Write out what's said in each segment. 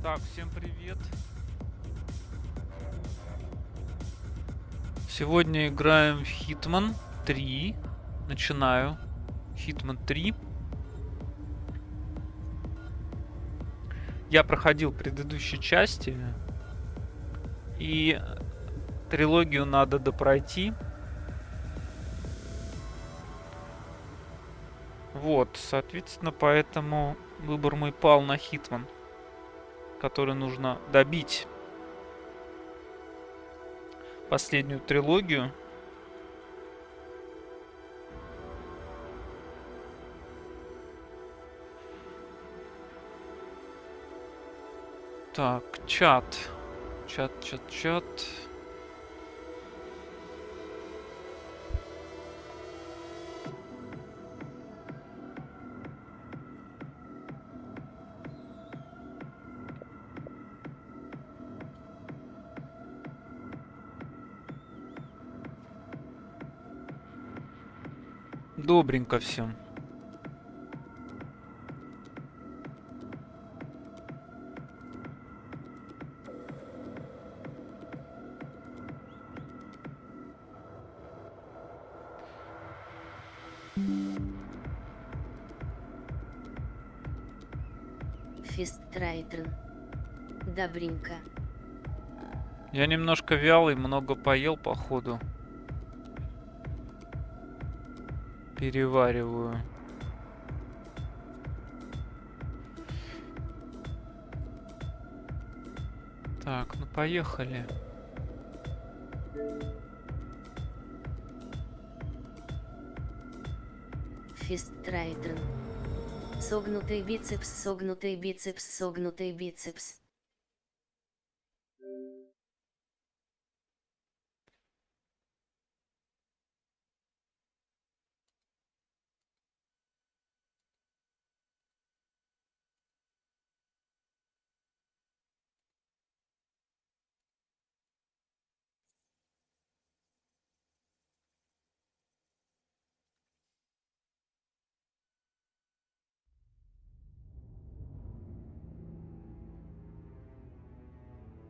Так, всем привет. Сегодня играем в Hitman 3. Начинаю. Hitman 3. Я проходил предыдущие части. И трилогию надо допройти. Вот, соответственно, поэтому выбор мой пал на Hitman, который нужно добить. Последнюю трилогию. Так, чат. Чат. Добренько всем. Фистрайтен. Добренько. Я немножко вялый, много поел, походу. Перевариваю. Так, ну поехали. Фистрайтен. Согнутый бицепс, согнутый бицепс, согнутый бицепс.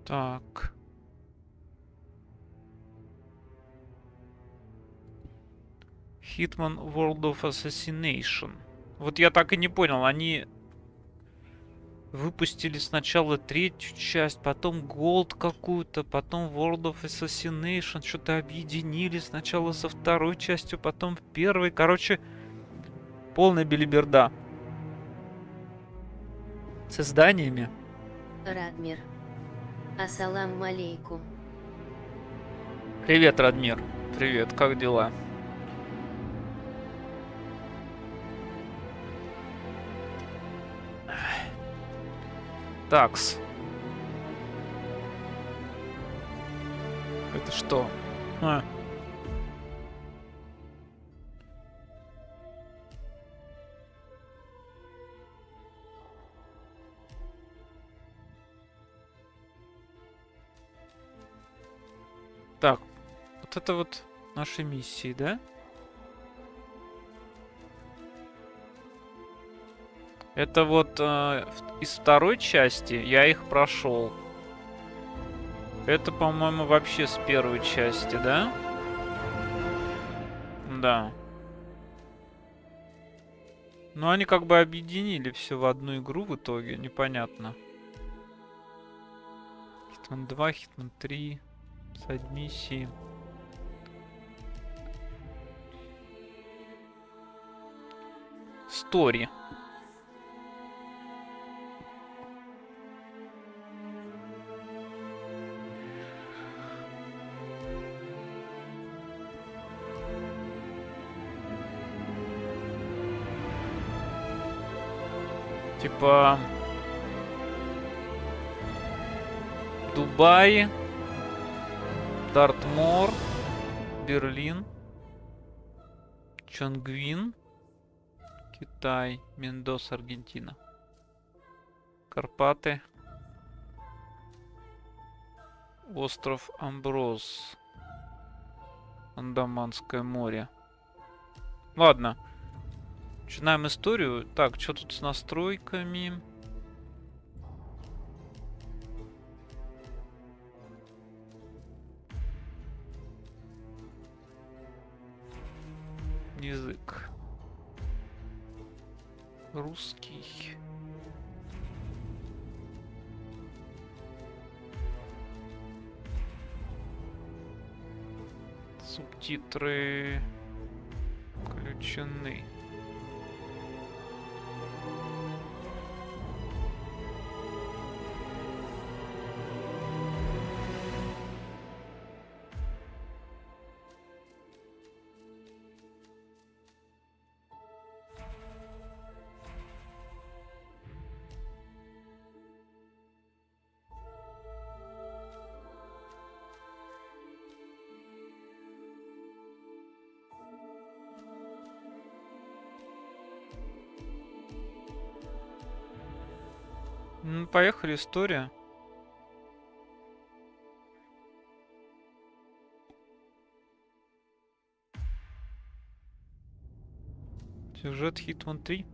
Так. Hitman World of Assassination. Вот я так и не понял, они выпустили сначала третью часть, потом Gold какую-то, потом World of Assassination, что-то объединили сначала со второй частью, потом первой. Короче, полная белиберда. С изданиями. Радмир. Ассалам алейкум. Привет, Радмир. Привет, как дела? Такс. Это что? А. Так, вот это вот наши миссии, да? Это вот из второй части я их прошел. Это, по-моему, вообще с первой части, да? Да. Но они как бы объединили все в одну игру в итоге, непонятно. Hitman 2, Hitman 3, сайд-миссии. Story. Типа Дубай, Дартмор, Берлин, Чонгвин, Китай, Мендос, Аргентина, Карпаты, остров Амброз, Андаманское море. Ладно. Начинаем историю. Так, что тут с настройками? язык. Русский. Субтитры включены. Ну, поехали, история. Сюжет Hitman 3.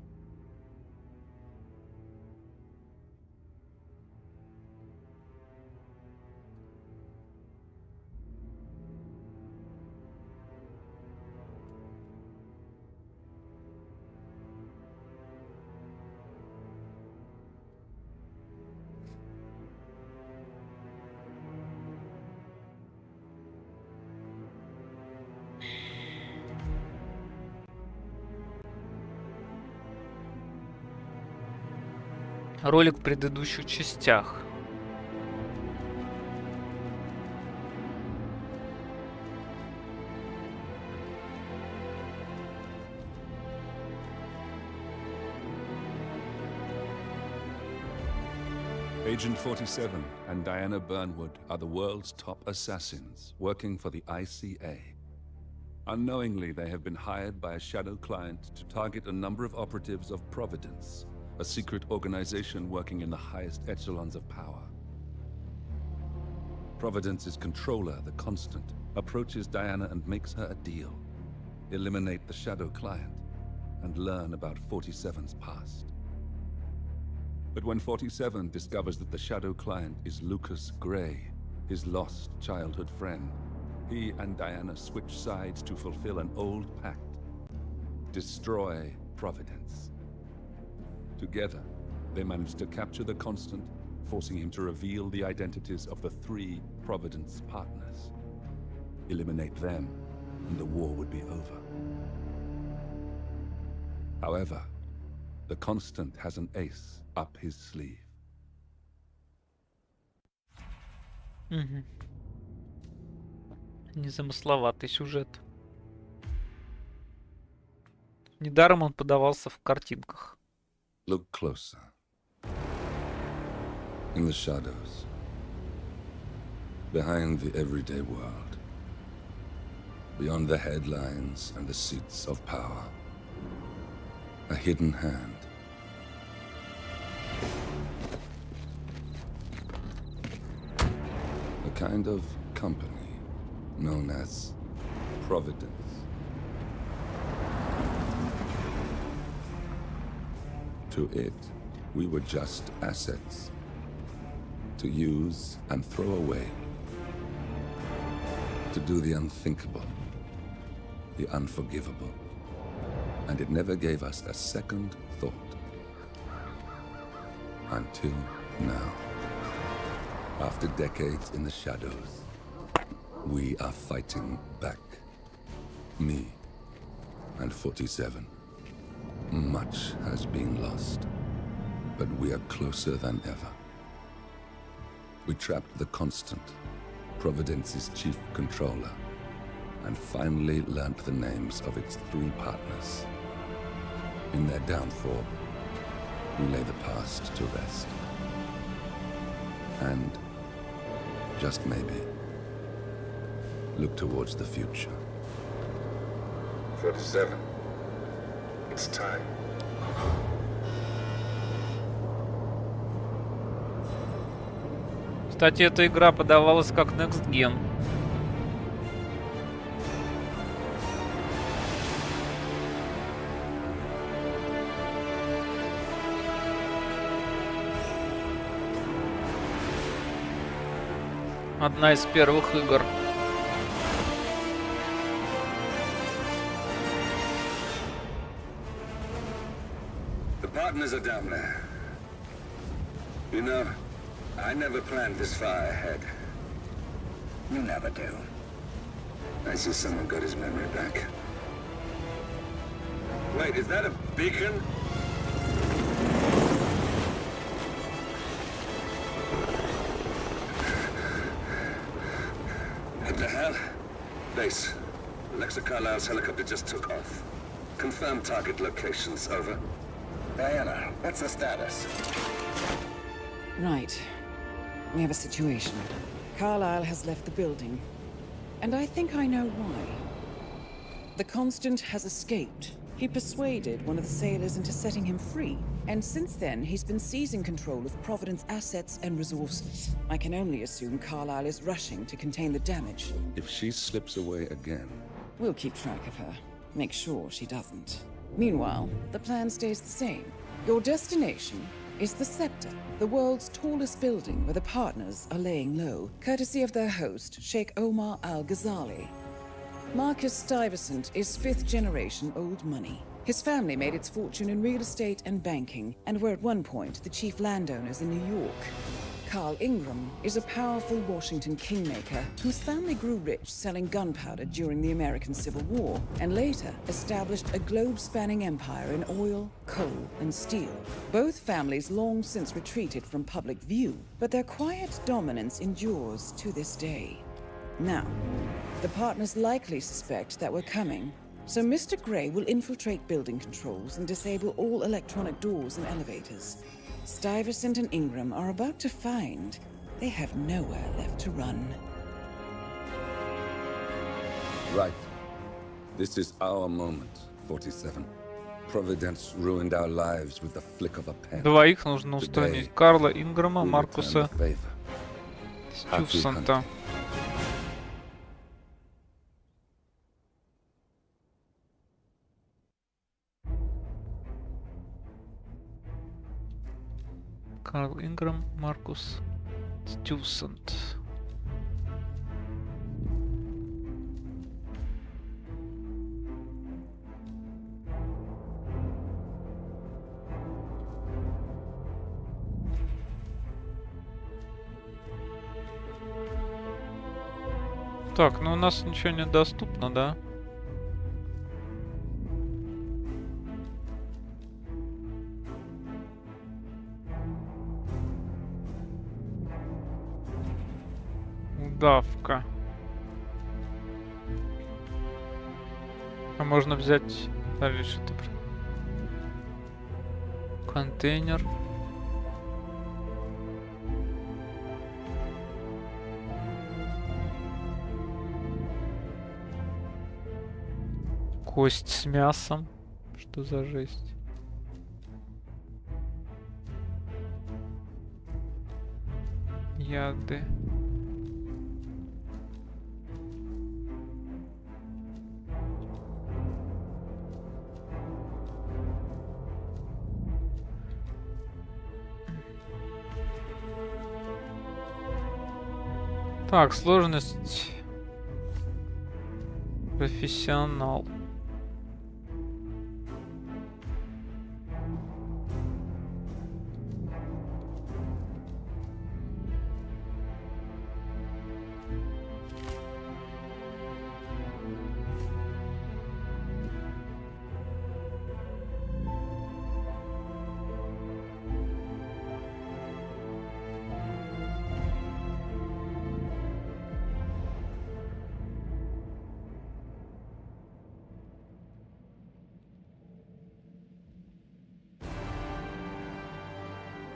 Ролик в предыдущих частях. Agent 47 and Diana Burnwood are the world's top assassins working for the ICA. Unknowingly, they have been hired by a shadow client to target a number of operatives of Providence, a secret organization working in the highest echelons of power. Providence's controller, the Constant, approaches Diana and makes her a deal. Eliminate the shadow client and learn about 47's past. But when 47 discovers that the shadow client is Lucas Gray, his lost childhood friend, he and Diana switch sides to fulfill an old pact. Destroy Providence. Together, they manage to capture the Constant, forcing him to reveal the identities of the 3 Providence partners. Eliminate them, and the war would be over. However, the Constant has an ace up his sleeve. Незамысловатый сюжет. Недаром он подавался в картинках. Look closer. In the shadows. Behind the everyday world. Beyond the headlines and the seats of power. A hidden hand. A kind of company known as Providence. To it, we were just assets. To use and throw away. To do the unthinkable. The unforgivable. And it never gave us a second thought. Until now. After decades in the shadows, we are fighting back. Me and 47. Much has been lost, but we are closer than ever. We trapped the Constant, Providence's chief controller, and finally learnt the names of its 3 partners. In their downfall, we lay the past to rest. And, just maybe, look towards the future. 47. It's time. Кстати, эта игра подавалась как Next Gen. Одна из первых игр. partners are down there. You know, I never planned this far ahead. You never do. I see someone got his memory back. Wait, is that a beacon? What the hell? Base. Alexa Carlisle's helicopter just took off. Confirm target locations, over. Diana, what's the status? Right. We have a situation. Carlisle has left the building. And I think I know why. The Constant has escaped. He persuaded one of the sailors into setting him free. And since then, he's been seizing control of Providence assets and resources. I can only assume Carlisle is rushing to contain the damage. If she slips away again... We'll keep track of her. Make sure she doesn't. Meanwhile, the plan stays the same. Your destination is the Scepter, the world's tallest building where the partners are laying low, courtesy of their host, Sheikh Omar Al-Ghazali. Marcus Stuyvesant is fifth-generation old money. His family made its fortune in real estate and banking, and were at one point the chief landowners in New York. Carl Ingram is a powerful Washington kingmaker whose family grew rich selling gunpowder during the American Civil War, and later established a globe-spanning empire in oil, coal, and steel. Both families long since retreated from public view, but their quiet dominance endures to this day. Now, the partners likely suspect that we're coming, so Mr. Gray will infiltrate building controls and disable all electronic doors and elevators. Stuyvesant and Ingram are about to find they have nowhere left to run. Right. This is our moment, 47. Providence ruined our lives with the flick of a pen. Двоих нужно устранить. Карла Инграма, Маркуса Стюсанта. Карл Инграм, Маркус Стюсант. Так, ну у нас ничего не доступно, да? Удавка. А можно взять... Подожди, что-то... Контейнер. Кость с мясом. Что за жесть? Яды. Так, сложность профессионал.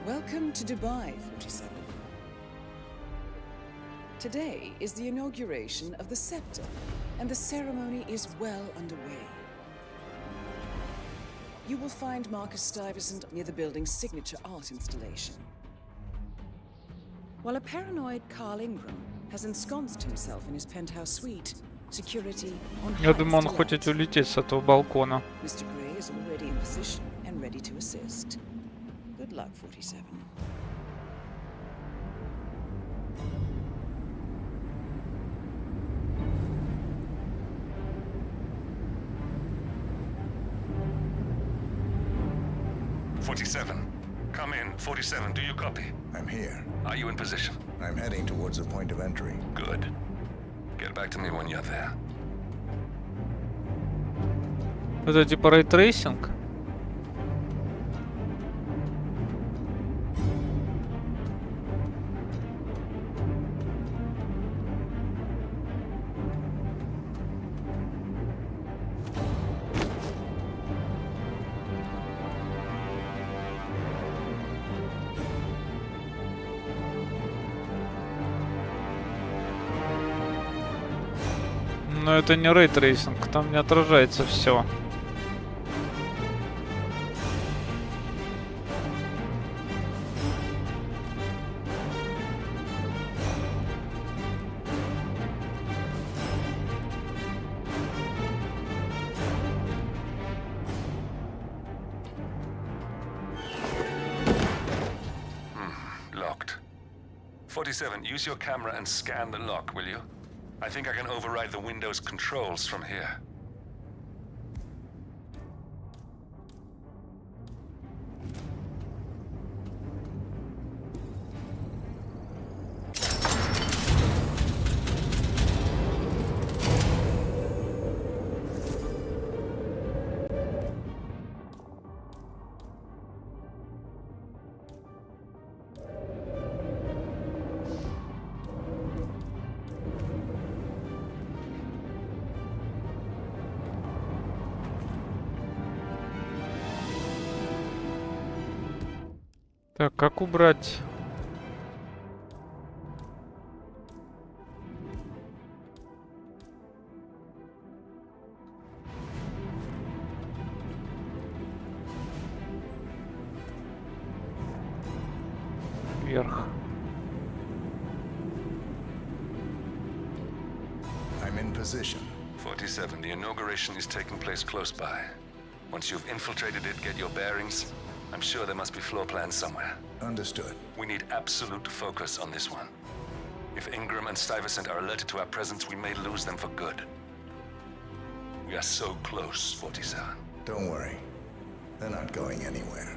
Welcome to Dubai, 47. Today is the inauguration of the Scepter, and the ceremony is well underway. You will find Marcus Stuyvesant near the building's signature art installation. While a paranoid Carl Ingram has ensconced himself in his penthouse suite, security on Я думаю, он хочет улететь с этого балкона. Mr. Gray is already in position and ready to assist. Good luck, 47. 47. Come in. 47, do you copy? I'm here. Are you in position? I'm heading towards the point of entry. Good. Get back to me when you're there. Это типа рейтрейсинг? Но это не рейтрейсинг, там не отражается все. Locked. 47, use your camera and scan the lock, will you? I think I can override the Windows controls from here. Так, как убрать? Вверх. I'm in position. 47, the inauguration is taking place close by. Once you've infiltrated it, get your bearings. I'm sure there must be floor plans somewhere. Understood. We need absolute focus on this one. If Ingram and Stuyvesant are alerted to our presence, we may lose them for good. We are so close, 47. Don't worry. They're not going anywhere.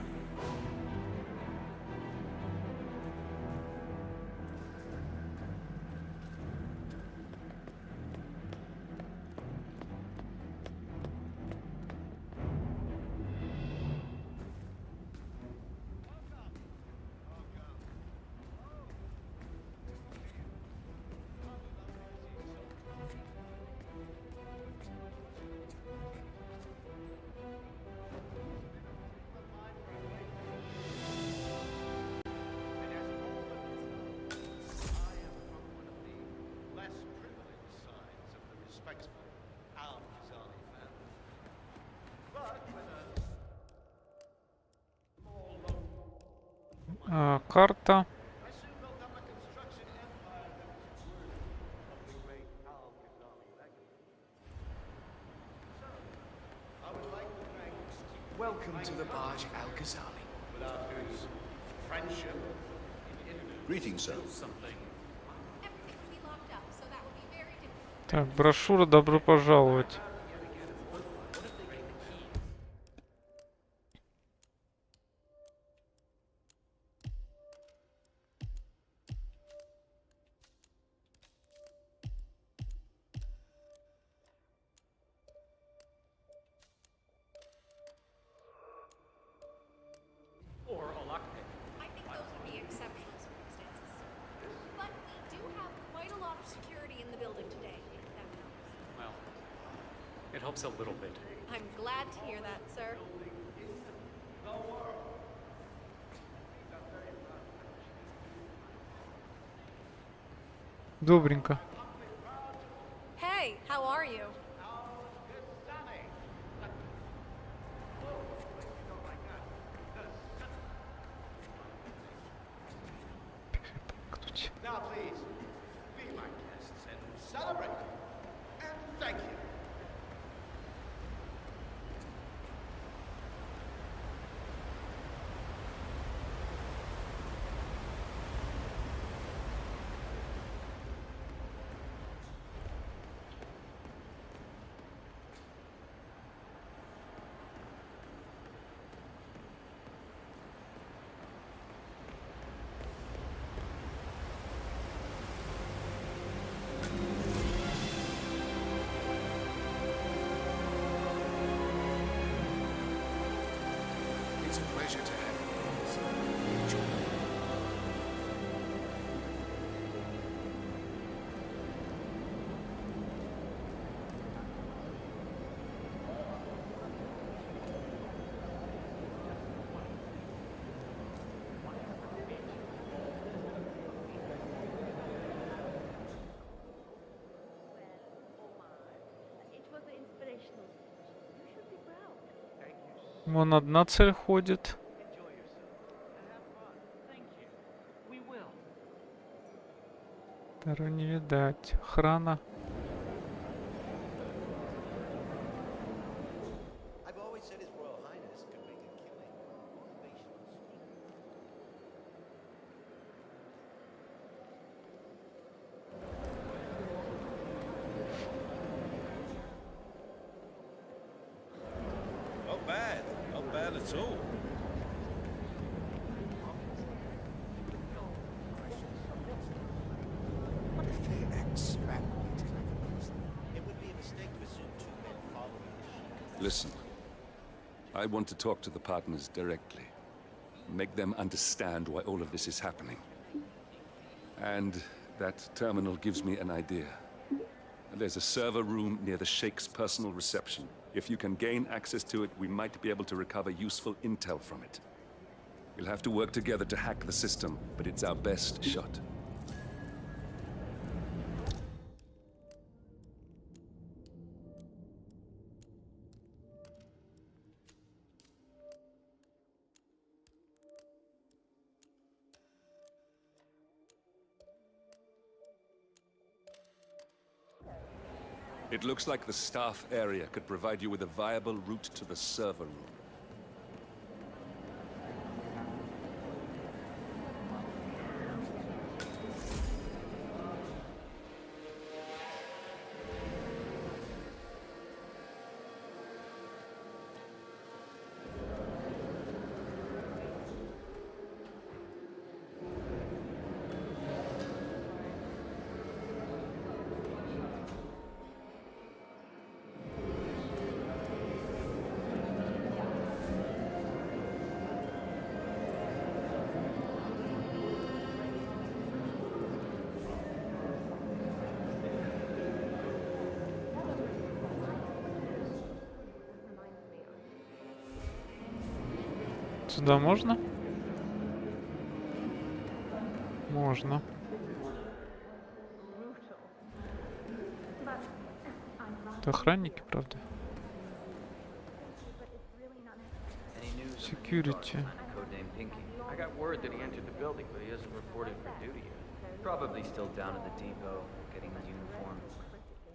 Карта. Welcome to the barge, Al-Ghazali. Without whose friendship, Greetings, sir. Так, брошюра, добро пожаловать. I think those would be exceptional circumstances, sir. But we do have quite a lot of security in the building today, if that helps. well, it helps a little bit. I'm glad to hear that, sir. Добренько. Hey, how are you? Now, please, be my guests and celebrate. And thank you. Вон одна цель ходит. Второй не видать. Охрана. I've always said His Royal Highness could make a killing. Motivations. Not bad. Not bad at all. What if they extrapolated like a prisoner? It would be a mistake to assume two men following the sheep. Listen, I want to talk to the partners directly. Make them understand why all of this is happening. And that terminal gives me an idea. There's a server room near the Sheikh's personal reception. If you can gain access to it, we might be able to recover useful intel from it. We'll have to work together to hack the system, but it's our best shot. It looks like the staff area could provide you with a viable route to the server room. Сюда можно? Можно. Это охранники, правда? Security. Codename Pinky. I got word that he entered the building, but he hasn't reported for duty yet. Probably still down at the depot, getting his uniform.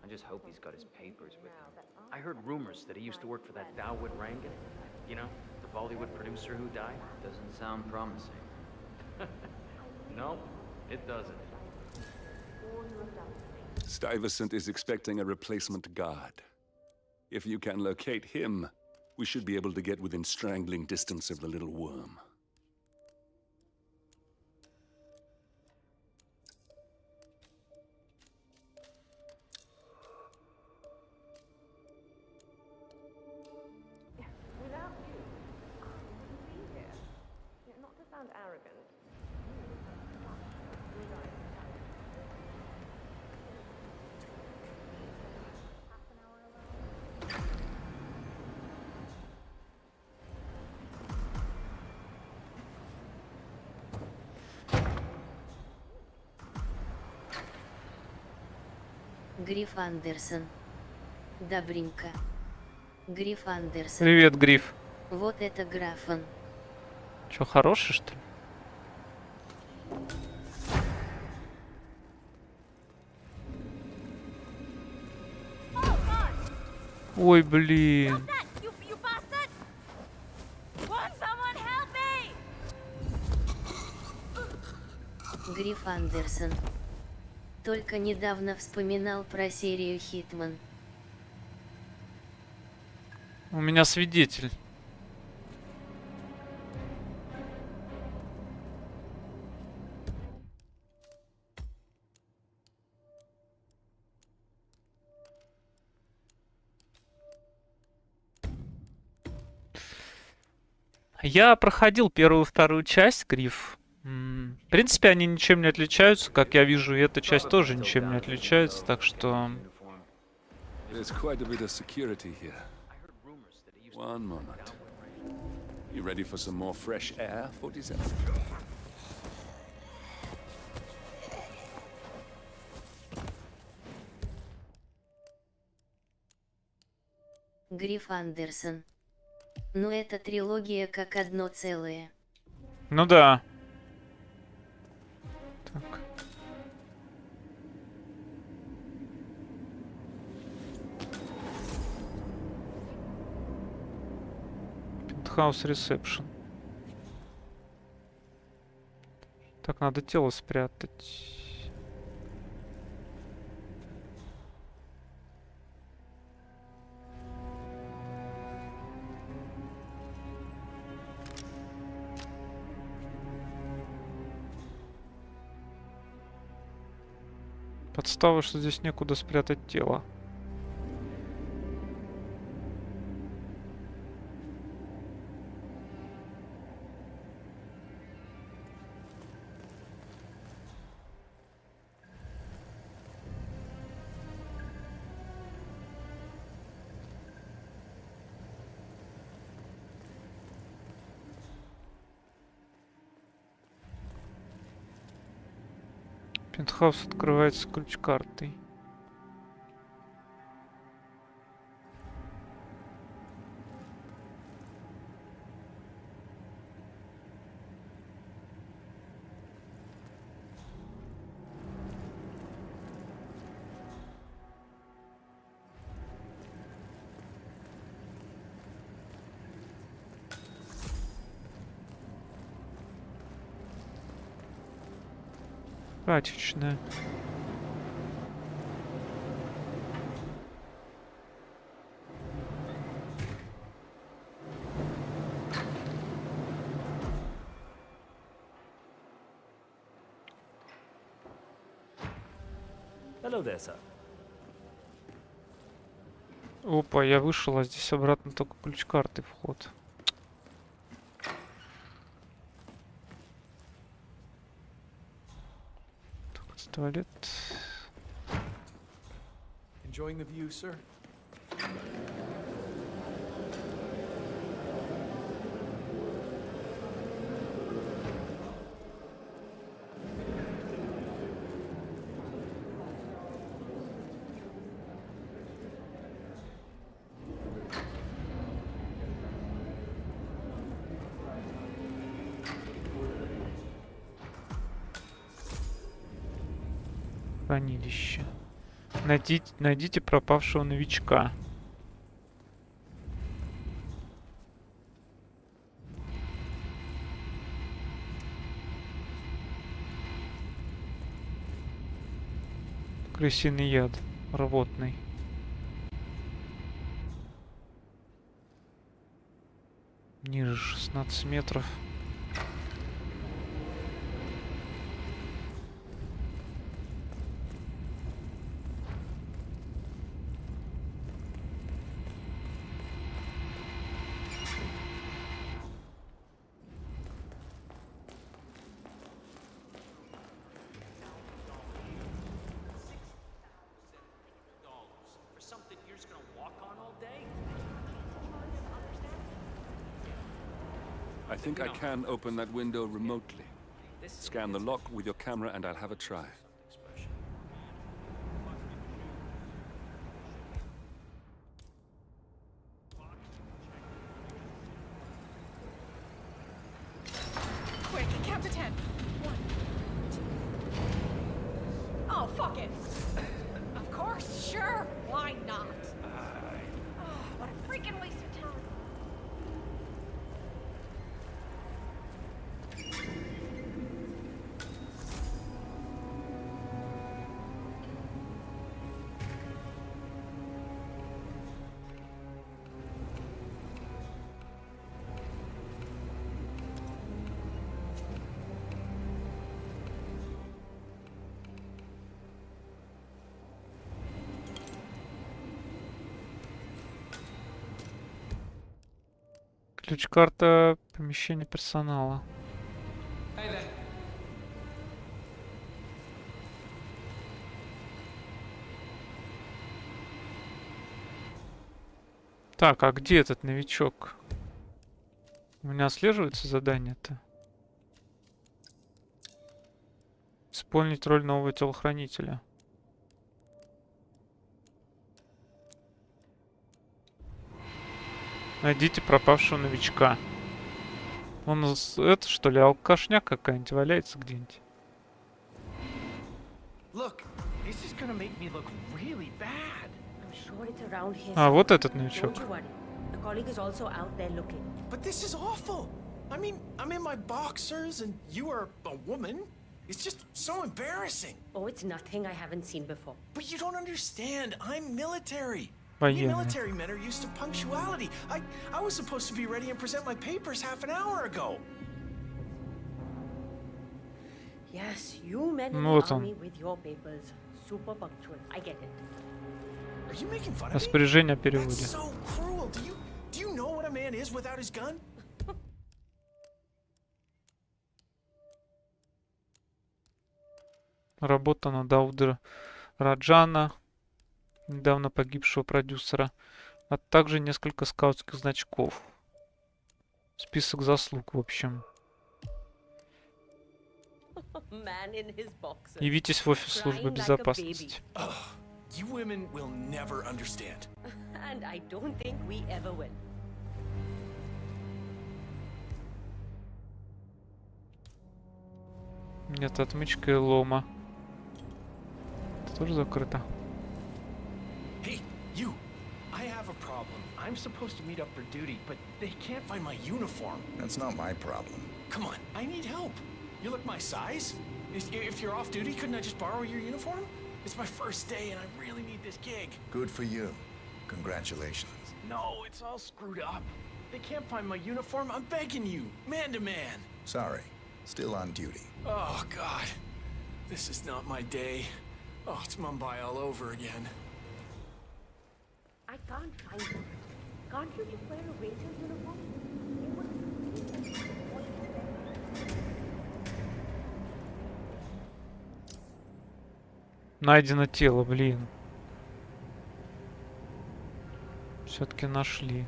I just hope he's got his papers with him. I heard rumors that he used to work for that Dawood Rangan. You know, the Bollywood producer who died. Doesn't sound promising. No, it doesn't. Stuyvesant is expecting a replacement guard. If you can locate him, we should be able to get within strangling distance of the little worm. Without you, I wouldn't be here. Not to sound arrogant. You're right. Half an hour alone. Гриф Андерсон. Добренько. Гриф Андерсон. Привет, Гриф. Вот это графон. Чё, хороший, что ли? Ой, блин. You bastard! Won't someone help me? Гриф Андерсон. Только недавно вспоминал про серию Hitman. У меня свидетель. Я проходил первую и вторую часть, Гриф. В принципе, они ничем не отличаются. Как я вижу, и эта часть тоже ничем не отличается, так что... There's quite a bit of security here. One moment. You ready for some more fresh air, 47? Гриф Андерсон. Но это трилогия как одно целое. Ну да. Так. Пентхаус ресепшн. Так, надо тело спрятать. Подстава, что здесь некуда спрятать тело. Пентхаус открывается ключ-картой. Прачечная. Hello there, sir. Опа, я вышел, а здесь обратно только ключ-карты вход. Так, это туалет. Enjoying the view, sir? Хранилище. Найдите пропавшего новичка. Крысиный яд. Рвотный. Ниже 16 метров. I think I can open that window remotely. Scan the lock with your camera and I'll have a try. Quick, count to 10. 1, 2. Oh, fuck it. Of course, sure. Why not? Oh, what a freaking waste of time. Ключ-карта помещения персонала. Так, а где этот новичок? У меня отслеживается задание-то? Исполнить роль нового телохранителя. Найдите пропавшего новичка. Он это что ли, алкашня какая-нибудь валяется где-нибудь? Look, this is gonna make me look really bad. I'm sure it's around here. А, вот этот новичок. Don't you worry. The colleague is also out there looking. But this is awful. I mean, I'm in my boxers and you are a woman. It's just so embarrassing. Oh, it's nothing I haven't seen before. But you don't understand. I'm military. We Военный. military men are used to punctuality. I was supposed to be ready and present my papers half an hour ago. Yes, you men in Ну, the вот он. army with your papers. Super punctual. I get it. Are you making fun of me? Распоряжение о That's переводе. so cruel. Do you know what a man is without his gun? Работа на Дауда Раджана, недавно погибшего продюсера, а также несколько скаутских значков. Список заслуг, в общем. Man in his boxers. Явитесь в офис службы Crying like a безопасности. Ugh, you women will never understand. And I don't think we ever will. Нет, отмычка и лома. Это тоже закрыто. Hey, you. I have a problem. I'm supposed to meet up for duty, but they can't find my uniform. That's not my problem. Come on, I need help. You look my size? If you're off duty, couldn't I just borrow your uniform? It's my first day and I really need this gig. Good for you. Congratulations. No, it's all screwed up. They can't find my uniform. I'm begging you, man to man. Sorry. Still on duty. Oh, God. This is not my day. Oh, it's Mumbai all over again. I can't find it. Can't you just wear a waiter's uniform? It would Найдено тело, блин. Все-таки нашли.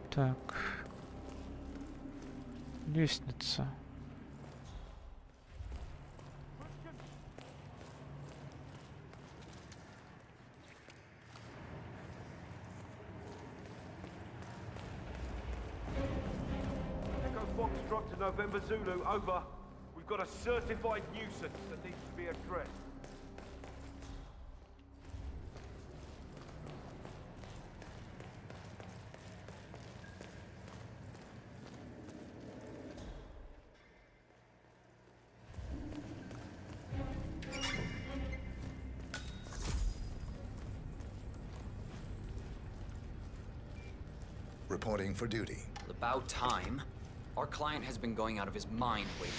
Так. Лестница. Echo Foxtrot to November Zulu, over. We've got a certified nuisance that needs to be addressed. Reporting for duty. About time. Our client has been going out of his mind waiting.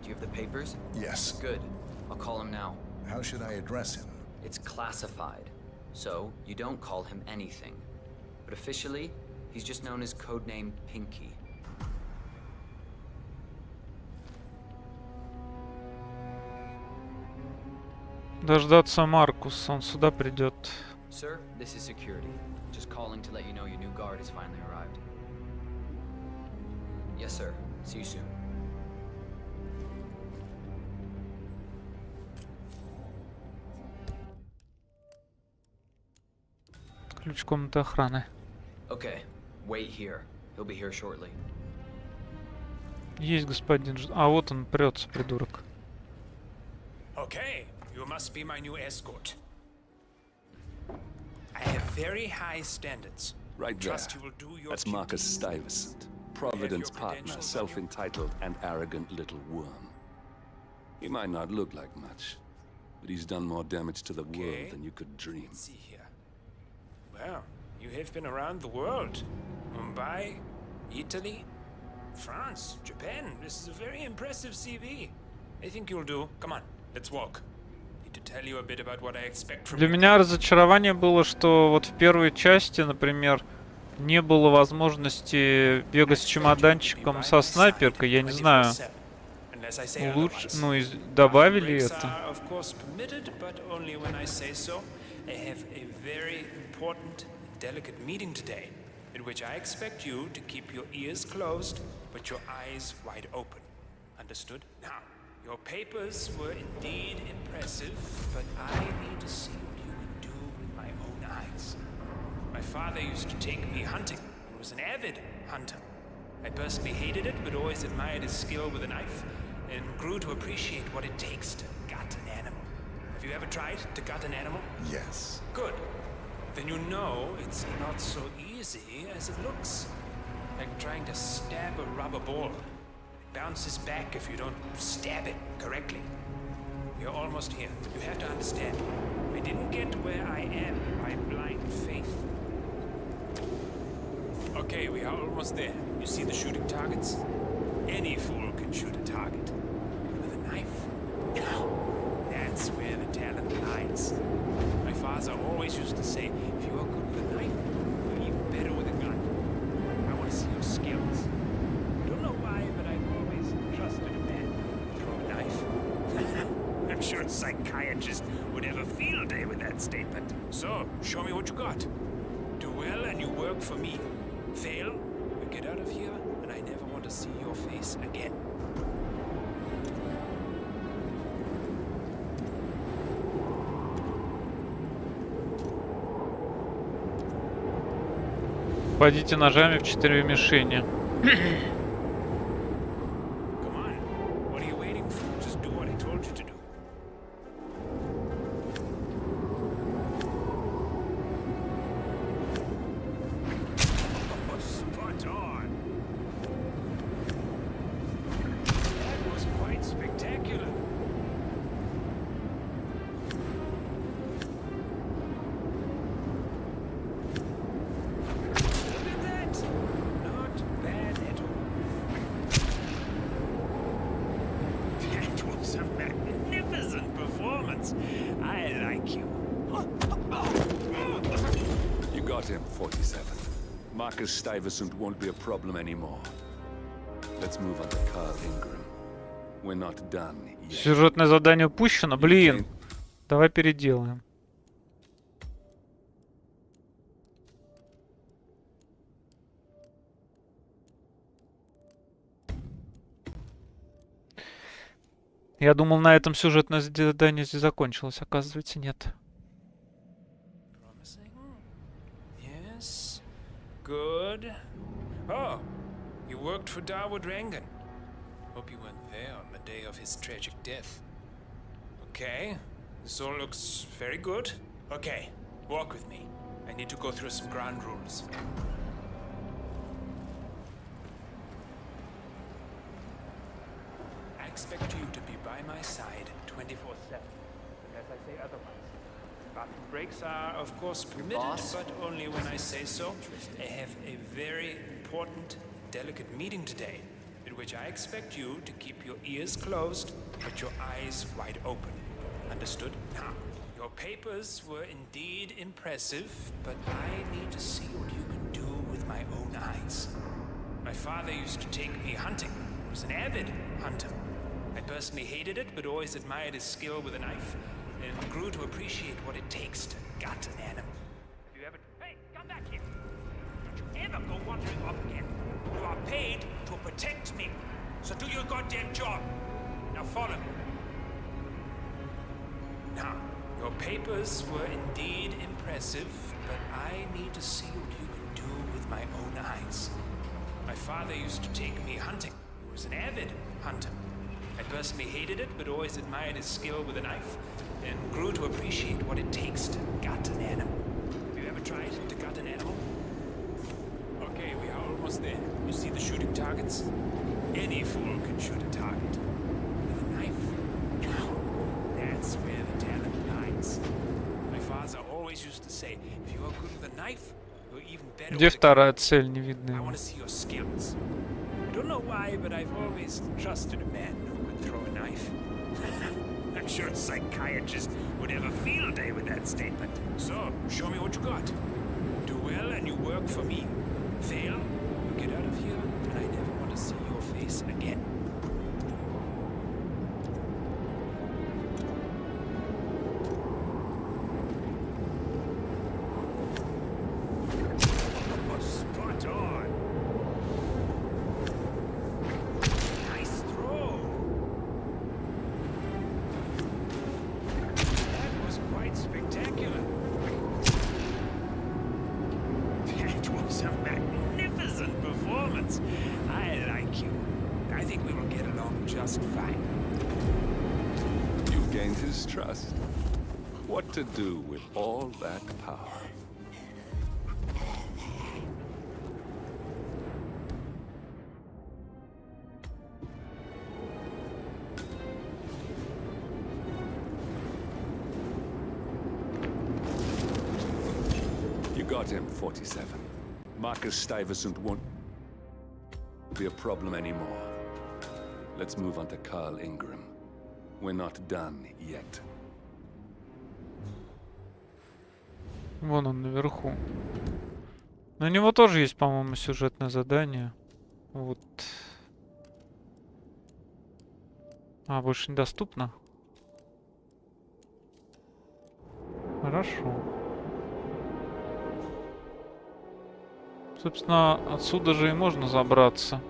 Do you have the papers? Yes. Good. I'll call him now. How should I address him? It's classified, so you don't call him anything. But officially, he's just known as codename Pinky. Дождаться Маркуса, он сюда придет. Sir, this is security. Just calling to let you know your new guard has finally arrived. Yes, sir. See you soon. Ключ комнаты охраны. Okay, wait here. He'll be here shortly. Есть господин А вот он прется, придурок. Okay, you must be my new escort. I have very high standards. Right there. Trust you will do your That's duty. Marcus Stuyvesant, Providence partner, self-entitled and arrogant little worm. He might not look like much, but he's done more damage to the world than you could dream. Let's see here. Well, you have been around the world. Mumbai, Italy, France, Japan. This is a very impressive CV. I think you'll do. Come on, let's walk. Need to tell you a bit about what I expect from Для you. меня разочарование было, что вот в первой части, например, не было возможности бегать с чемоданчиком со снайперкой. Я не знаю, unless I say Лучше, otherwise. ну и добавили Breaks это. are, of course, permitted, but only when I say so. I have a very important, delicate meeting today, in which I expect you to keep your ears closed, but your eyes wide open. Understood? Now, your papers were indeed impressive, but I need to see what you can do with my own eyes. My father used to take me hunting. He was an avid hunter. I personally hated it, but always admired his skill with a knife, and grew to appreciate what it takes to gut an animal. Have you ever tried to gut an animal? Yes. Good. Then you know it's not so easy as it looks. Like trying to stab a rubber ball. It bounces back if you don't stab it correctly. We are almost here. You have to understand. I didn't get where I am by blind faith. Okay, we are almost there. You see the shooting targets? Any fool can shoot a target. But with a knife? No. That's where the talent lies. My father always used to say, if you are good with a knife, you're even better with a gun. I want to see your skills. I don't know why, but I've always trusted a man who throw a knife. I'm sure a psychiatrist would have a field day with that statement. So, show me what you got. Do well and you work for me. Fail, you get out of here, and I never want to see your face again. Попадите ножами в 4 мишени. Come on. What are you waiting for? Just do what I told you to do. Oh, spot on. That was quite spectacular. Look at that. Not bad at all. That was a magnificent performance. I like you. You got him, 47. Marcus Stuyvesant won't be a problem anymore. Let's move on to Carl Ingram. We're not done yet. Сюжетное задание упущено. Блин. Давай переделаем. Я думал, на этом сюжетное задание здесь закончилось. Оказывается, нет. Promising. Yes. Good. Oh, you worked for Darwood Rangan. Hope you weren't there on the day of his tragic death. Okay, this all looks very good. Okay, walk with me. I need to go through some ground rules. I expect you to be by my side 24/7, unless I say otherwise. Bathroom breaks are, of course, permitted, but only when I say so. I have a very important, delicate meeting today, in which I expect you to keep your ears closed, but your eyes wide open. Understood? Now, your papers were indeed impressive, but I need to see what you can do with my own eyes. My father used to take me hunting. He was an avid hunter. I personally hated it, but always admired his skill with a knife, and grew to appreciate what it takes to gut an animal. Have you ever... Hey, come back here! Don't you ever go wandering off again. You are paid to protect me, so do your goddamn job. Now follow me. Now, your papers were indeed impressive, but I need to see what you can do with my own eyes. My father used to take me hunting. He was an avid hunter. I personally hated it, but always admired his skill with a knife, and grew to appreciate what it takes to gut an animal. Have you ever tried to gut an animal? Okay, we are almost there. You see the shooting targets? Any fool can shoot a target. With a knife? No. That's where the talent lies. My father always used to say, if you are good with a knife, you're even better Где with a вторая цель? Не видно I его. want to see your skills. I don't know why, but I've always trusted a man who could throw a knife. I'm sure a psychiatrist would have a field day with that statement. So, show me what you got. Do well and you work for me. Fail, you get out of here, and I never want to see your face again. just fine. You've gained his trust. What to do with all that power? You got him, 47. Marcus Stuyvesant won't be a problem anymore. Let's move on to Carl Ingram. We're not done yet. Вон он наверху. На него тоже есть, по-моему, сюжетное задание. Вот. А, больше недоступно? Хорошо. Собственно, отсюда же и можно забраться.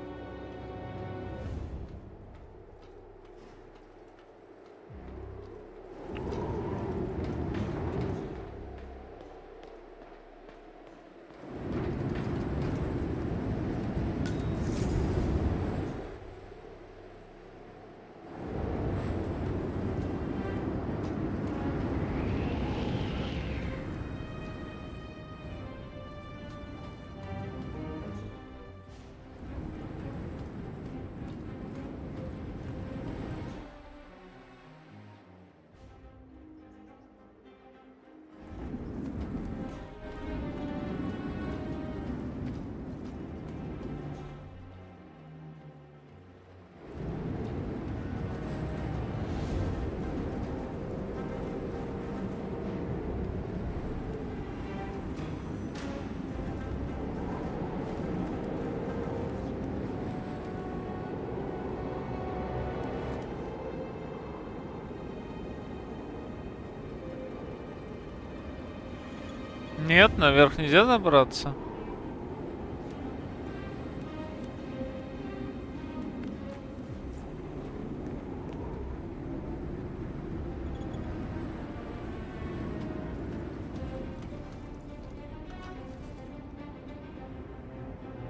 Нет, наверх нельзя забраться.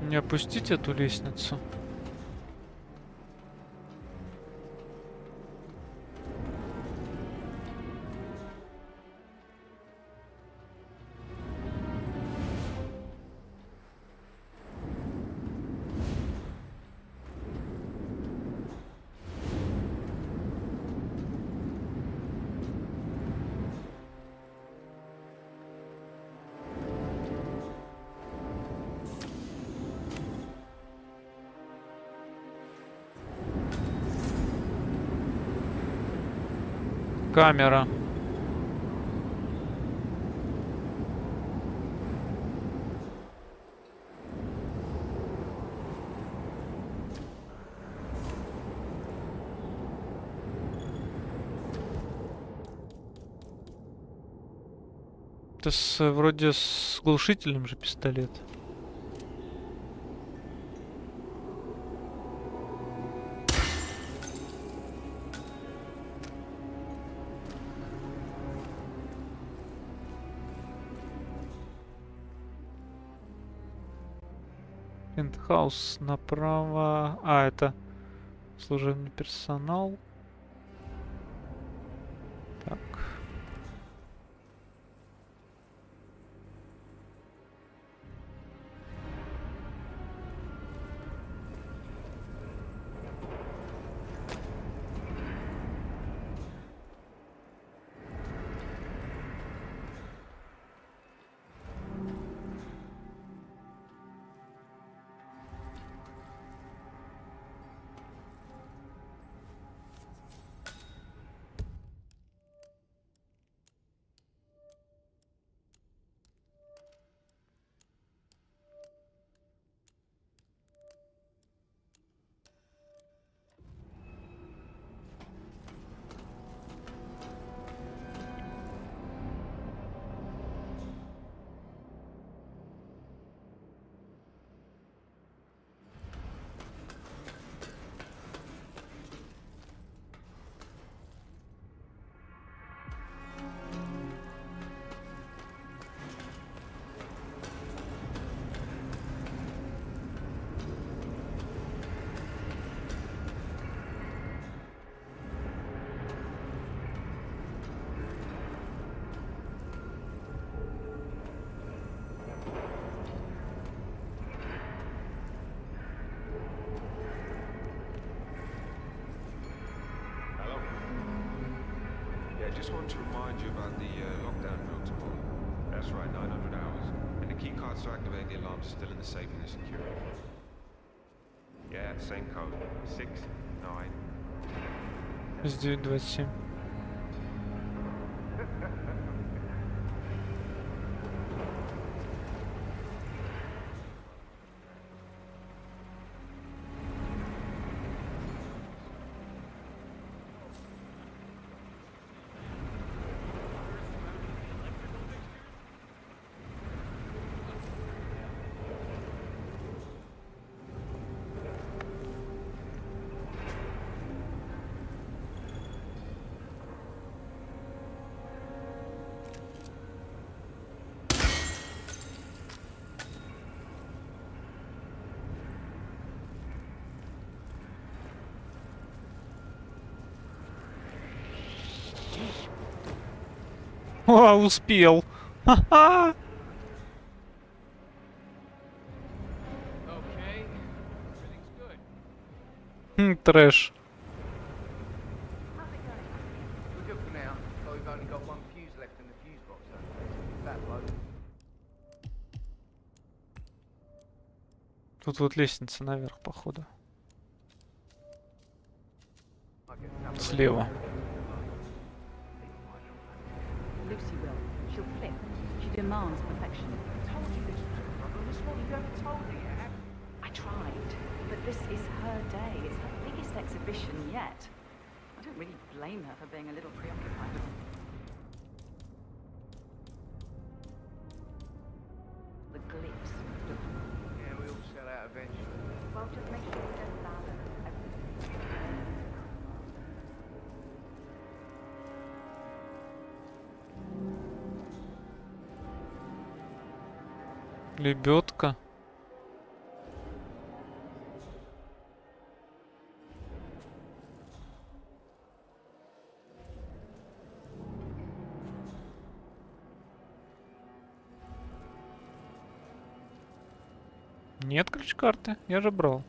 Не опустить эту лестницу. Камера. Это вроде с глушителем же пистолет. Пентхаус направо. А, это служебный персонал. Так. remind you about the lockdown drill tomorrow. That's right, 900 hours. And the key cards to activate the alarms are still in the safe in the security. Yeah, same code. 6, 9. 927. О, успел. Ха-ха. Трэш. We're good for now, but we've only got one fuse left in the fuse box. That bloke. Тут вот лестница наверх, походу. Слева. Lucy will. She'll flip. She demands perfection. I told you this was a problem. This morning you haven't told her yet. I tried, but this is her day. It's her biggest exhibition yet. I don't really blame her for being a little preoccupied. The glitz. Yeah, we all sell out eventually. Well, just make sure you don't lather. Лебедка. Нет ключ-карты, я же брал.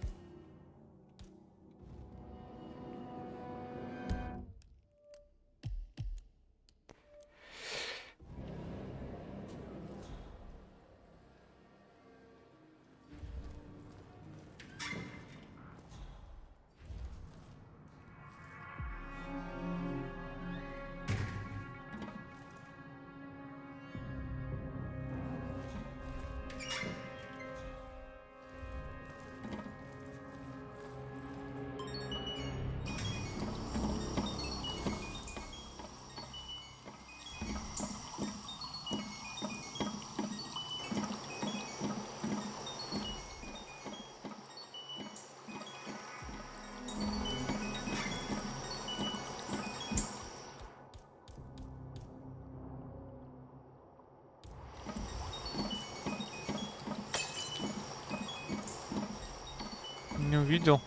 Не увидел.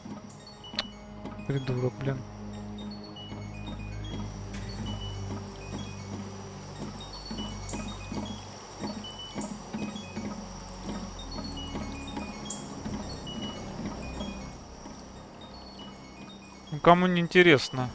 Придурок, блин. Ну, кому не интересно.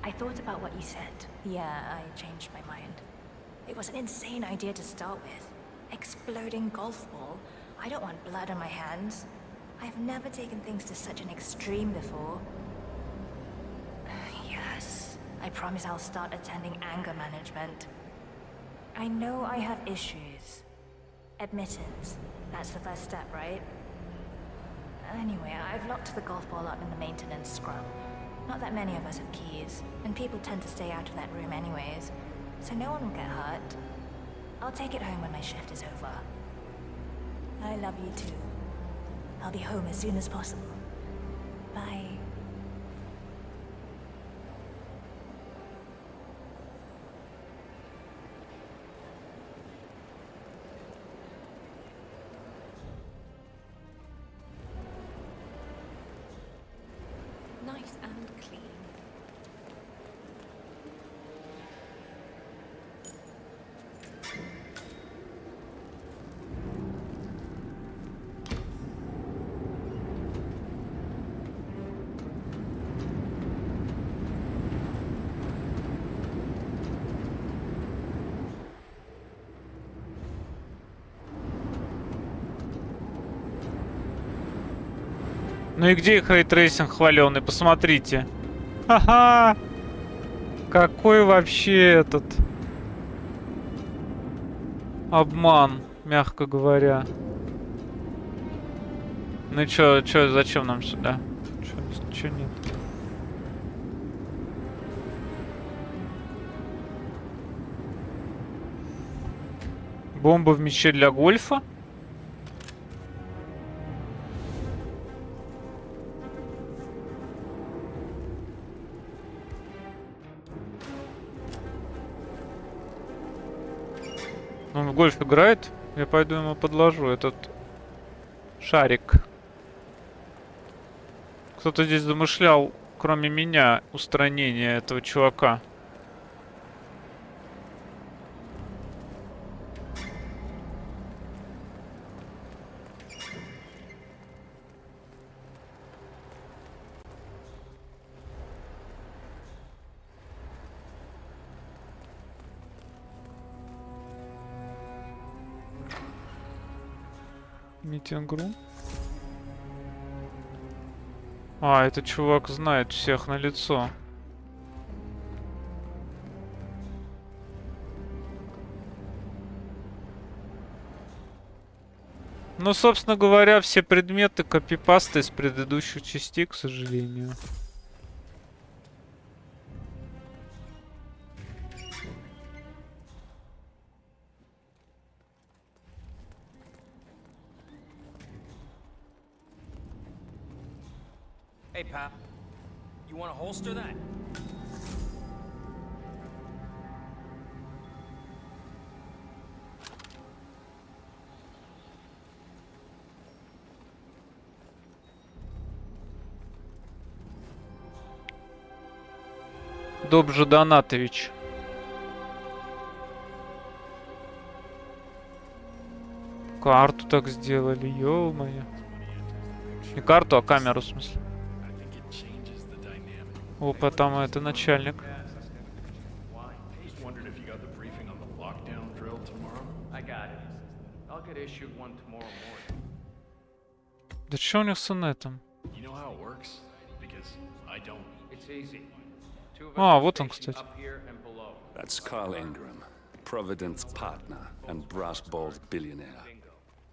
I thought about what you said. Yeah, I changed my mind. It was an insane idea to start with. Exploding golf ball. I don't want blood on my hands. I've never taken things to such an extreme before. Yes, I promise I'll start attending anger management. I know I have issues. Admittance. That's the first step, right? Anyway, I've locked the golf ball up in the maintenance scrum. Not that many of us have keys, and people tend to stay out of that room anyways, so no one will get hurt. I'll take it home when my shift is over. I love you too. I'll be home as soon as possible. Bye. Nice and clean. Ну и где их рейтрейсинг хваленый? Посмотрите. Ха-ха! Какой вообще этот обман, мягко говоря. Ну и чё, зачем нам сюда? Чё нет? Бомба в мяче для гольфа? Он в гольф играет? Я пойду ему подложу этот шарик. Кто-то здесь замышлял, кроме меня, устранение этого чувака. Митинг-рум. А, этот чувак знает всех на лицо. Ну, собственно говоря, все предметы копипасты из предыдущих частей, к сожалению. Hey, Pap. You want to holster that? Добренько. Карту так сделали, ё-моё. Не карту, а камеру, в смысле. Опа, там это начальник. Да что у них с инетом? А, вот он, кстати. That's Carl Ingram, Providence partner and brass-balled billionaire.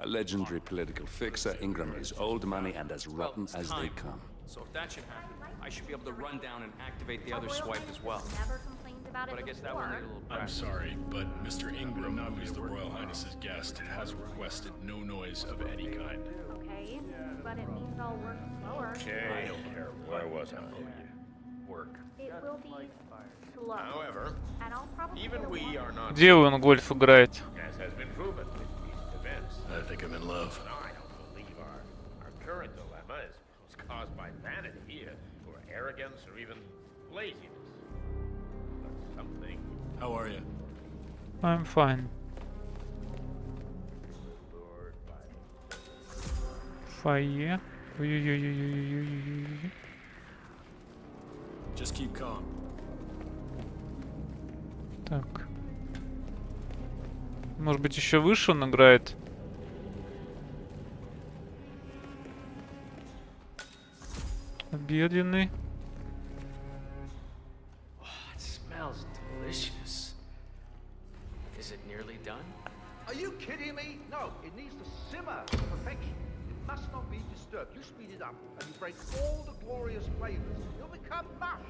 A legendary political fixer, Ingram is old money and as rotten as they come. So if that should happen, I should be able to run down and activate the other swipe as well. But I guess that will need a little practice. I'm sorry, but Mr. Ingram, who is the Royal Highness's guest, has requested no noise of any kind. Okay, but it means I'll work slower. Okay, I don't care. Where was I? Work. It will be slow. However, And I'll probably even we are not. Где он гольф играет? As has been proven with recent events. I think I'm in love. I don't believe our current dilemma is caused by vanity or arrogance or even laziness. But something. How are you? I'm fine. Фойе. Just keep calm. Так. Может быть, еще выше он играет? Обеденный. It smells delicious. Is it nearly done? Are you kidding me? No, it needs to simmer to perfection. It must not be disturbed. You speed it up and you break all the glorious flavors. You'll become mush.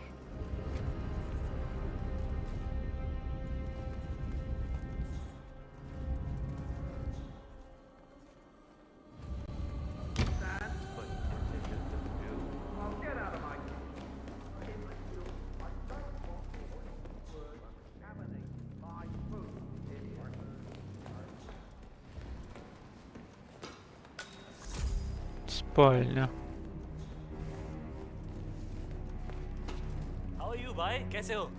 Спальня. How are you, bhai? कैसे हो?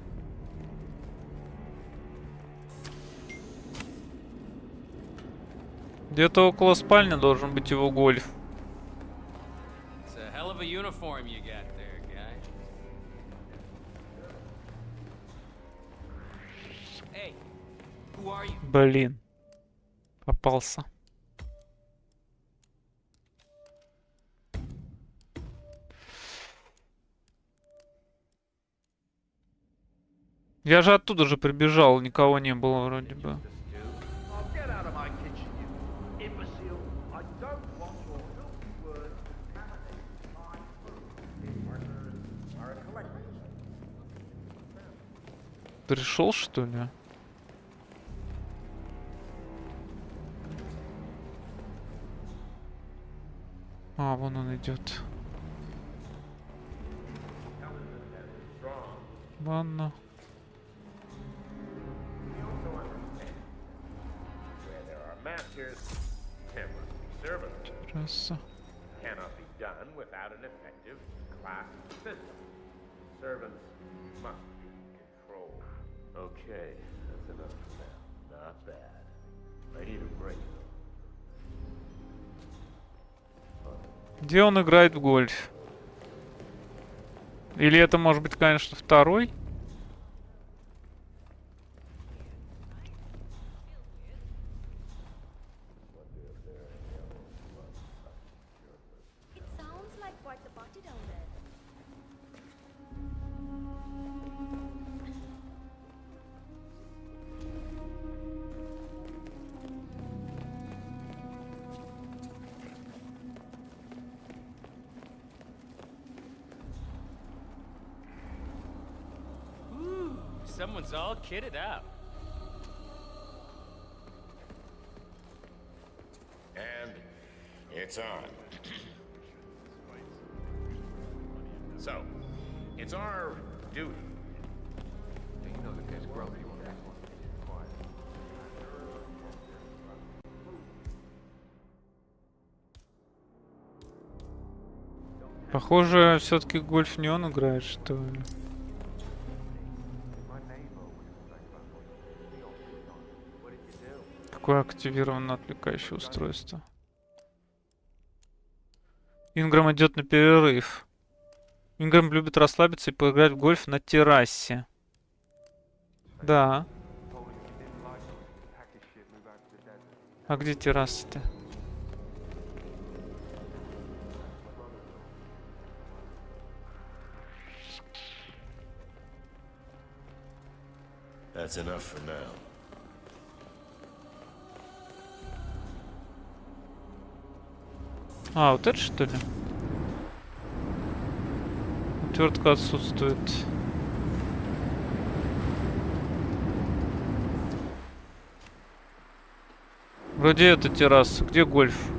Где-то около спальни должен быть его гольф. It's a hell of a uniform you got there, guy. Hey, who are you? Блин. Попался. Я же оттуда же прибежал, никого не было вроде бы. Пришел, что ли? А, вон он идет. Ванна. Masters, there must be servants. Терраса. Cannot be done without an effective class system. Servants must be controlled. Okay, that's enough for now. Not bad. I need a break. Где он играет в гольф? Или это может быть, конечно, второй? Someone's all kitted out. And it's on. So, it's our duty. You know that there's growth you want that one. Quiet. Похоже, все-таки гольф не он играет, что ли? Какое активировано отвлекающее устройство? Инграм идет на перерыв. Инграм любит расслабиться и поиграть в гольф на террасе. Да. А где терраса-то? That's enough for now. А, вот это что ли? Отвертка отсутствует. Вроде это терраса. Где гольф?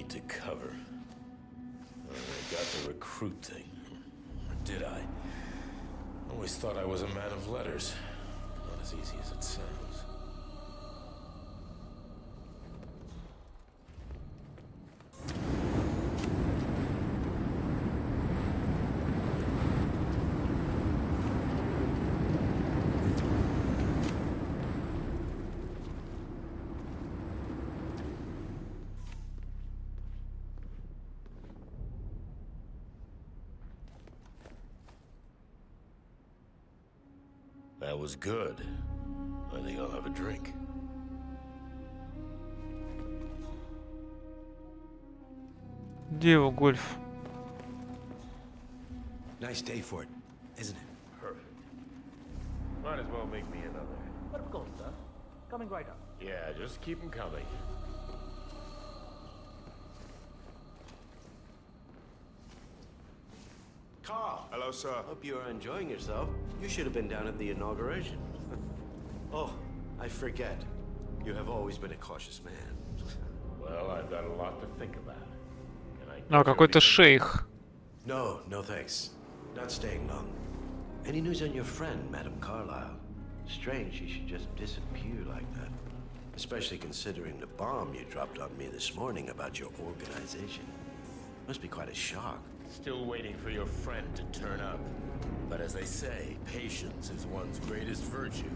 To cover. I got the recruit thing. Or did I? Always thought I was a man of letters. Not as easy as it sounds. That was good. I think I'll have a drink. Где его гольф? Nice day for it, isn't it? Perfect. Might as well make me another. Let him go, sir. Coming right up. Yeah, just keep them coming. Carl! Hello, sir. Hope you are enjoying yourself. You should have been down at the inauguration. Oh, I forget. You have always been a cautious man. Well, I've got a lot to think about. Can I А, какой-то шейх. No, no thanks. Not staying long. Any news on your friend, Madame Carlyle? Strange she should just disappear like that. Especially considering the bomb you dropped on me this morning about your organization. Must be quite a shock. Still waiting for your friend to turn up. But as they say, patience is one's greatest virtue.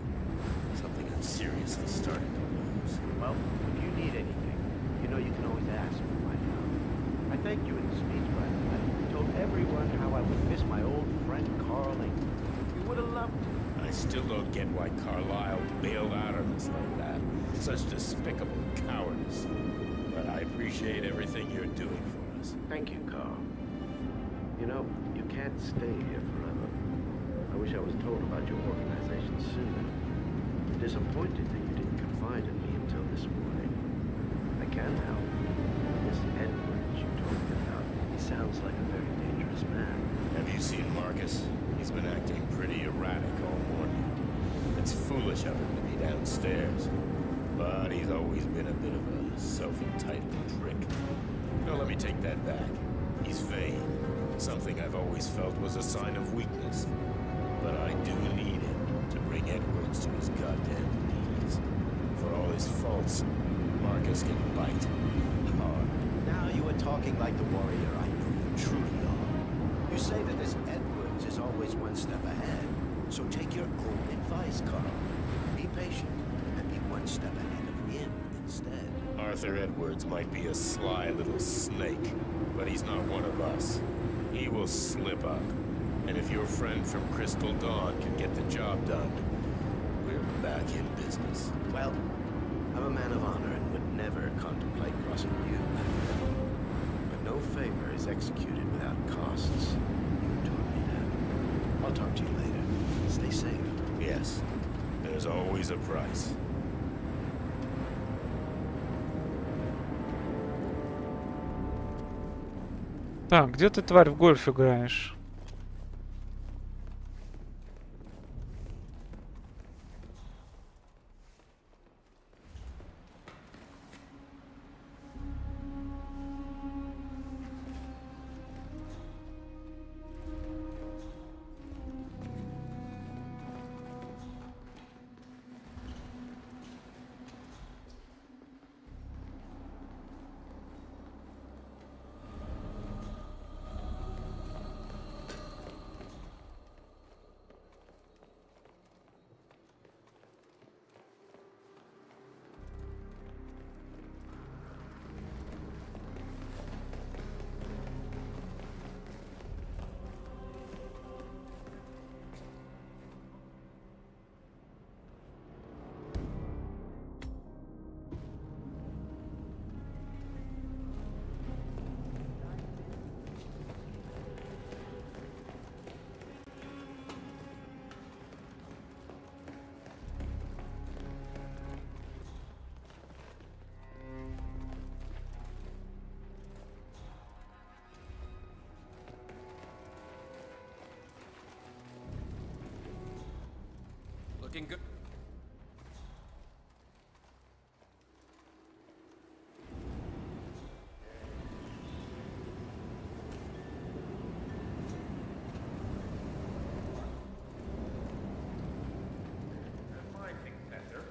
Something I'm seriously starting to lose. Well, if you need anything, you know you can always ask for my help. I thanked you in the speech last night. I told everyone how I would miss my old friend Carl Lincoln. You would have loved it. I still don't get why Carlyle bailed out on us like that. Such despicable cowardice. But I appreciate everything you're doing for us. Thank you, Carl. You know, you can't stay here forever. I wish I was told about your organization sooner. I'm disappointed that you didn't confide in me until this morning. I can help. This Edwards you told me about, he sounds like a very dangerous man. Have you seen Marcus? He's been acting pretty erratic all morning. It's foolish of him to be downstairs. But he's always been a bit of a self-entitled prick. No, let me take that back. He's vain. Something I've always felt was a sign of weakness. But I do need him to bring Edwards to his goddamn knees. For all his faults, Marcus can bite hard. Now you are talking like the warrior I know you truly are. You say that this Edwards is always one step ahead. So take your own advice, Carl. Be patient and be one step ahead of him instead. Arthur Edwards might be a sly little snake, but he's not one of us. He will slip up. And if your friend from Crystal Dawn can get the job done, we're back in business. Well, I'm a man of honor and would never contemplate crossing you. But no favor is executed without costs. You taught me that. I'll talk to you later. Stay safe. Yes, there's always a price. Так, где ты, тварь, в гольф играешь? Looking good. My successor,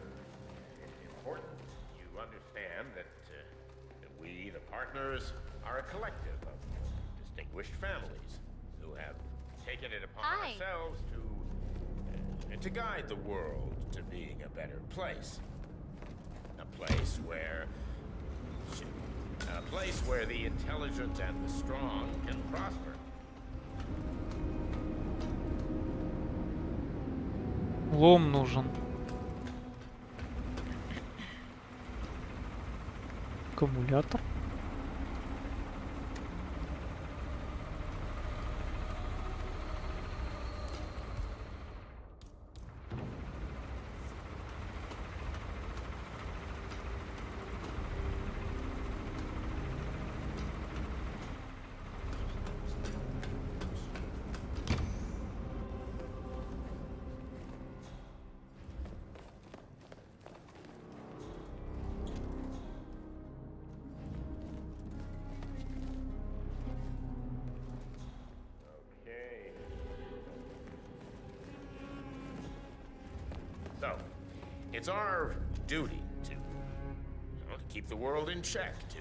it's important you understand that we, the partners, are a collective of distinguished families who have taken it upon ourselves to guide the world to being a better place. A place where the intelligent and the strong can prosper. Лом нужен. Аккумулятор. So, it's our duty to, to keep the world in check, to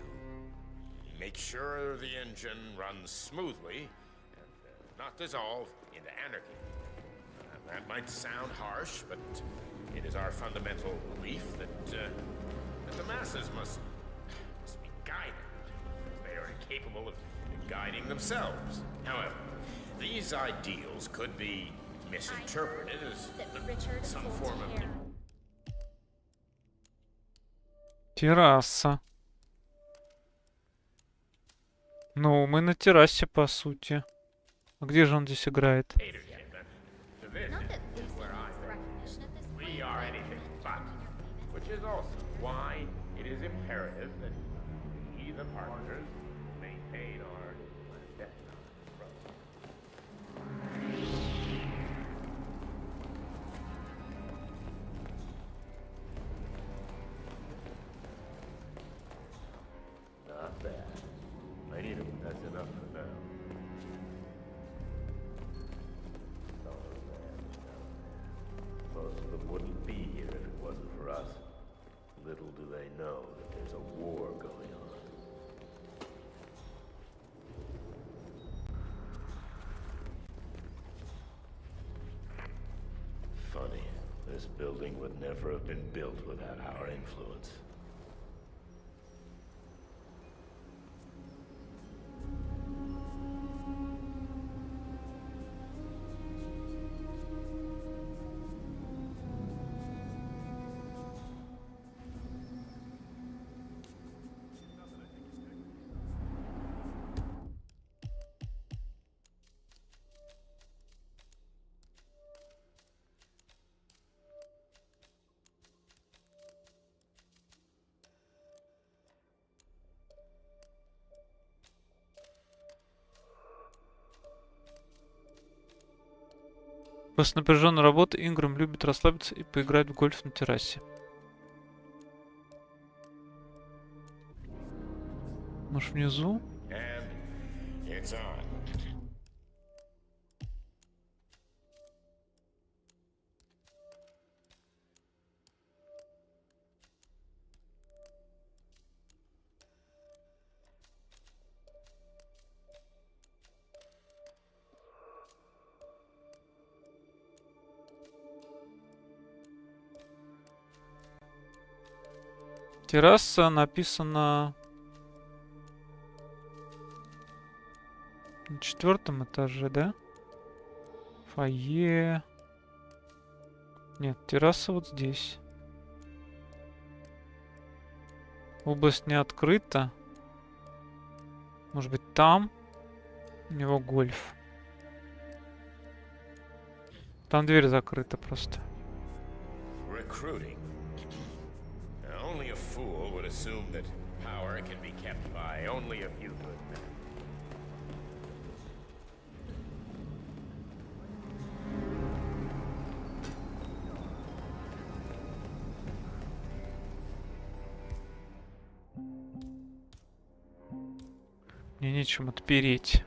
make sure the engine runs smoothly and not dissolve into anarchy. That might sound harsh, but it is our fundamental belief that the masses must be guided, as they are incapable of guiding themselves. However, these ideals could be misinterpreted as some form of... Терраса. Ну, мы на террасе, по сути. А где же он здесь играет? We are anything but, which is also why it is imperative that we, the partners, maintain our clandestine approach. Not bad. I need him. That's enough for now. Most of them wouldn't be here if it wasn't for us. Little do they know that there's a war going on. Funny, this building would never have been built without our influence. После напряженной работы Ингрэм любит расслабиться и поиграть в гольф на террасе. Может, внизу? Терраса написано на 4-м этаже, да? Фойе. Нет, терраса вот здесь. Область не открыта. Может быть, там у него гольф. Там дверь закрыта просто. Only a fool would assume that power can be kept by only a few good men. Мне нечем отпереть.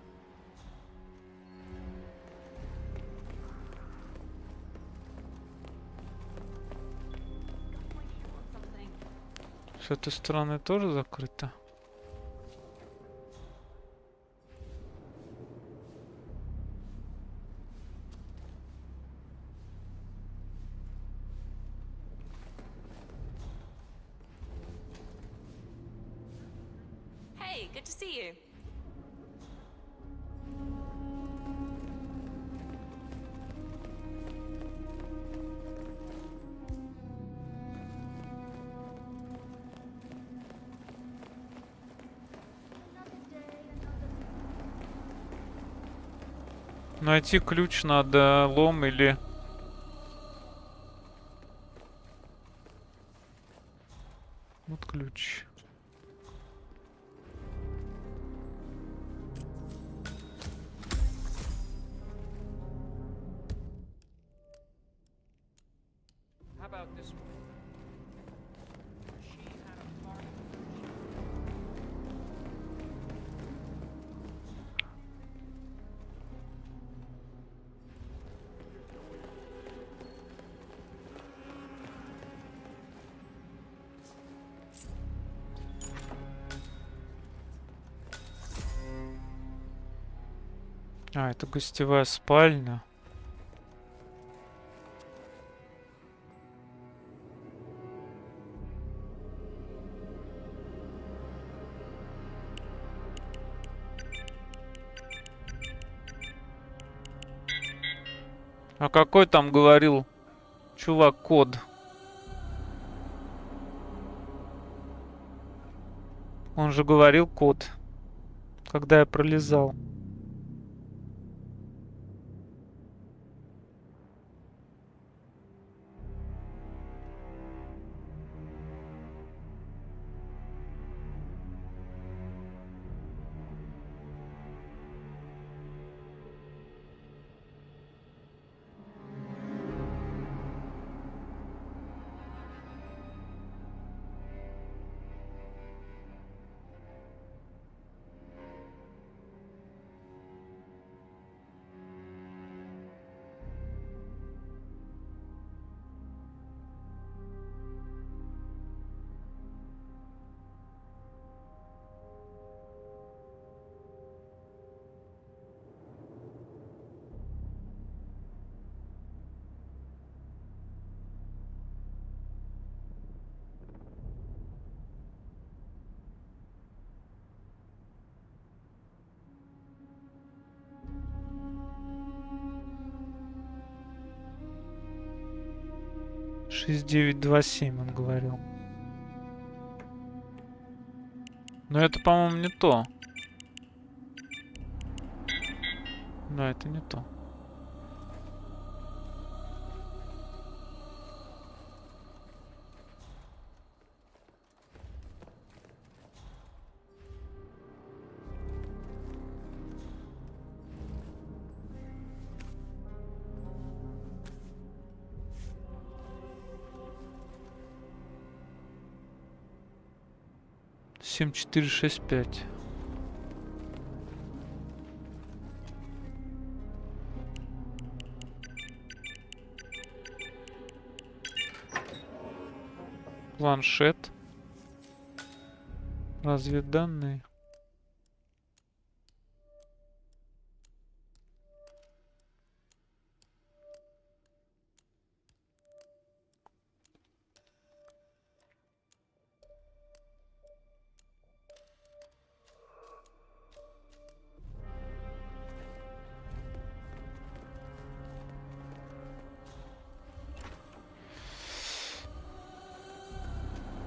С этой стороны тоже закрыто. Hey, good to see you. Найти ключ надо, лом или... Вот ключ. How about this one? А, это гостевая спальня. А какой там говорил чувак код? Он же говорил код, когда я пролезал. Шесть девять два семь он говорил. Но это, по-моему, не то. Да, это не то. Семь четыре шесть пять. Планшет. Разведданные.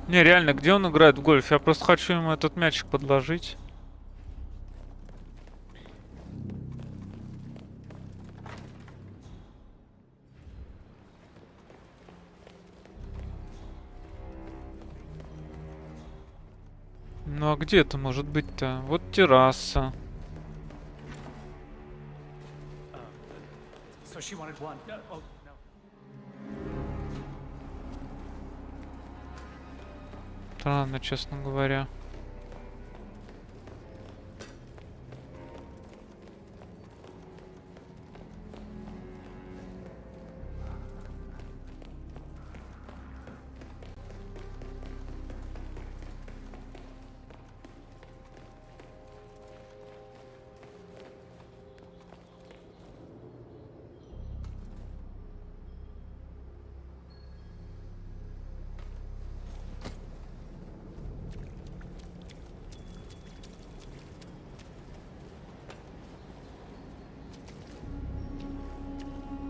Не, реально, где он играет в гольф? Я просто хочу ему этот мячик подложить. Ну а где это может быть-то? Вот терраса. So she wanted one. No, oh, no. Странно, честно говоря.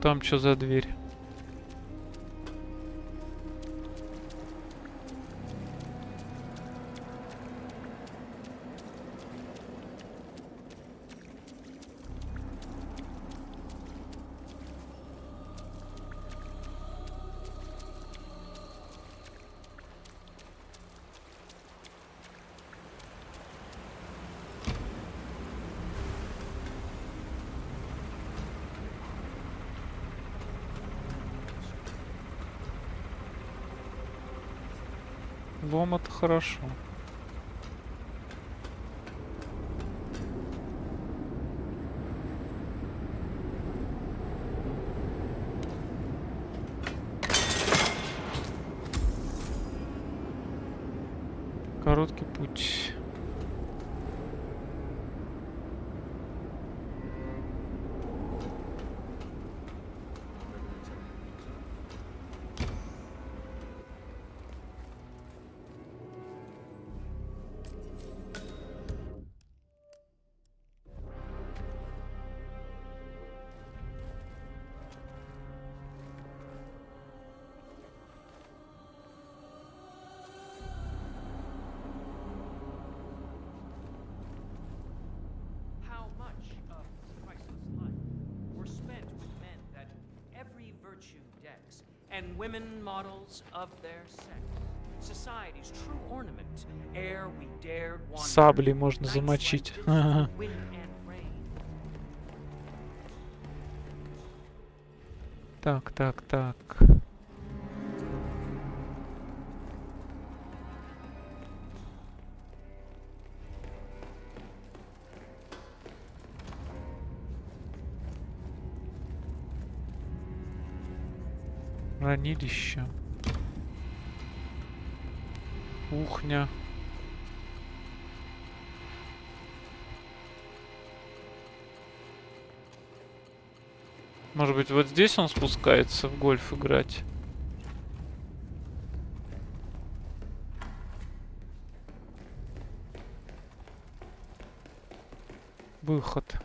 Там что за дверь? Взлом это хорошо. Короткий путь. How much of priceless life were spent with men that every virtue decks, and women models of their sex, society's true ornament, ere we dared wander, Саблей можно nights замочить. like this, Ага. wind and rain. Так, так, так. Хранилище. Кухня. Может быть, вот здесь он спускается в гольф играть? Выход.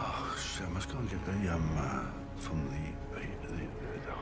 Oh, shit, I must go and get the, from the dog.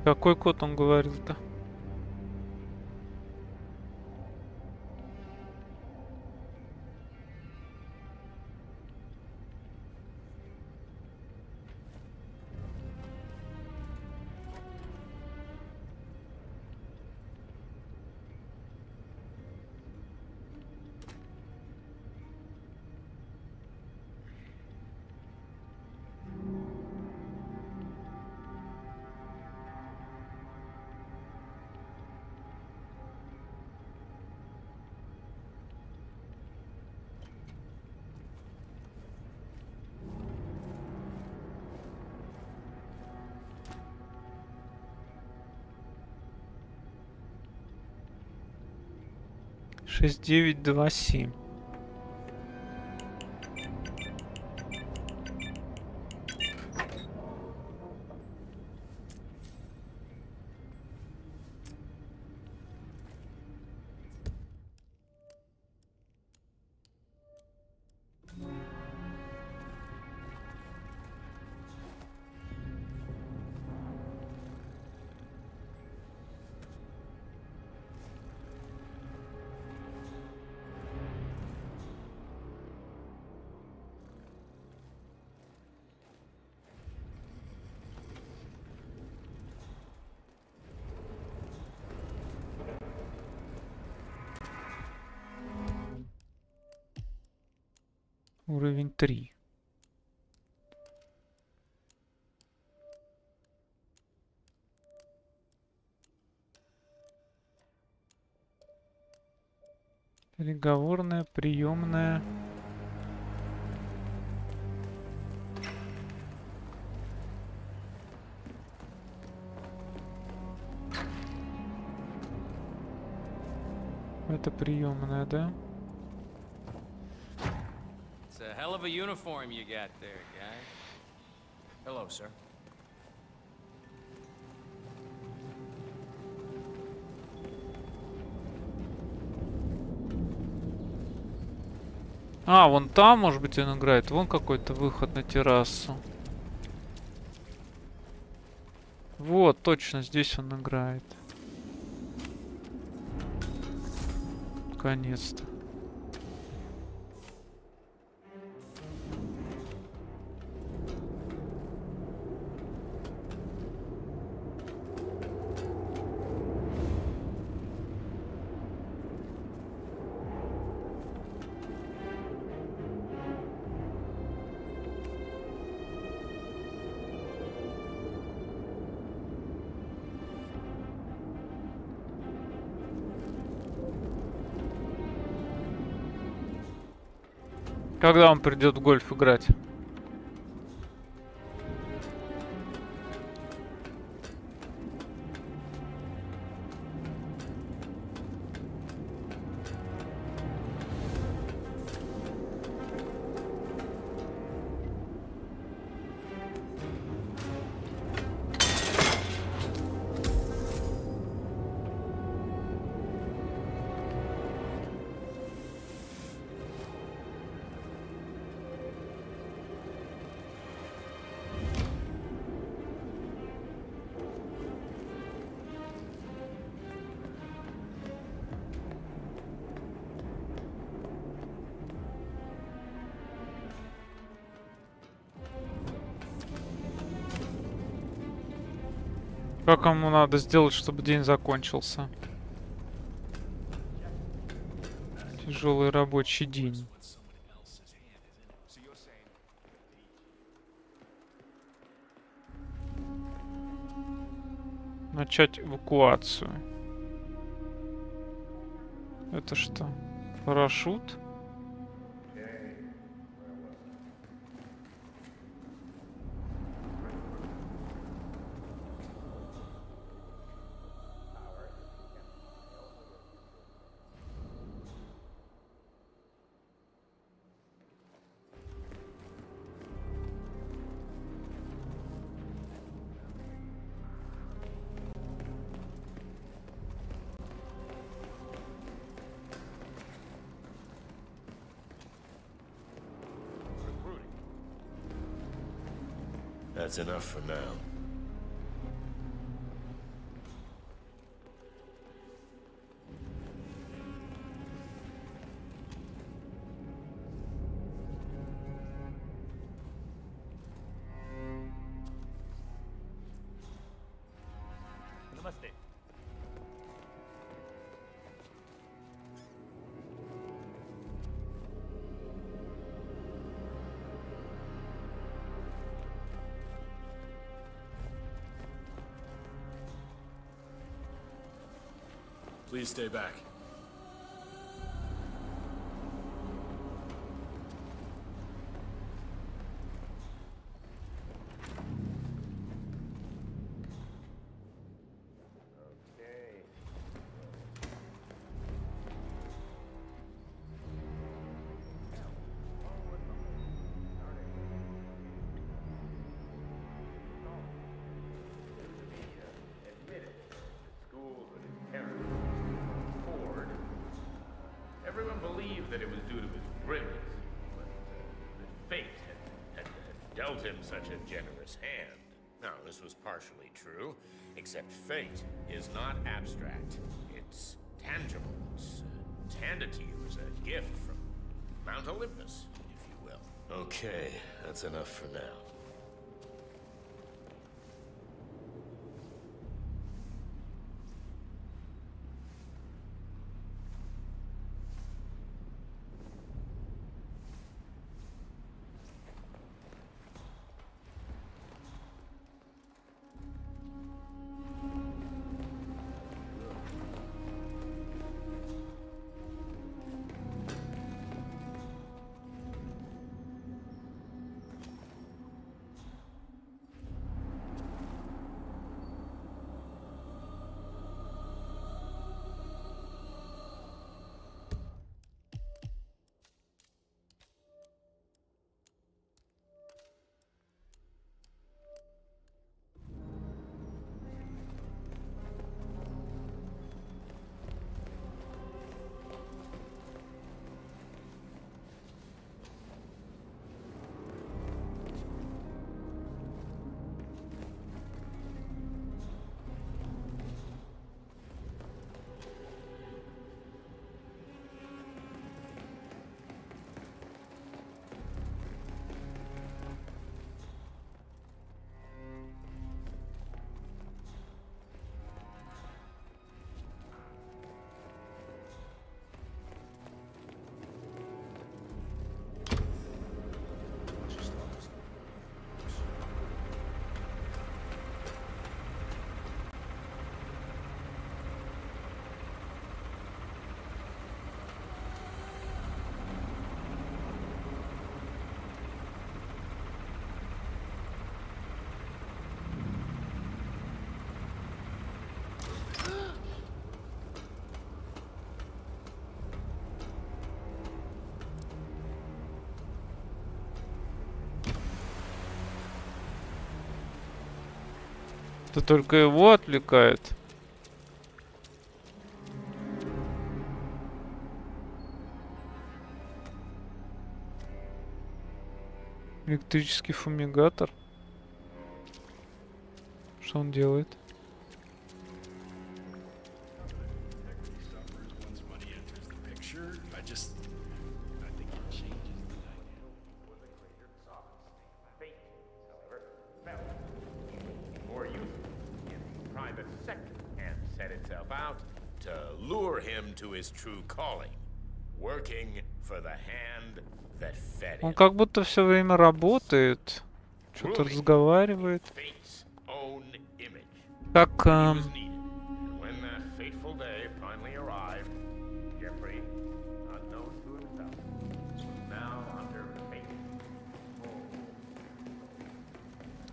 Какой код он говорил-то? Шесть девять два семь. Уровень 3. Переговорная, приемная. Это приемная, да? It's a hell of a uniform you got there, guy. Hello, sir. А, вон там, может быть, он играет. Вон какой-то выход на террасу. Вот, точно, здесь он играет. Наконец-то. Когда он придет в гольф играть? Как ему надо сделать, чтобы день закончился? Тяжелый рабочий день. Начать эвакуацию. Это что? Парашют? That's enough for now. Namaste. Please stay back. Everyone believed that it was due to his brilliance, but that fate had dealt him such a generous hand. Now, this was partially true, except fate is not abstract. It's tangible. It's handed to you as a gift from Mount Olympus, if you will. Okay, that's enough for now. Это только его отвлекает. Электрический фумигатор. Что он делает? Lure him to his true calling, working for the hand that fed him. Он как будто все время работает, что-то разговаривает. Как When that fateful day finally arrived, Jeffrey, unknown to himself, was now under fate.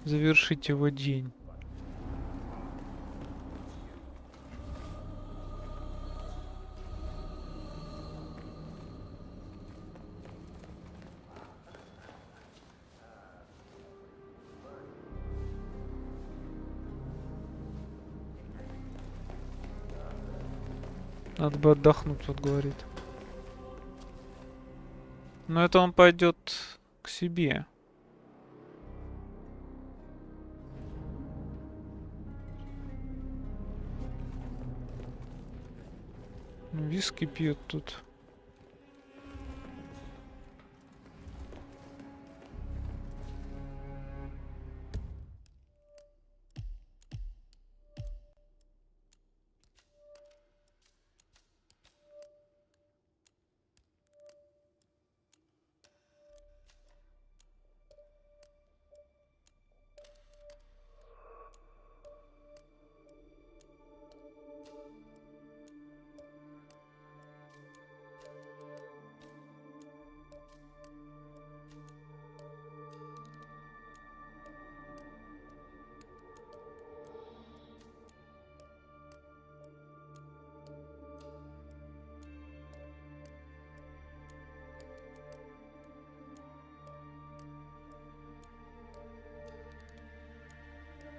завершить его день. Надо бы отдохнуть, вот говорит. Но это он пойдет к себе. Виски пьют тут.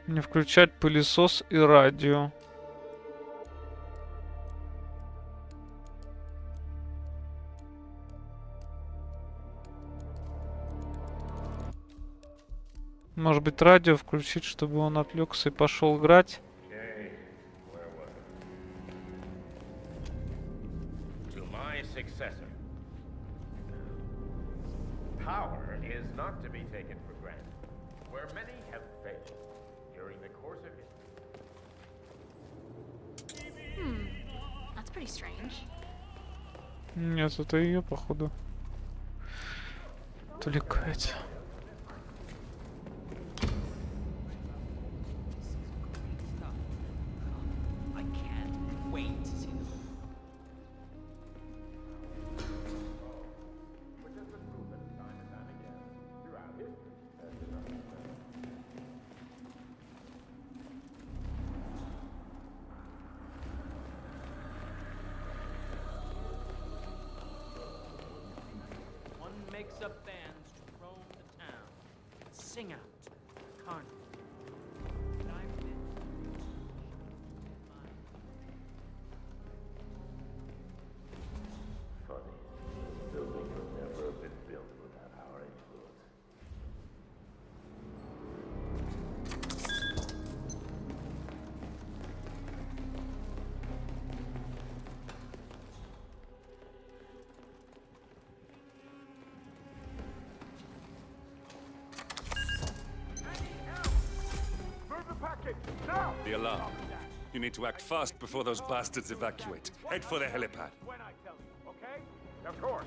Не включать пылесос и радио. Может быть, радио включить, чтобы он отвлекся и пошел играть. To my successor. Power is not to be taken for granted. Where many have failed during the course of history. That's pretty strange. Нет, это ее, походу, отвлекает. Makes up bands to roam the town and sing out the carnival. And I've been Funny, this building could never have been built without our influence. The alarm. You need to act fast before those bastards evacuate. Head for the helipad. When I tell you, okay? Of course.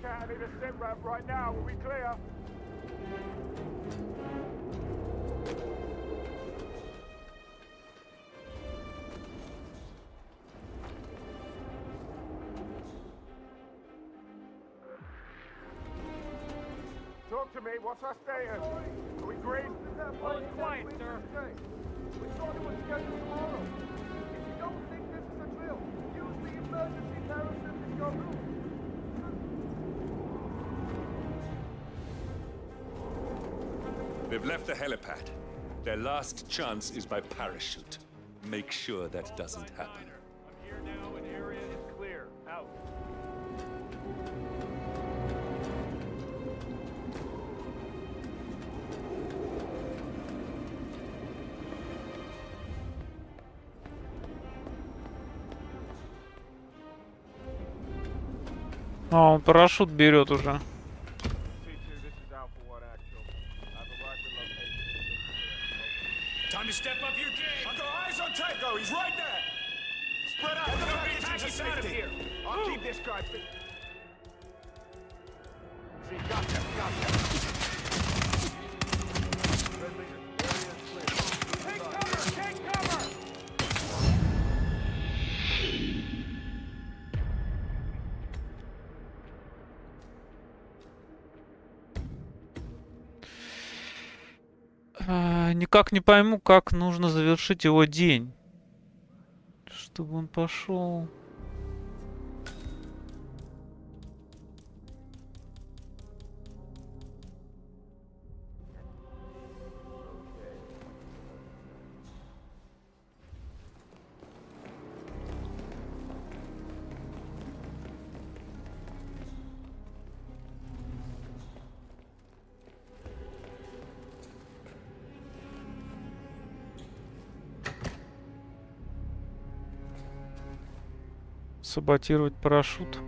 Can't need a sit rep right now. Will we clear? Talk to me. What's our status? Are we green? Hold quiet, sir. We thought it was scheduled tomorrow. If you don't think this is a drill, use the emergency parachute in your room. They've left the helipad. Their last chance is by parachute. Make sure that doesn't happen. I'm here now, and area is clear. Out. А, он парашют берет уже. Time to step up your game. I've got eyes on Tango. He's right there. Spread out. Take us out of here. I'll keep this guy busy. See, gotcha. Red leader, area is clear. Take cover! Take cover! Никак не пойму, как нужно завершить его день, чтобы он пошел. Саботировать парашют.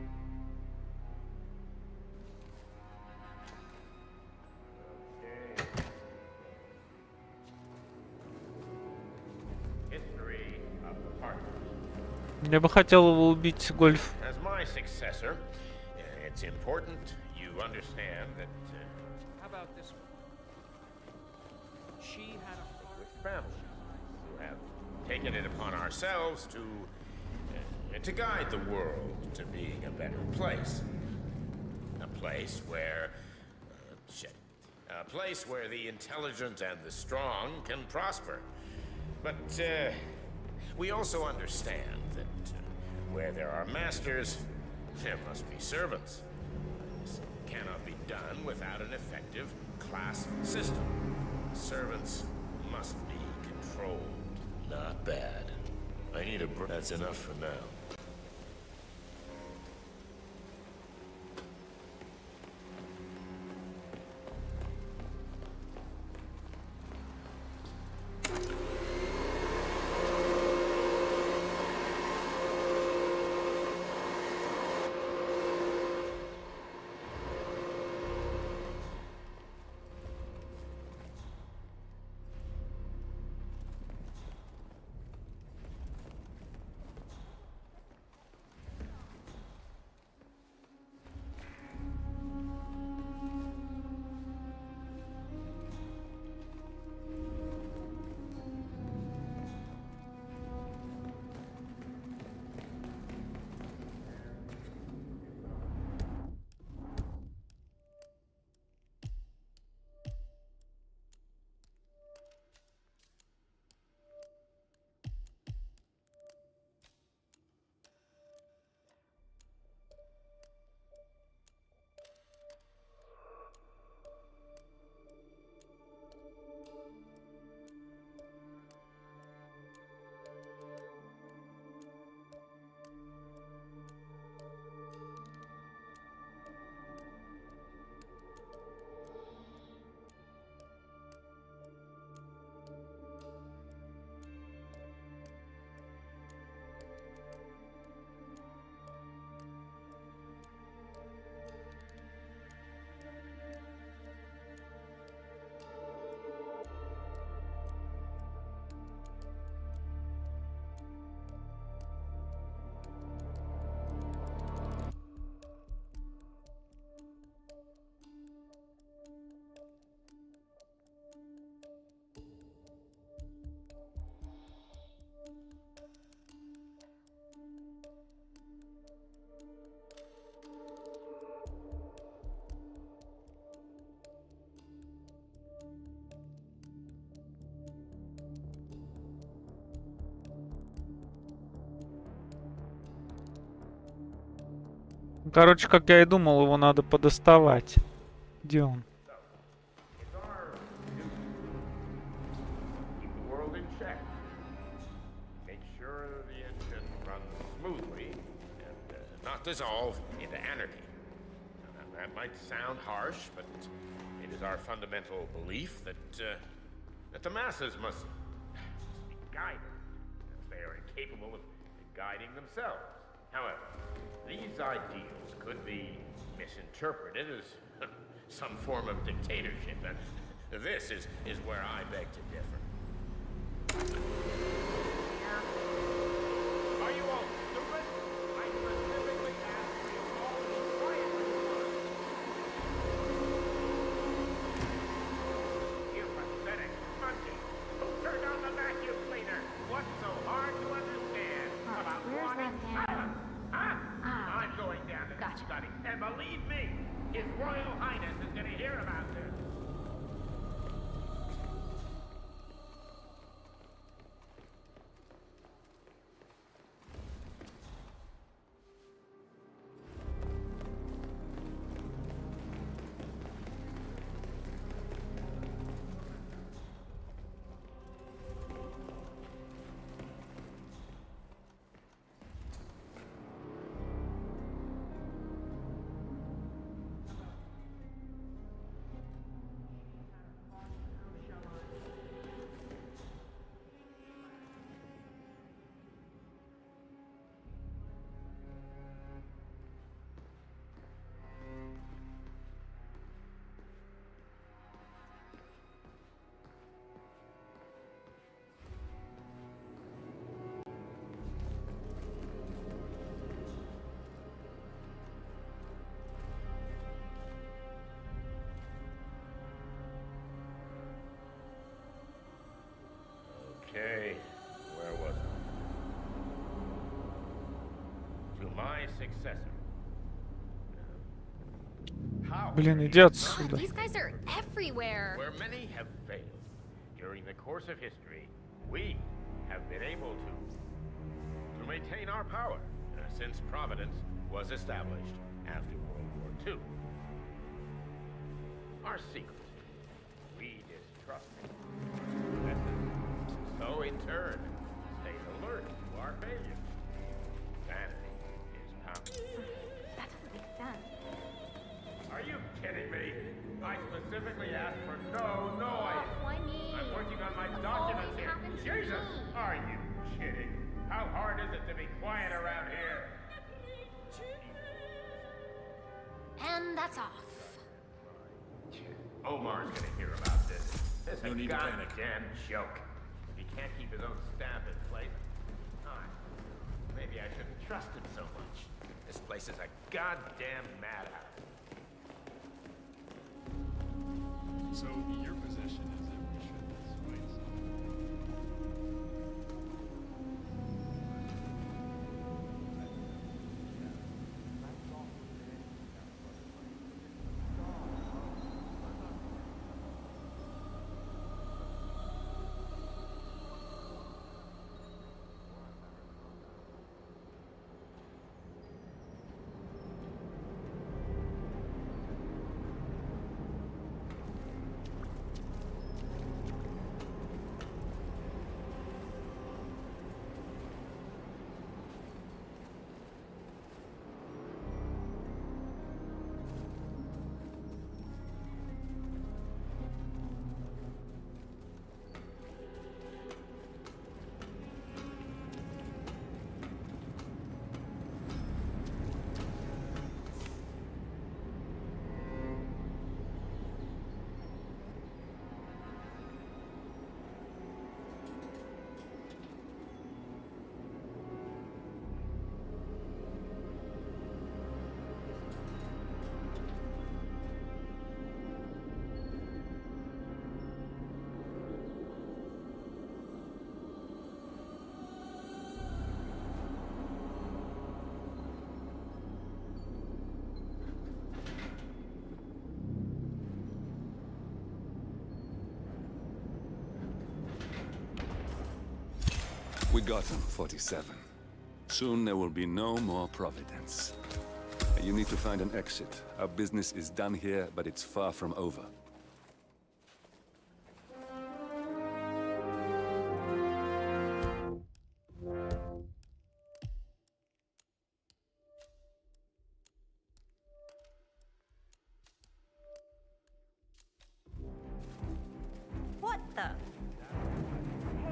Я бы хотел его убить, Гольф. As my successor, it's important you understand that. How about this one? She had a With family, who have taken it upon ourselves to guide the world to being a better place. A place where a place where the intelligent and the strong can prosper. But we also understand that where there are masters, there must be servants. This cannot be done without an effective class system. Servants must be controlled. Not bad. I need a break. That's enough for now. Короче, как я и думал, его надо подоставать. Где он? Keep the world in check. Make sure the engine runs smoothly and not dissolve into anarchy. Now, that might sound harsh, but it is our fundamental belief that that the masses must be guided, as they are incapable of guiding themselves. However, these ideals could be misinterpreted as some form of dictatorship, and this is where I beg to differ. Are you all stupid? I specifically asked you all to be quiet when you want. You pathetic monkey! Who turned on the vacuum cleaner? What's so hard to understand about wanting silence? Huh? I'm going down to the study, and believe me, His Royal Highness is going to hear about this. Okay, where was I? To my successor. How? Блин, иди отсюда. These guys are everywhere. Where many have failed during the course of history, we have been able to maintain our power since Providence was established after World War II. Our secret: we distrust it. So in turn, stay alert to our failures. Vanity is power. That doesn't make sense. Are you kidding me? I specifically asked for no noise. Why me? I'm working on my documents here. Jesus, are you kidding? How hard is it to be quiet around here? And that's off. Omar's gonna hear about this. This is No a need to panic. goddamn joke. He can't keep his own staff in place. Maybe I shouldn't trust him so much. This place is a goddamn madhouse. So your position is that we should dissuade We got him, 47. Soon there will be no more Providence. You need to find an exit. Our business is done here, but it's far from over. What the?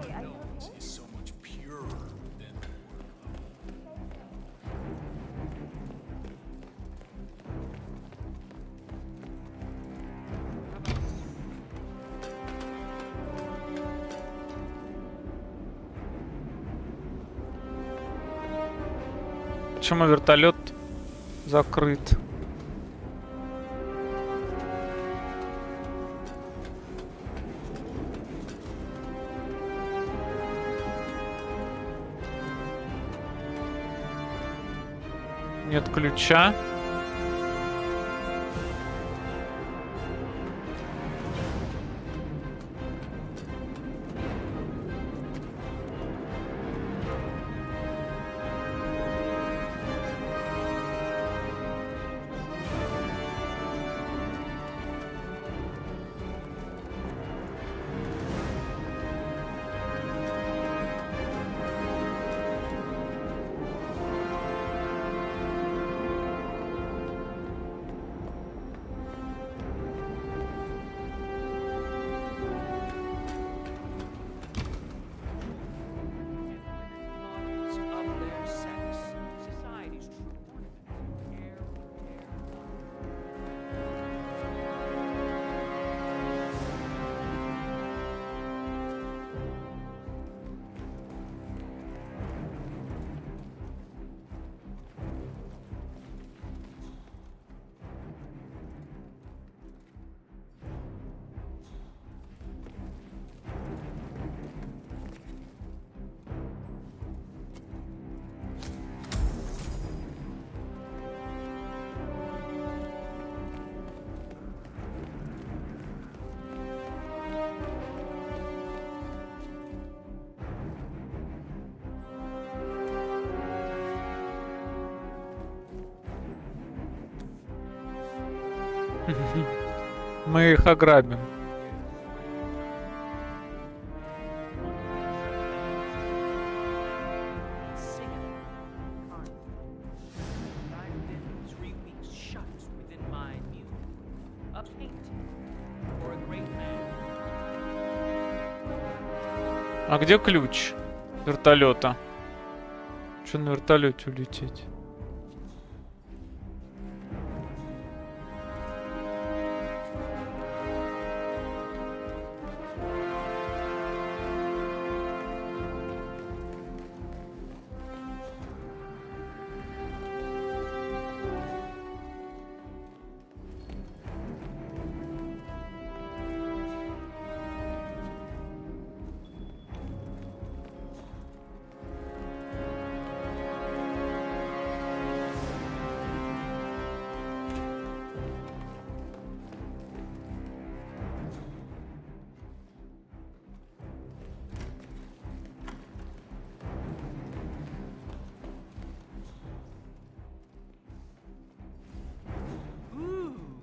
Hey, are you okay? It's so much purer than Почему вертолет закрыт? Нет ключа. Мы их ограбим. А где ключ вертолета? Что на вертолете улететь?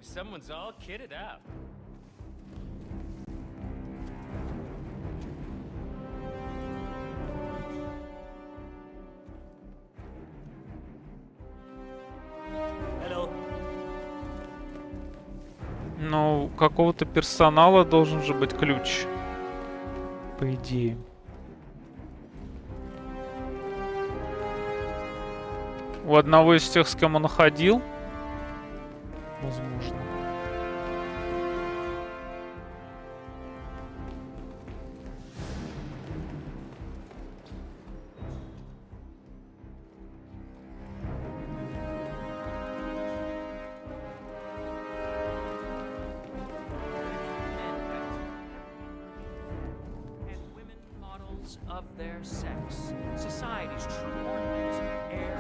Someone's all kitted out. Hello. Ну, у какого-то персонала должен же быть ключ. По идее. У одного из тех, с кем он ходил. Возможно. Of their sex, society's true ornament, heir.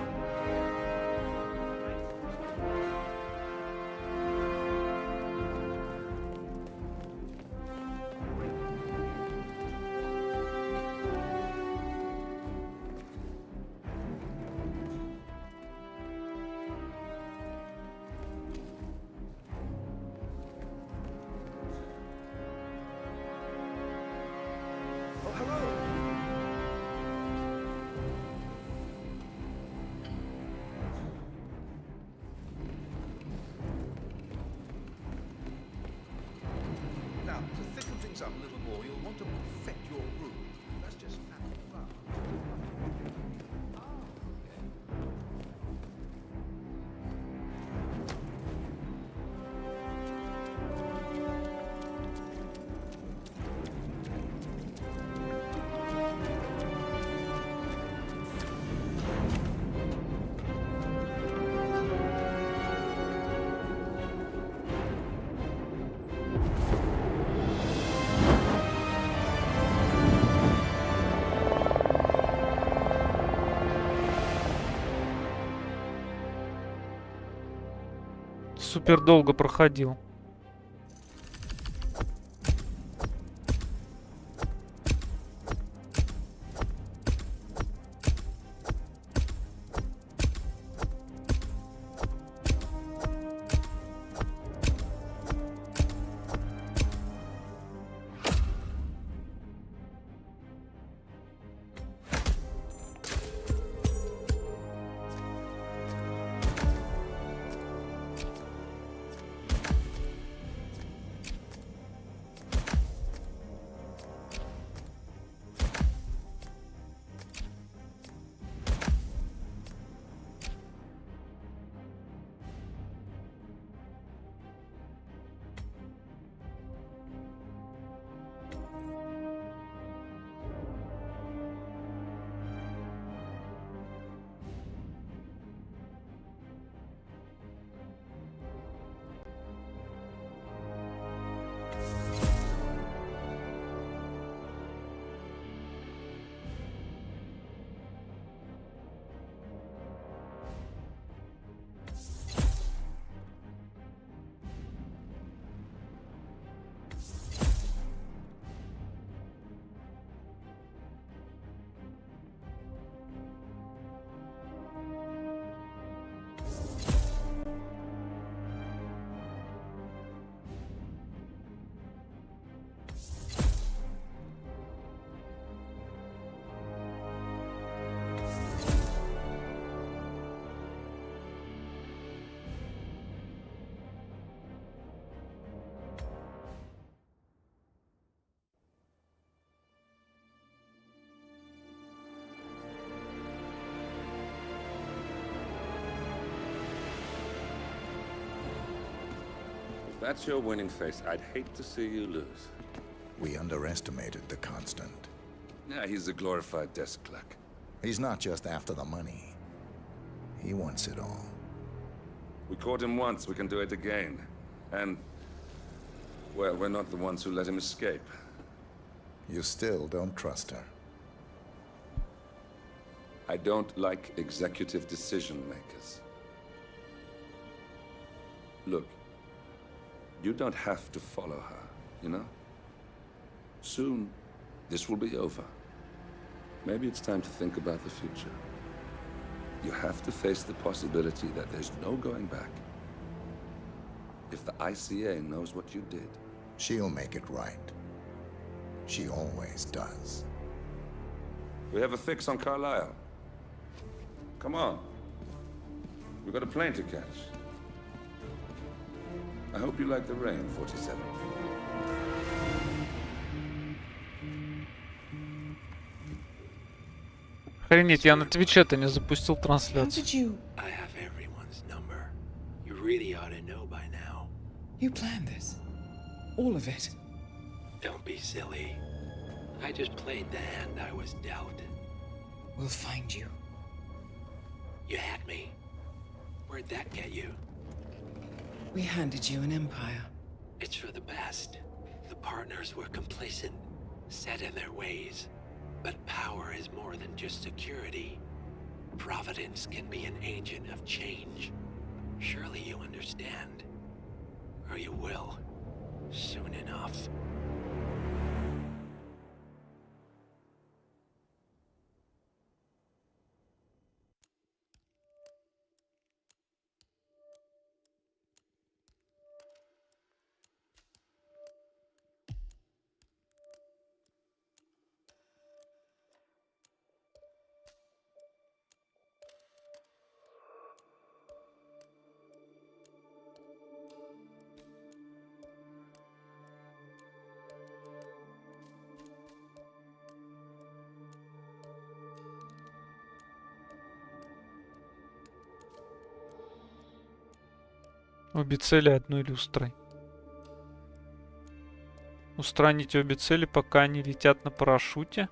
things up a little more, you'll want to perfect your room. That's just family fun. Супер долго проходил. If that's your winning face, I'd hate to see you lose. We underestimated the Constant. Yeah, he's a glorified desk clerk. He's not just after the money. He wants it all. We caught him once, we can do it again. And, well, we're not the ones who let him escape. You still don't trust her. I don't like executive decision makers. Look, you don't have to follow her, you know? Soon, this will be over. Maybe it's time to think about the future. You have to face the possibility that there's no going back. If the ICA knows what you did, she'll make it right. She always does. We have a fix on Carlisle. Come on. We've got a plane to catch. I hope you like the rain, 47. Охренеть, я на Твиче-то не запустил трансляцию. I have everyone's number. You really ought to know by now. You planned this? All of it? Don't be silly. I just played the hand I was dealt. We'll find you. You had me. Where'd that get you? We handed you an empire. It's for the best. The partners were complacent, set in their ways. But power is more than just security. Providence can be an agent of change. Surely you understand. Or you will. Soon enough. Обе цели одной люстрой. Устранить обе цели, пока они летят на парашюте.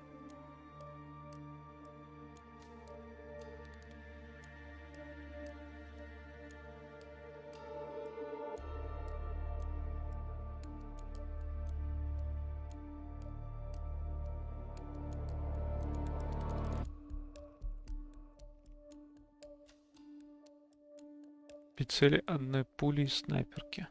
Цели одной пули из снайперки.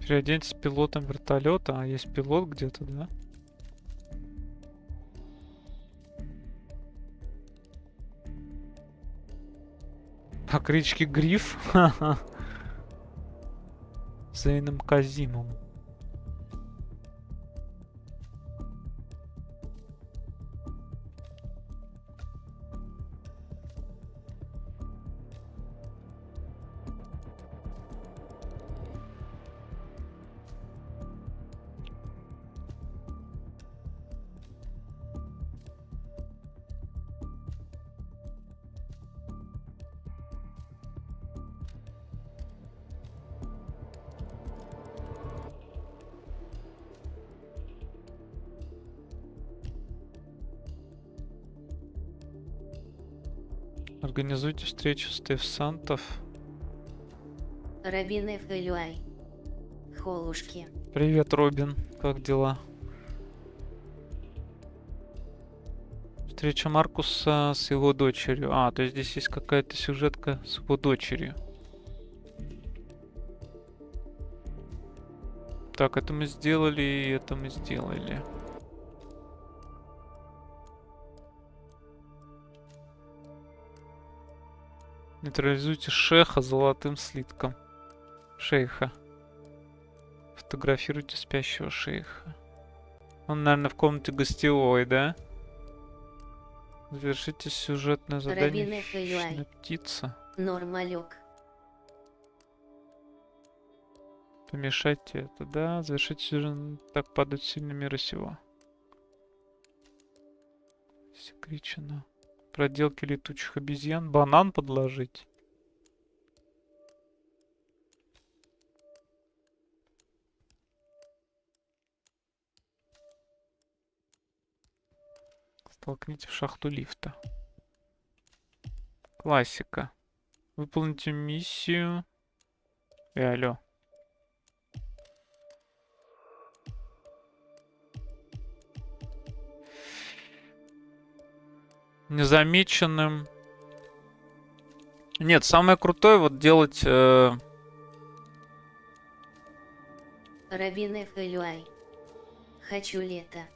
Переоденься пилотом вертолета, а есть пилот где-то, да? По кличке Гриф? Зейном Казимом. Организуйте встречу стефсантов. Робин Эхей. Холушки. Привет, Робин. Как дела? Встреча Маркуса с его дочерью. А, то есть здесь есть какая-то сюжетка с его дочерью. Так, это мы сделали, и это мы сделали. Нейтрализуйте шеха золотым слитком. Шейха. Фотографируйте спящего шейха. Он, наверное, в комнате гостевой, да? Завершите сюжетное задание. Хищная птица. Нормалек. Помешайте это, да? Завершите сюжет. Так падают сильно мира сего. Секречено. Проделки летучих обезьян. Банан подложить. Столкните в шахту лифта. Классика. Выполните миссию. Алло. Незамеченным. Нет, самое крутое вот делать... Робин Эхей. Хочу лето.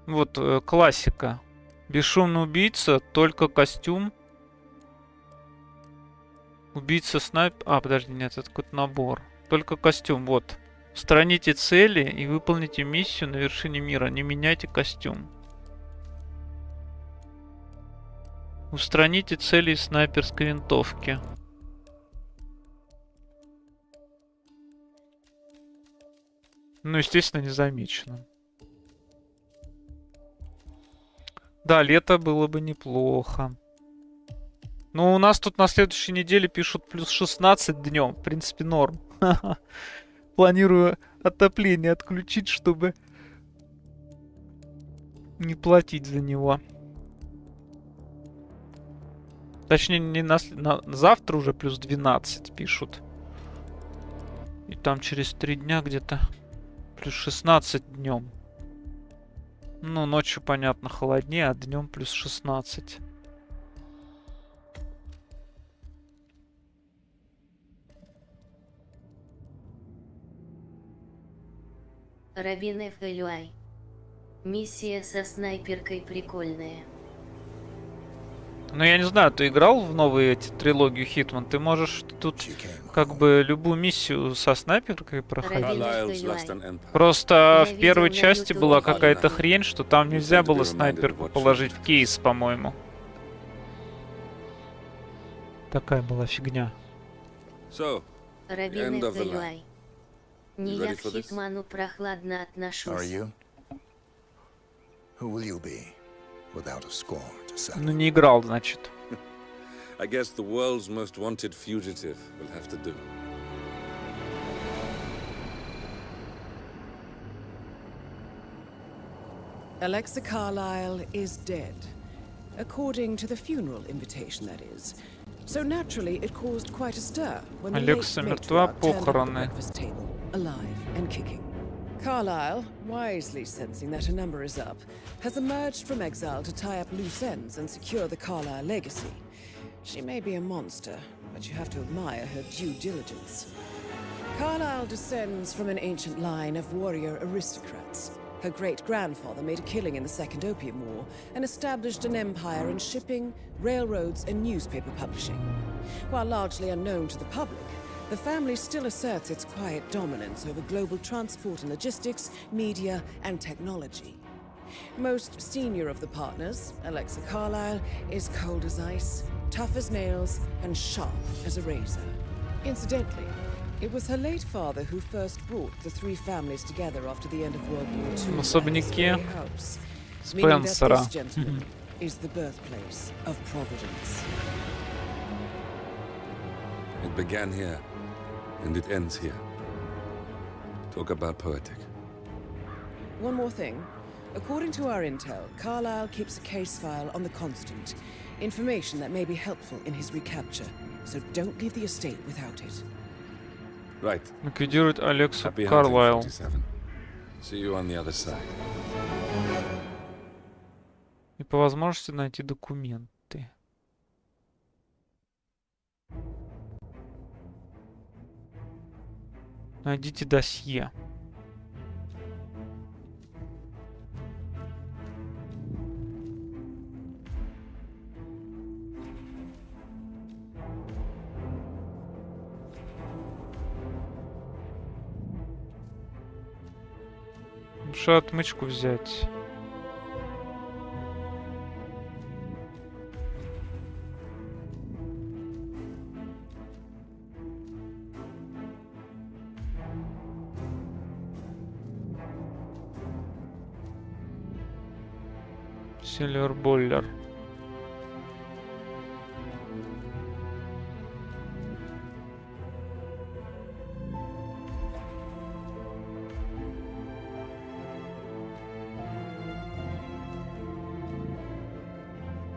Вот классика. Бесшумный убийца, только костюм. Убийца снайпер... А, подожди, нет, это какой-то набор. Только костюм, вот. Устраните цели и выполните миссию на вершине мира. Не меняйте костюм. Устраните цели из снайперской винтовки. Ну, естественно, незамеченным. Да, лето было бы неплохо. Но у нас тут на следующей неделе пишут плюс 16 днем. В принципе, норм. Планирую отопление отключить, чтобы не платить за него. Точнее, не на завтра уже плюс 12 пишут. И там через 3 дня где-то плюс 16 днем. Ну, ночью, понятно, холоднее, а днем плюс 16. Робин Ф. Элюай. Миссия со снайперкой прикольная. Ну, я не знаю, ты играл в новые эти трилогию Hitman? Ты можешь тут как бы любую миссию со снайперкой проходить. Просто в первой части была какая-то хрень, что там нельзя было снайперку положить в кейс, по-моему. Такая была фигня. Робин Ф. Элюай. Не я к Хитману прохладно отношусь. Ну, не играл, значит. I guess the world's most wanted fugitive will have to do. Alexa Carlyle is dead. According to the funeral invitation, that is. So naturally, it caused quite a stir when the Алекса late мертва, matriarch turned up at the похороны. breakfast table, alive and kicking. Carlyle, wisely sensing that her number is up, has emerged from exile to tie up loose ends and secure the Carlyle legacy. She may be a monster, but you have to admire her due diligence. Carlyle descends from an ancient line of warrior aristocrats. Her great-grandfather made a killing in the Second Opium War and established an empire in shipping, railroads, and newspaper publishing. While largely unknown to the public, the family still asserts its quiet dominance over global transport and logistics, media, and technology. Most senior of the partners, Alexa Carlyle, is cold as ice, tough as nails, and sharp as a razor. Incidentally, it was her late father who first brought the three families together after the end of World War II. Особняки Спенсера. Is the birthplace of Providence. It began here, and it ends here. Talk about poetic. One more thing. According to our intel, Carlyle keeps a case file on the Constant. Information that may be helpful in his recapture. So don't leave the estate without it. Right. Ликвидирует Алексу Happy hunting, Карлайл. 57. See you on the other side. И по возможности найти документы. Найдите досье. Лучше отмычку взять. Сильвер бойлер.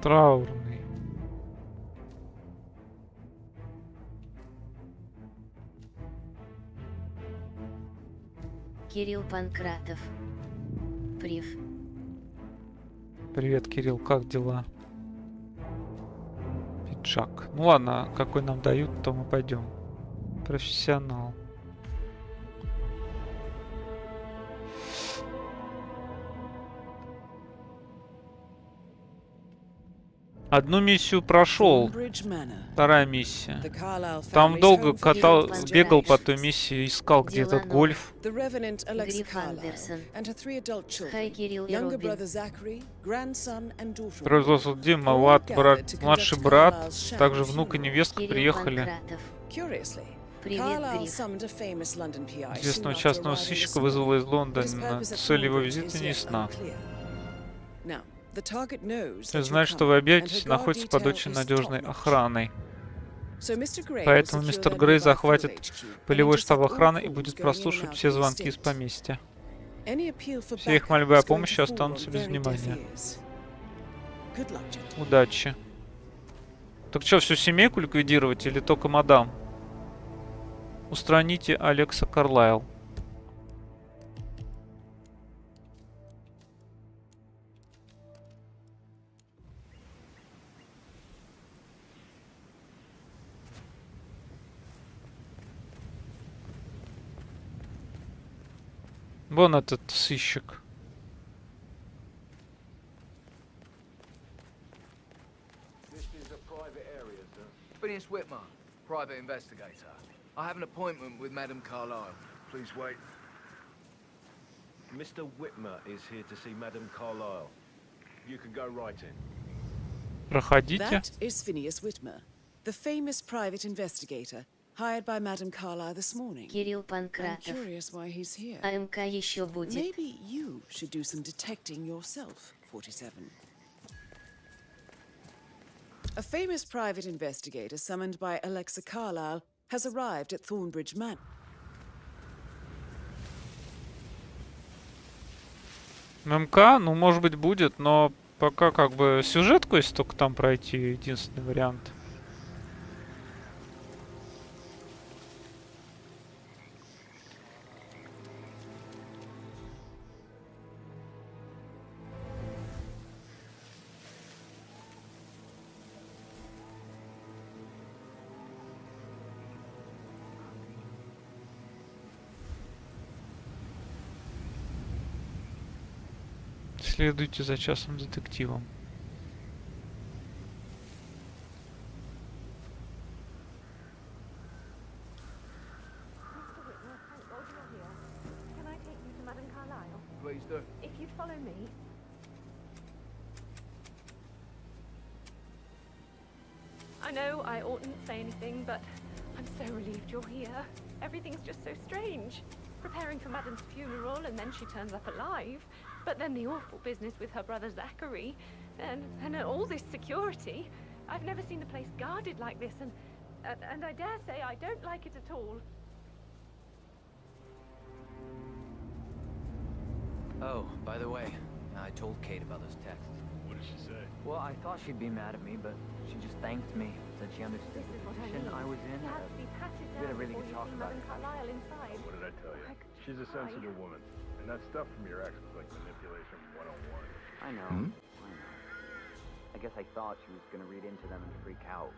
Траурный. Кирилл Панкратов. Прив. Привет, Кирилл, как дела? Пиджак. Ну ладно, какой нам дают, то мы пойдем. Профессионал. Одну миссию прошел. Вторая миссия. Там долго бегал по той миссии, искал где этот гольф. Гриф Андерсон. Хай, Кирилл Робин. Производство Дима, младший брат, также внук и невестка приехали. Привет, Гриф. Известного частного сыщика вызвала из Лондона. Цель его визита не ясна. Знает, что вы объявитесь, находится под очень надежной охраной. Поэтому мистер Грей захватит полевой штаб охраны и будет прослушивать все звонки из поместья. Все их мольбы о помощи останутся без внимания. Удачи. Так что, всю семейку ликвидировать или только мадам? Устраните Алекса Карлайл. Вон этот сыщик. Phineas Whitmer, private investigator. I have an appointment with Madame Carlyle. Please wait. Mr. Whitmer is here to see Madame Carlyle. You can go right in. Проходите. That is Phineas Whitmer, the famous private investigator hired by Madame Carlyle this morning. Кирилл I'm Панкратов. curious why he's here. АМК еще будет. Maybe you should do some detecting yourself, 47. A famous private investigator summoned by Alexa Carlyle has arrived at Thornbridge Manor. МК, ну, может быть, будет, но пока как бы сюжетку, если только там пройти, единственный вариант. Следуйте за частным детективом. Can I take you to Madame Carlyle? Please do. If you'd follow me. I know I oughtn't say anything, but I'm so relieved you're here. Everything's just so strange. Preparing for Madame's funeral, and then she turns up alive. But then the awful business with her brother Zachary, and all this security. I've never seen the place guarded like this, and I dare say I don't like it at all. Oh, by the way, I told Kate about those texts. What did she say? Well, I thought she'd be mad at me, but she just thanked me, said she understood This is the what I position mean. I was in. You have to be patted We had a down really before good you talk see about Madame it. Carlyle inside. What did I tell you? She's a sensitive woman. And that stuff from your ex was like manipulation 101. I know. Hmm? I know. I guess I thought she was gonna read into them and freak out.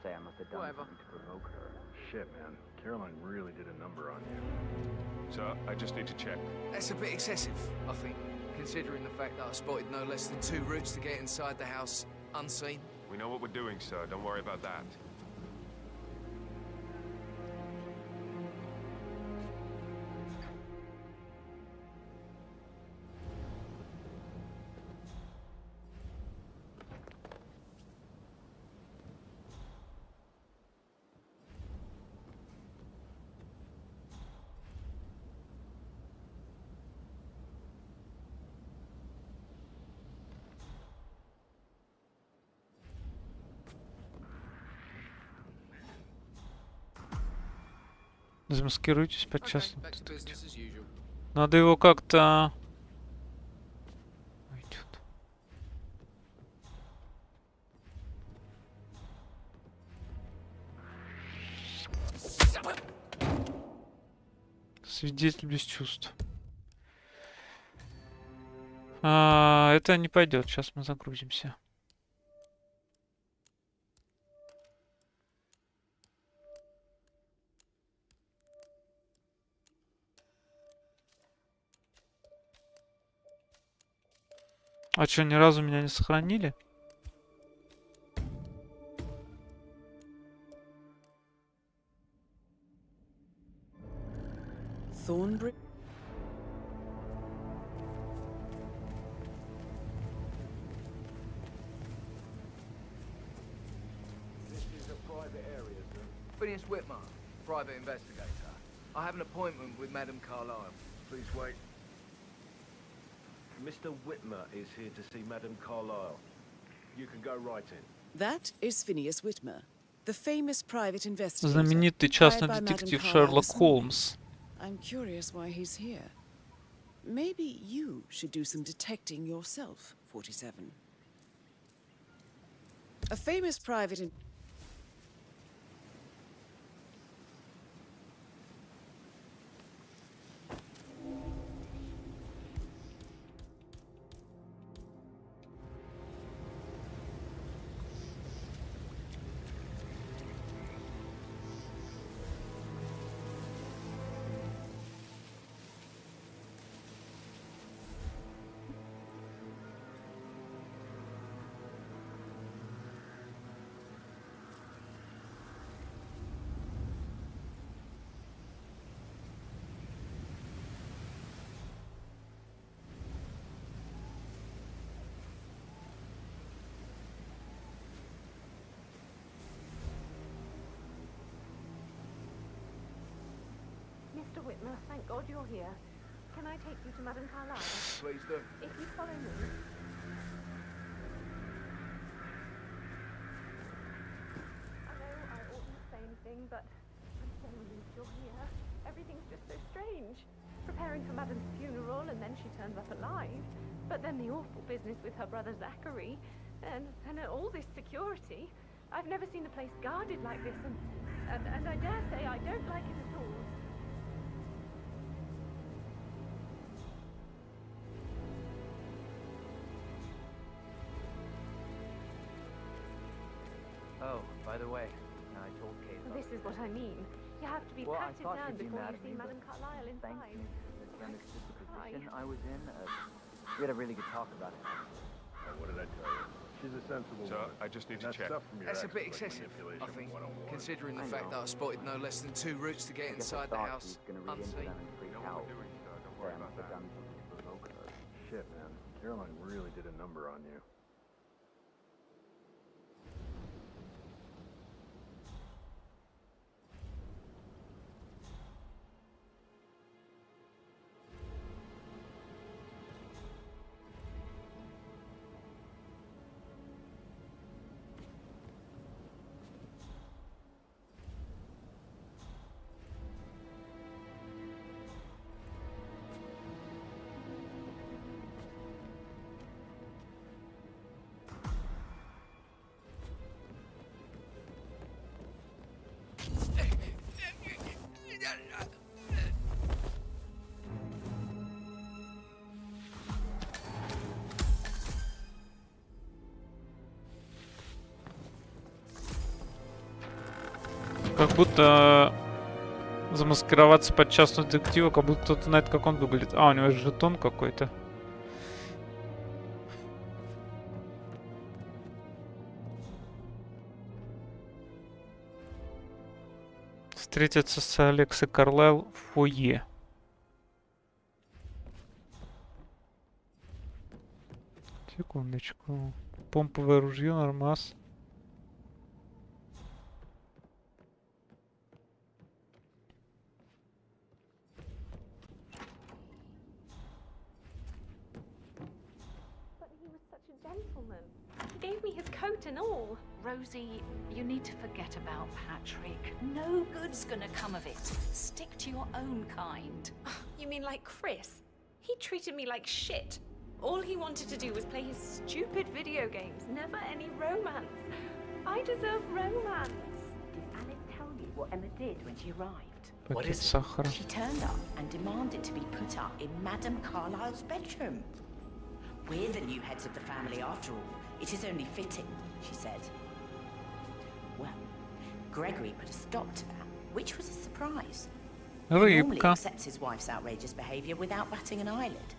Say I must have done Whatever. something to provoke her. Shit, man. Caroline really did a number on you. Sir, I just need to check. That's a bit excessive, I think, considering the fact that I spotted no less than 2 routes to get inside the house unseen. We know what we're doing, sir. Don't worry about that. Замаскируйтесь под Okay, частным back to детективом. business as usual. Надо его как-то... Идет. Свидетель без чувств. Это не пойдет. Сейчас мы загрузимся. А что, ни разу меня не сохранили? Thornbridge. This is a private area, sir. Phineas Whitmer, private investigator. I have an appointment with Madame Carlyle. Please wait. Mr. Whitmer is here to see Madame Carlyle. You can go right in. That is Phineas Whitmer, the famous private investigator Знаменитый hired частный by Madame детектив Carlyle Шерлок this morning. Холмс. I'm curious why he's here. Maybe you should do some detecting yourself, 47. A famous private Whitmer, thank God you're here. Can I take you to Madame Carlyle? Please do. If you follow me. I know I oughtn't say anything, but I'm so relieved you're here. Everything's just so strange. Preparing for Madame's funeral, and then she turns up alive. But then the awful business with her brother Zachary, and all this security. I've never seen the place guarded like this, and I dare say I don't like it at all. Oh, by the way, I told Kate. This is what I mean. You have to be Well, I patted thought down she'd be before mad you at see me, Madame but Carlyle thank inside. you. This understood the position I was in. We had a really good talk about it. What did I tell you? She's a sensible woman. I just need And to that check. stuff from your That's a ex bit is like excessive, I manipulation think, 101. considering the I fact know. that I spotted no less than 2 routes to get I guess I inside the thought house she was going to read into unseen. them and freak out. Say I must have done something to provoke her. Shit, man. Caroline really did a number on you. Как будто замаскироваться под частного детектива, как будто кто-то знает, как он выглядит. А, у него есть жетон какой-то. Встретиться с Алексой Карлайл в фойе. Секундочку. Помповое ружье, нормас. But he was such a gentleman. He gave me his coat and all. Rosie, you need to forget about Patrick. No good's gonna come of it. Stick to your own kind. You mean like Chris? He treated me like shit. All he wanted to do was play his stupid video games. Never any romance. I deserve romance. Did Alice tell you what Emma did when she arrived? Пакет сахара. She turned up and demanded to be put up in Madame Carlyle's bedroom. We're the new heads of the family after all. It is only fitting, she said. Well, Gregory put a stop to that, which was a surprise. He normally Рыбка. accepts his wife's outrageous behaviour without batting an eyelid.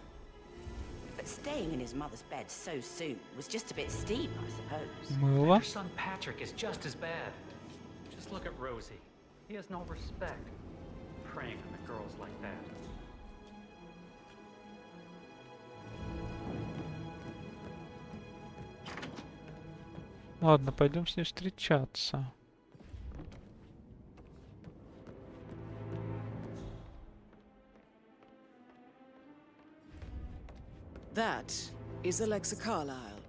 But staying in his mother's bed so soon was just a bit steep, I suppose. Мыло. Your son Patrick is just as bad. Just look at Rosie. He has no respect. Preying on the girls like that. Ладно, пойдем с ней встречаться. That is Alexa Carlyle,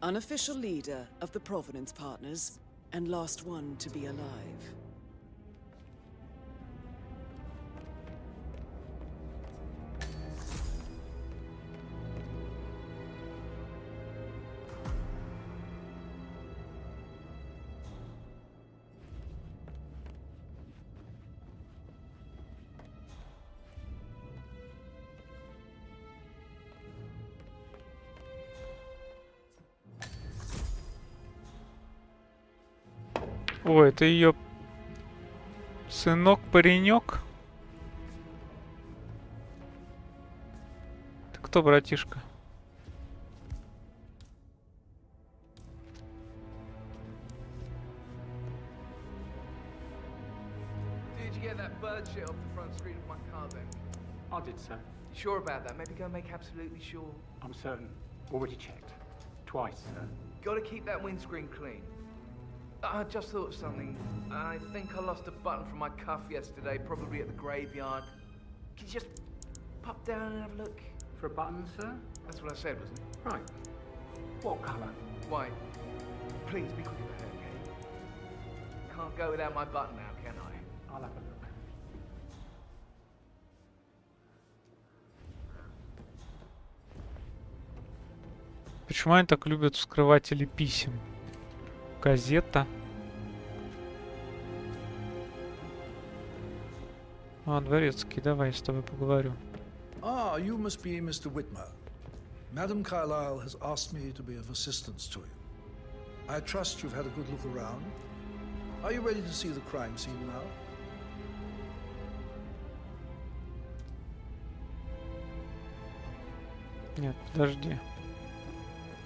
unofficial leader of the Providence Partners and last one to be alive. О, это ее сынок-паренек. Ты кто, братишка? Did you get that bird shit off the front screen of my car then? I did, sir. You sure about that? Maybe go make absolutely sure. I'm certain. Already checked. Twice, sir. Gotta keep that windscreen clean. I just thought of something. I think I lost a button from my cuff yesterday, probably at the graveyard. Can you just pop down and have a look? For a button, sir? That's what I said, wasn't it? Right. What colour? White. Please be quick about it, okay? Can't go without my button now, can I? I'll have a look. Почему они так любят вскрыватели писем? Газета. А, дворецкий, давай я с тобой поговорю. Ah, you must be Mr. Whitmer. Madam Carlyle has asked me to be of assistance to you. I trust you've had a good look around. Are you ready to see the crime scene now? Нет, подожди.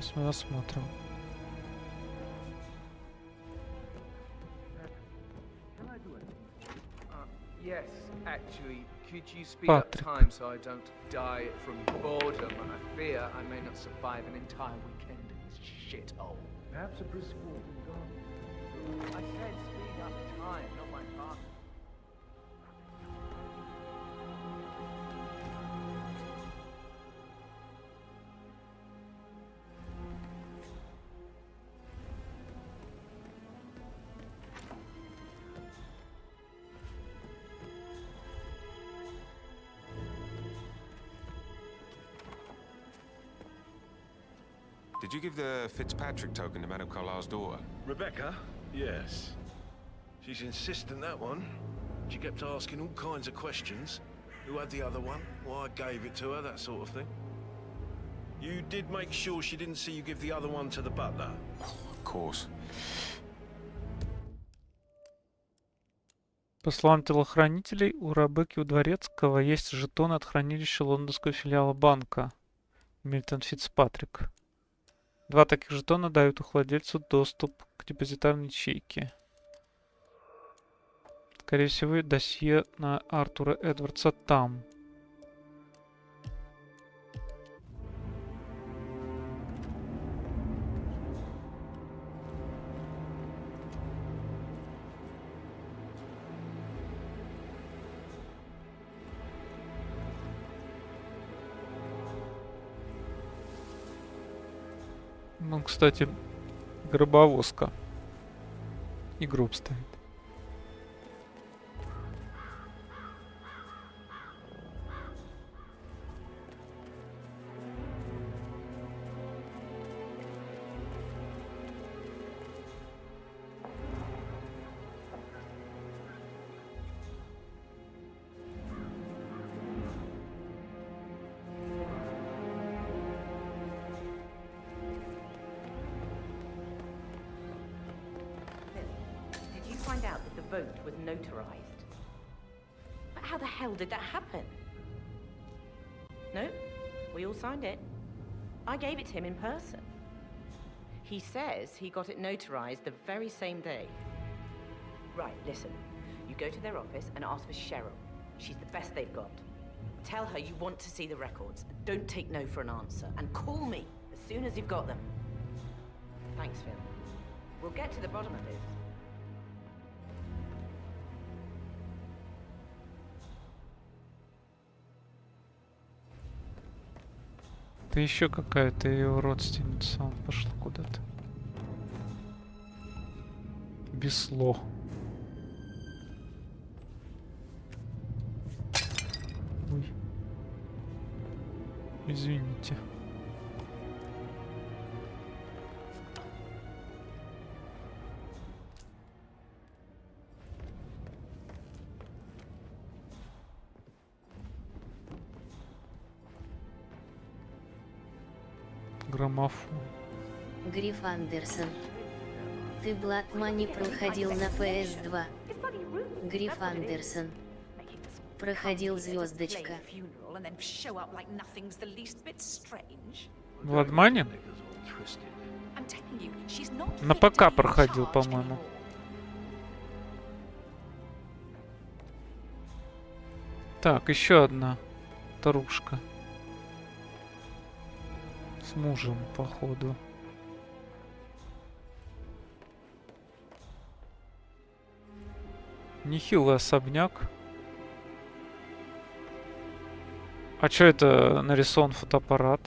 Сейчас мы осмотрим. Yes, actually, could you speed up time so I don't die from boredom? I fear I may not survive an entire weekend in this shithole. Perhaps a brisk walk in the garden. I said speed up time, not my partner. Did you give the Fitzpatrick token to Madame Carlyle's daughter? Rebecca? Yes. She's insistent, that one. She kept asking all kinds of questions. Who had the other one? Why I gave it to her, that sort of thing. You did make sure she didn't see you give the other one to the butler? Of course. По словам телохранителей, у Ребекки у Дворецкого есть жетон от хранилища лондонского филиала банка Мильтон Фицпатрик. Два таких жетона дают их владельцу доступ к депозитарной ячейке. Скорее всего, досье на Артура Эдвардса там. Ну, кстати, гробовозка. И гроб стоит. Find out that the vote was notarized. But how the hell did that happen? No, we all signed it. I gave it to him in person. He says he got it notarized the very same day. Right, listen. You go to their office and ask for Cheryl. She's the best they've got. Tell her you want to see the records. Don't take no for an answer. And call me as soon as you've got them. Thanks, Phil. We'll get to the bottom of this. Это еще какая-то ее родственница. Он пошла куда-то. Бесло. Ой. Извините. Граммофон. Гриф Андерсон. Ты Blood Money проходил на PS2. Гриф Андерсон. Проходил звездочка. Blood Money? На ПК проходил, по-моему. Так, еще одна тарушка. С мужем, походу. Нехилый особняк. А чё это нарисован фотоаппарат?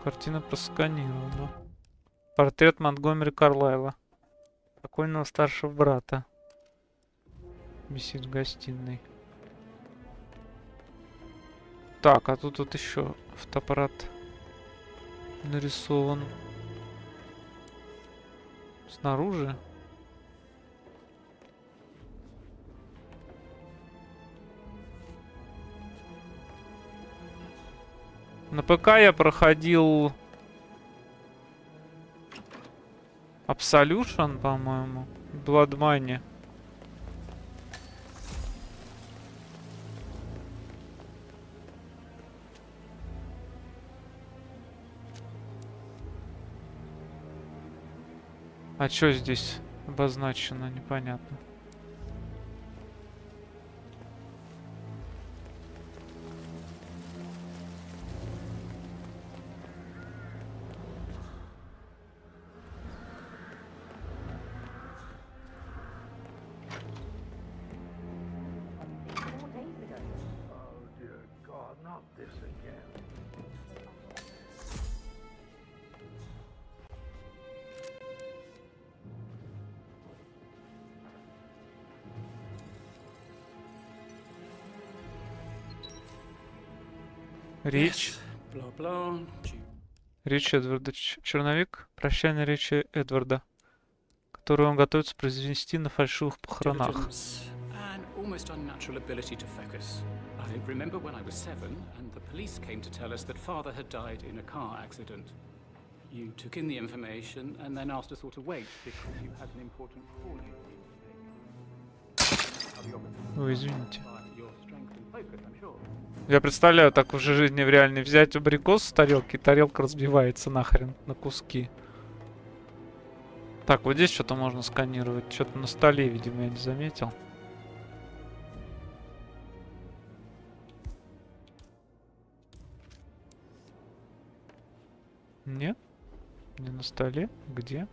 Картина просканирована. Портрет Монтгомери Карлайла. Покойного старшего брата. Висит в гостиной. Так, а тут вот еще фотоаппарат нарисован. Снаружи. На ПК я проходил Absolution, по-моему, Bloodmoney. А что здесь обозначено, непонятно. Речь. Речь Эдварда. Черновик. Прощальная речь Эдварда, которую он готовится произвести на фальшивых похоронах. Almost unnatural ability to focus. I remember when I was 7 and the police came to tell us that father had died in a car accident. You took in the information and then asked us all to wait because you had an important call. Ой, извините. Я представляю, так в жизни в реальной взять абрикос с тарелки, и тарелка разбивается нахрен на куски. Так, вот здесь что-то можно сканировать. Что-то на столе, видимо, я не заметил. Нет? Не на столе? Где?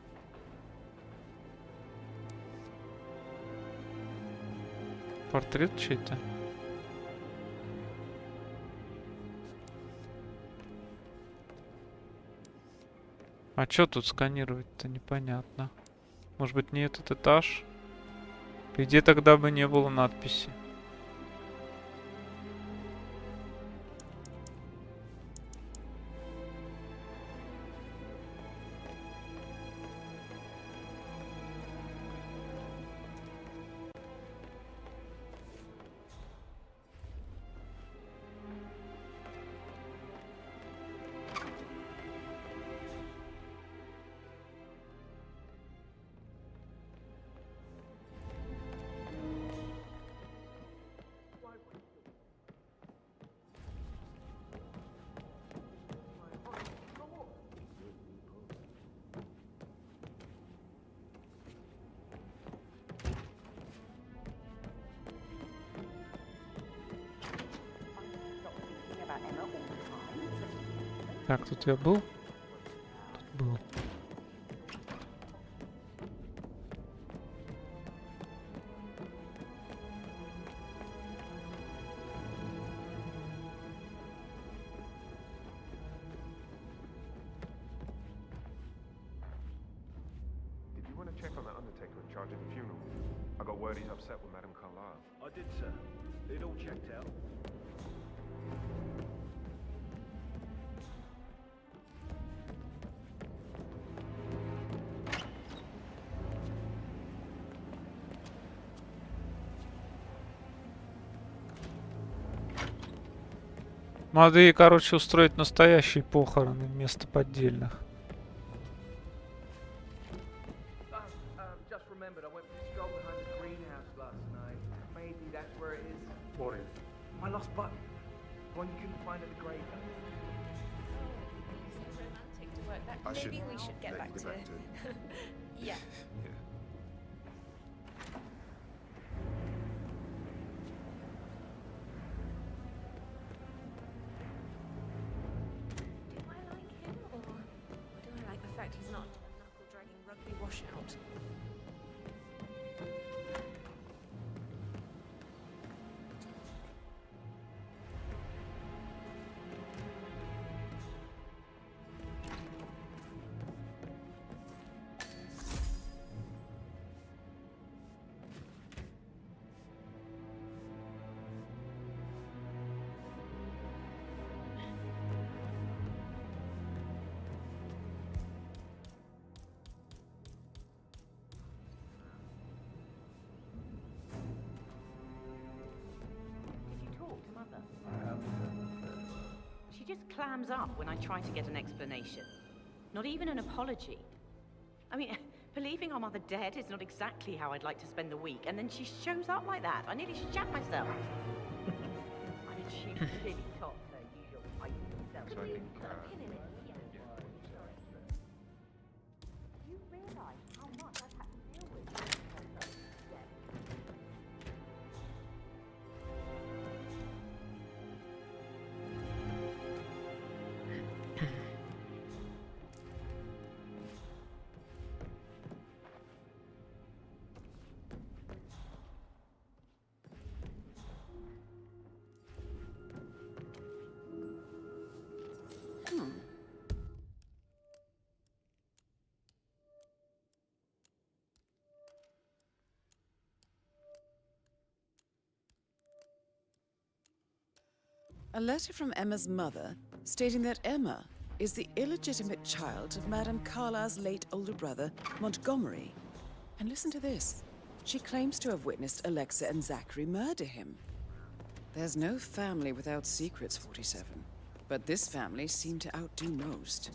Портрет чей-то? А чё тут сканировать-то непонятно. Может быть, не этот этаж? По идее, тогда бы не было надписи. Так, тут я был? Тут был. Did you want to check on that undertaker in charge of the funeral? I got word he's upset with Madame Carlyle. I did, sir. It all checked out. Надо ей, короче, устроить настоящие похороны вместо поддельных. Just remembered I went for a stroll behind the greenhouse last night. Maybe that's where it is. What is? My lost button. The one you couldn't find at the graveyard. Romantic to work that. I Maybe should we should get let back you to get it. back to Yeah. Do I like the fact he's not a knuckle-dragging rugby washout? She just clams up when I try to get an explanation. Not even an apology. I mean, believing our mother dead is not exactly how I'd like to spend the week, and then she shows up like that. I nearly shat myself. I mean, she really tops her usual feisty self. So I think, You realise how much I've had to deal with? A letter from Emma's mother stating that Emma is the illegitimate child of Madame Carlyle's late older brother, Montgomery. And listen to this. She claims to have witnessed Alexa and Zachary murder him. There's no family without secrets, 47. But this family seemed to outdo most.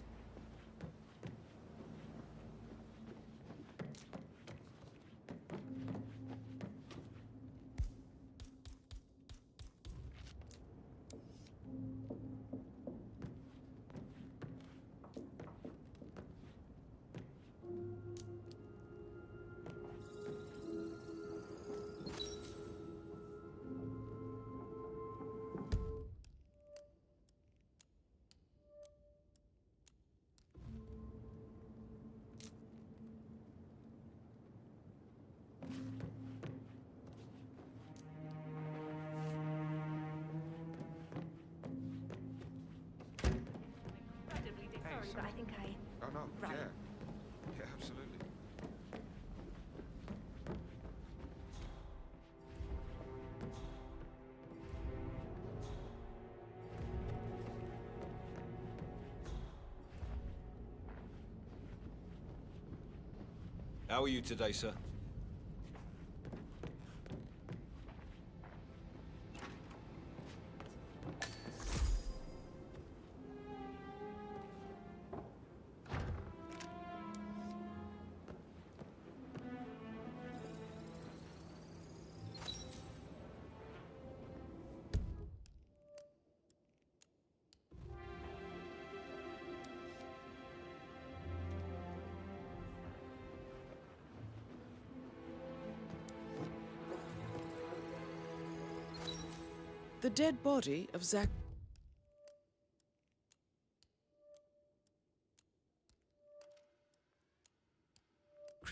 But I think I... Oh no, Right. yeah, absolutely. How are you today, sir? The dead body of Zachary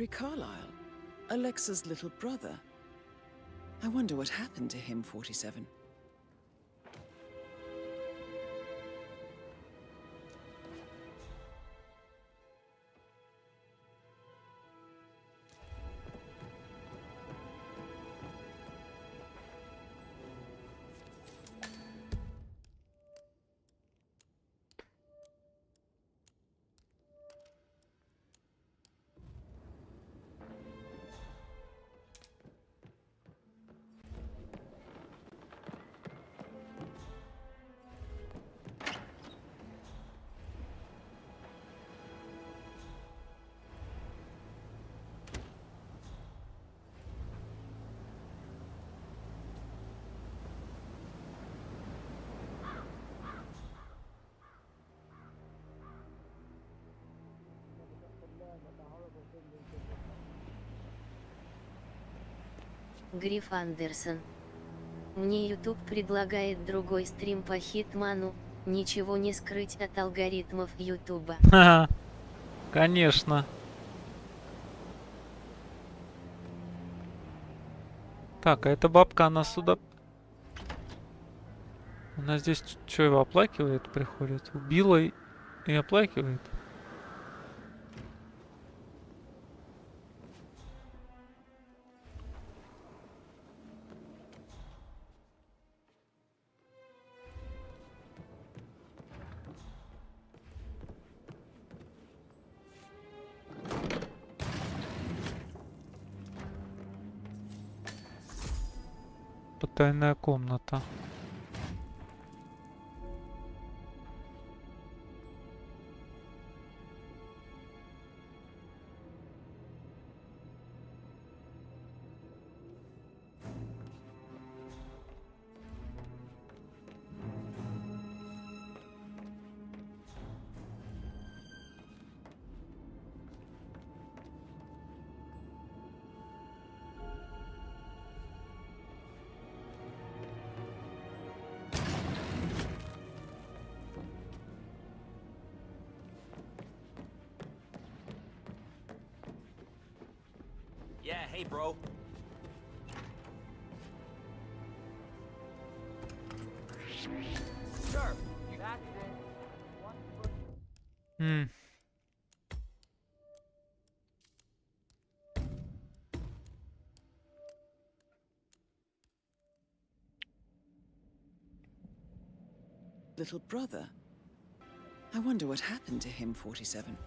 Carlyle, Alexa's little brother. I wonder what happened to him, 47. Гриф Андерсон. Мне YouTube предлагает другой стрим по Хитману, ничего не скрыть от алгоритмов Ютуба. Ха, конечно. Так, а эта бабка, она сюда... Она здесь что, его оплакивает, приходит? Убила и оплакивает? Потайная комната. Yeah, hey, bro. Sir, that's it. Little brother. I wonder what happened to him, 47.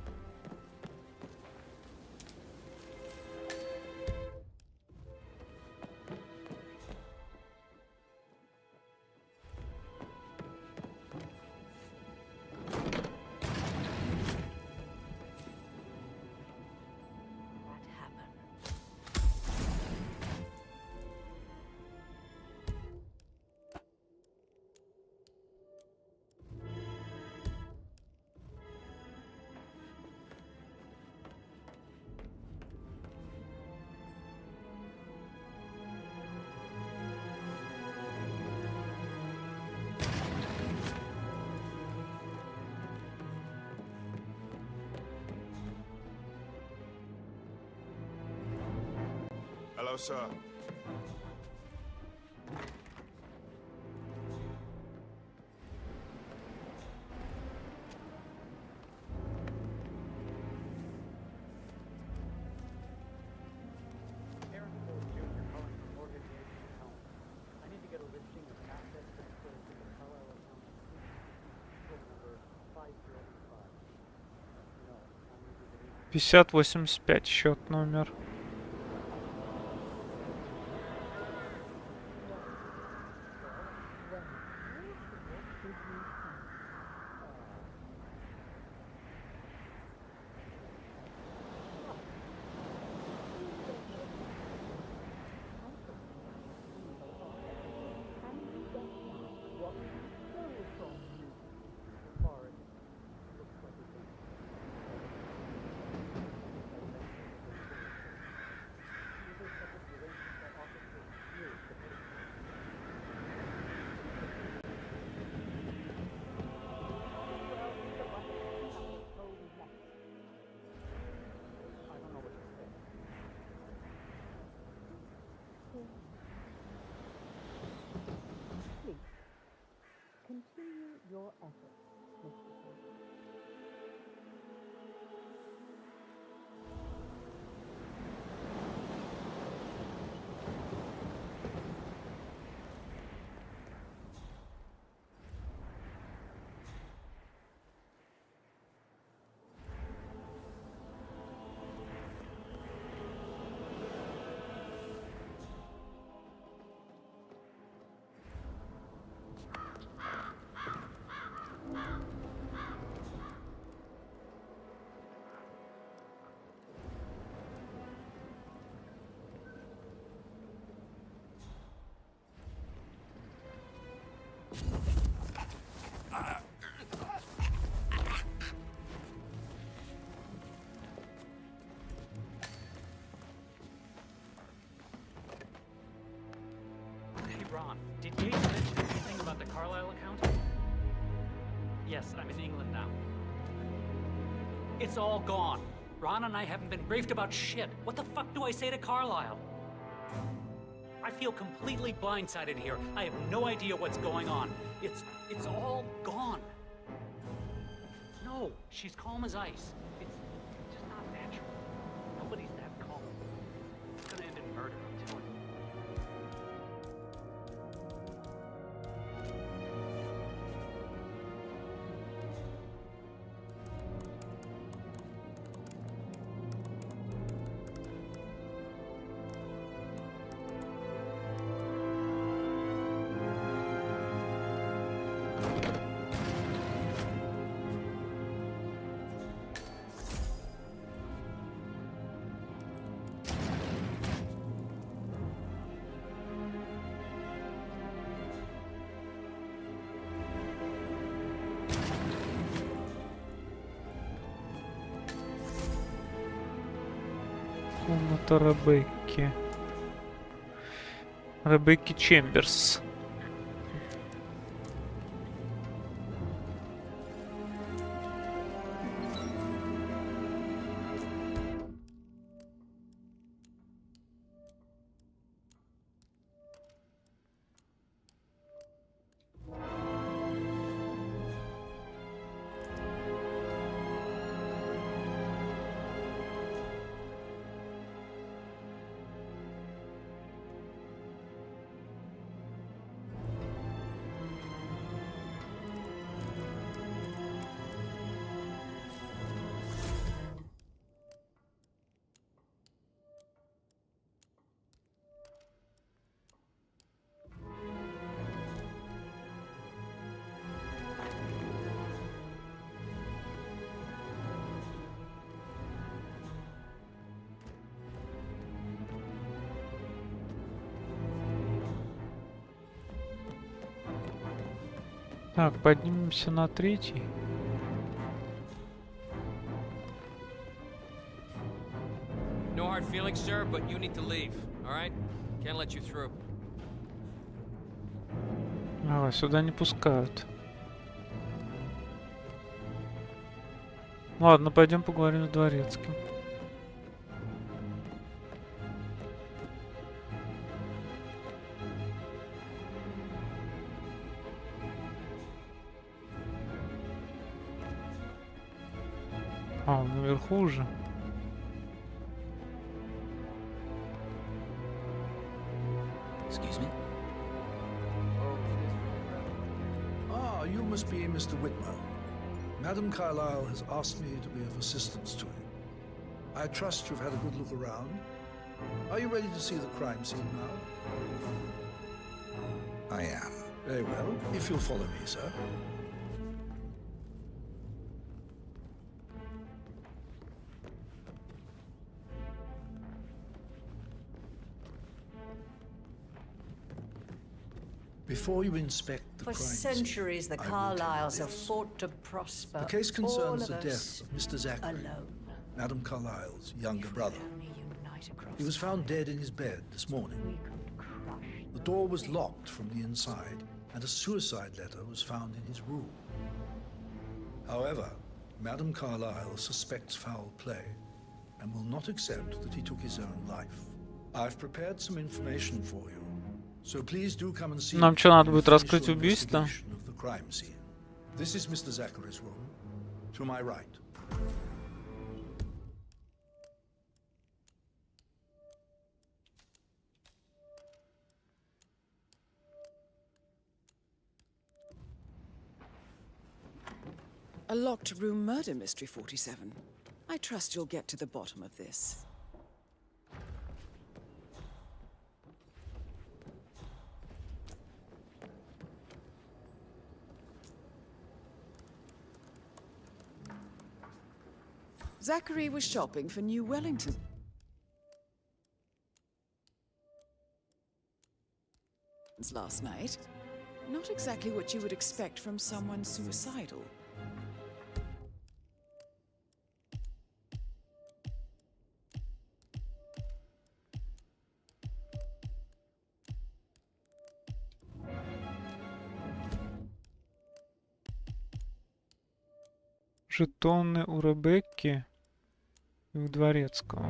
Hello, sir. I need to get a listing of assets transferred to the Carlisle account. Number 5085. No, I need to get 5085 счет номер. Continue your efforts, Mr. Soldier. Ron, did Gates mention anything about the Carlisle account? Yes, I'm in England now. It's all gone. Ron and I haven't been briefed about shit. What the fuck do I say to Carlisle? I feel completely blindsided here. I have no idea what's going on. It's all gone. No, she's calm as ice. It's just not natural. Nobody's that calm. It's gonna end in murder, I'm telling you. Комната Ребекки. Ребекки Чемберс. Так, поднимемся на 3-й. No hard feelings, sir, but you need to leave. All right? Can't let you through. А, сюда не пускают. Ладно, пойдем поговорим с дворецким. А, он наверху уже. Excuse me? Ah, you must be Mr. Whitmer. Madam Carlyle has asked me to be of assistance to you. I trust you've had a good look around. Are you ready to see the crime scene now? I am. Very well, if you'll follow me, sir. Before you inspect the For crime centuries, the scene, I will Carlyles tell have this. fought to prosper. The case all concerns of the us death of Mr. Zachary, alone. Madam Carlyle's younger brother. He was found dead in his bed this morning. The door was locked from the inside, and a suicide letter was found in his room. However, Madam Carlyle suspects foul play and will not accept that he took his own life. I've prepared some information for you, so please do come and see Нам me что, надо when будет you finish раскрыть your убийство? investigation of the crime scene. This is Mr. Zachary's room. To my right. A locked room murder mystery, 47. I trust you'll get to the bottom of this. Zachary was shopping for new Wellington. Last night. Not exactly what you would expect from someone suicidal. Жетоны у Ребекки и у дворецкого.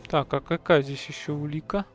Так, а какая здесь еще улика?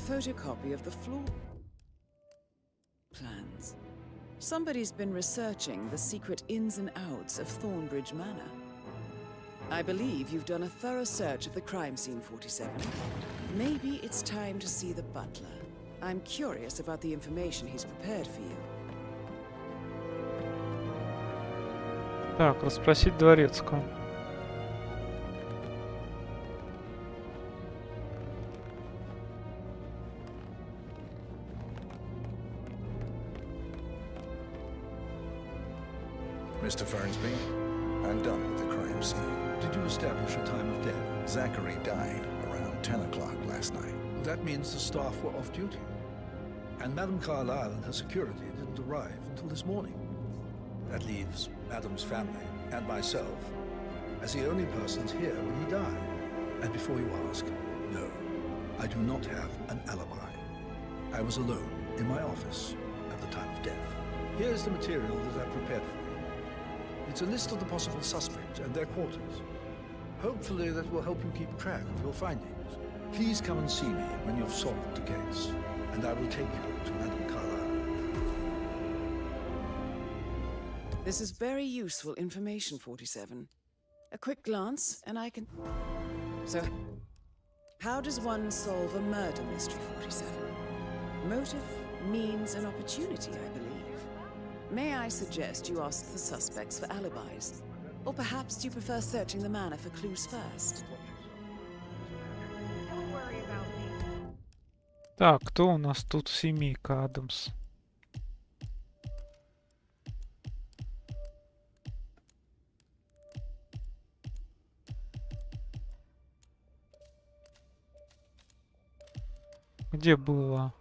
Photocopy of the floor plans. Somebody's been researching the secret ins and outs of Thornbridge Manor. I believe you've done a thorough search of the crime scene, 47. Maybe it's time to see the butler. I'm curious about the information he's prepared for you. Так, расспросить дворецкого. Mr. Fernsby, I'm done with the crime scene. Did you establish a time of death? Zachary died around 10 o'clock last night. Well, that means the staff were off duty. And Madam Carlyle and her security didn't arrive until this morning. That leaves Madam's family and myself as the only persons here when he died. And before you ask, no, I do not have an alibi. I was alone in my office at the time of death. Here's the material that I prepared for you. It's a list of the possible suspects and their quarters. Hopefully that will help you keep track of your findings. Please come and see me when you've solved the case, and I will take you to Madame Carlyle. This is very useful information, 47. A quick glance, and I can... So, how does one solve a murder mystery, 47? Motive, means, and opportunity, I believe. May I suggest you ask the suspects for alibis? Or perhaps you prefer searching the manor for clues first? Так, кто у нас тут? Семейка Адамс. Где было?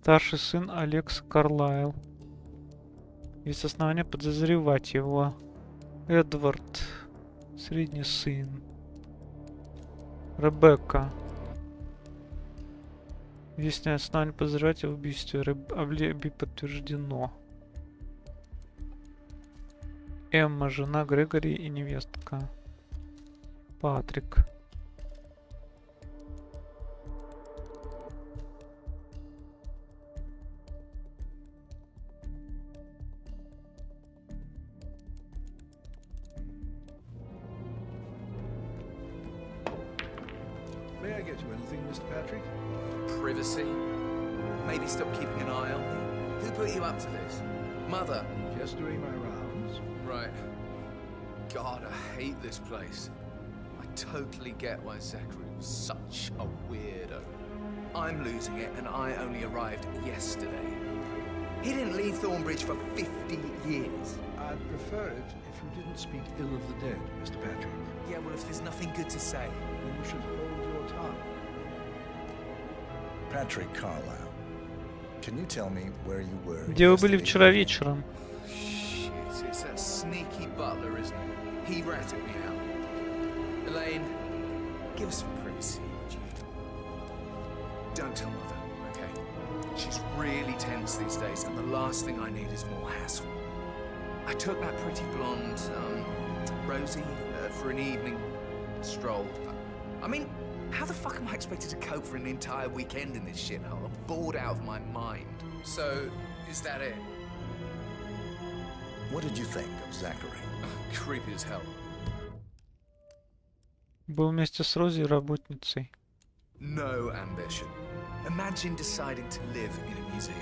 Старший сын Алекс Карлайл. Есть основания подозревать его. Эдвард. Средний сын. Ребекка. Есть основания подозревать в убийстве. Алиби подтверждено. Эмма, жена Грегори и невестка. Патрик. May I get you anything, Mr. Patrick? Privacy? Maybe stop keeping an eye on me? Who put you up to this? Mother? Just doing my rounds. Right. God, I hate this place. I totally get why Zachary was such a weirdo. I'm losing it, and I only arrived yesterday. He didn't leave Thornbridge for 50 years. I'd prefer it if you didn't speak ill of the dead, Mr. Patrick. Yeah, well, if there's nothing good to say, then you should hold your tongue. Patrick Carlyle, can you tell me where you were? Где вы были вчера вечером? Shit, it's that sneaky butler, isn't it? He ratted me out. Elaine, give us some privacy, would you? Don't tell Mother, okay? She's really tense these days, and the last thing I need is more hassle. I took that pretty blonde, Rosie, for an evening stroll. I mean, how the fuck am I expected to cope for an entire weekend in this shithole? I'm bored out of my mind. So, is that it? What did you think of Zachary? Creepy as hell. Был вместе с Рози работницей. No ambition. Imagine deciding to live in a museum.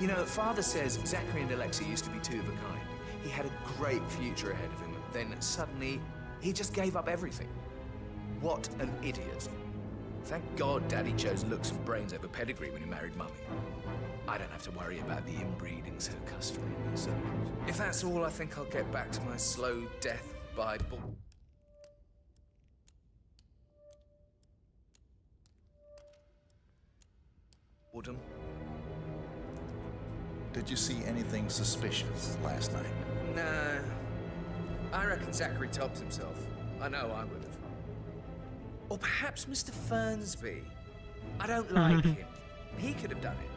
You know, Father says Zachary and Alexa used to be two of a kind. He had a great future ahead of him. Then suddenly, he just gave up everything. What an idiot. Thank God Daddy chose looks and brains over pedigree when he married Mummy. I don't have to worry about the inbreeding so customary in these circles. If that's all, I think I'll get back to my slow death by boredom. Did you see anything suspicious last night? Nah. I reckon Zachary topped himself. I know I would have. Or perhaps Mr. Fernsby. I don't like him. He could have done it.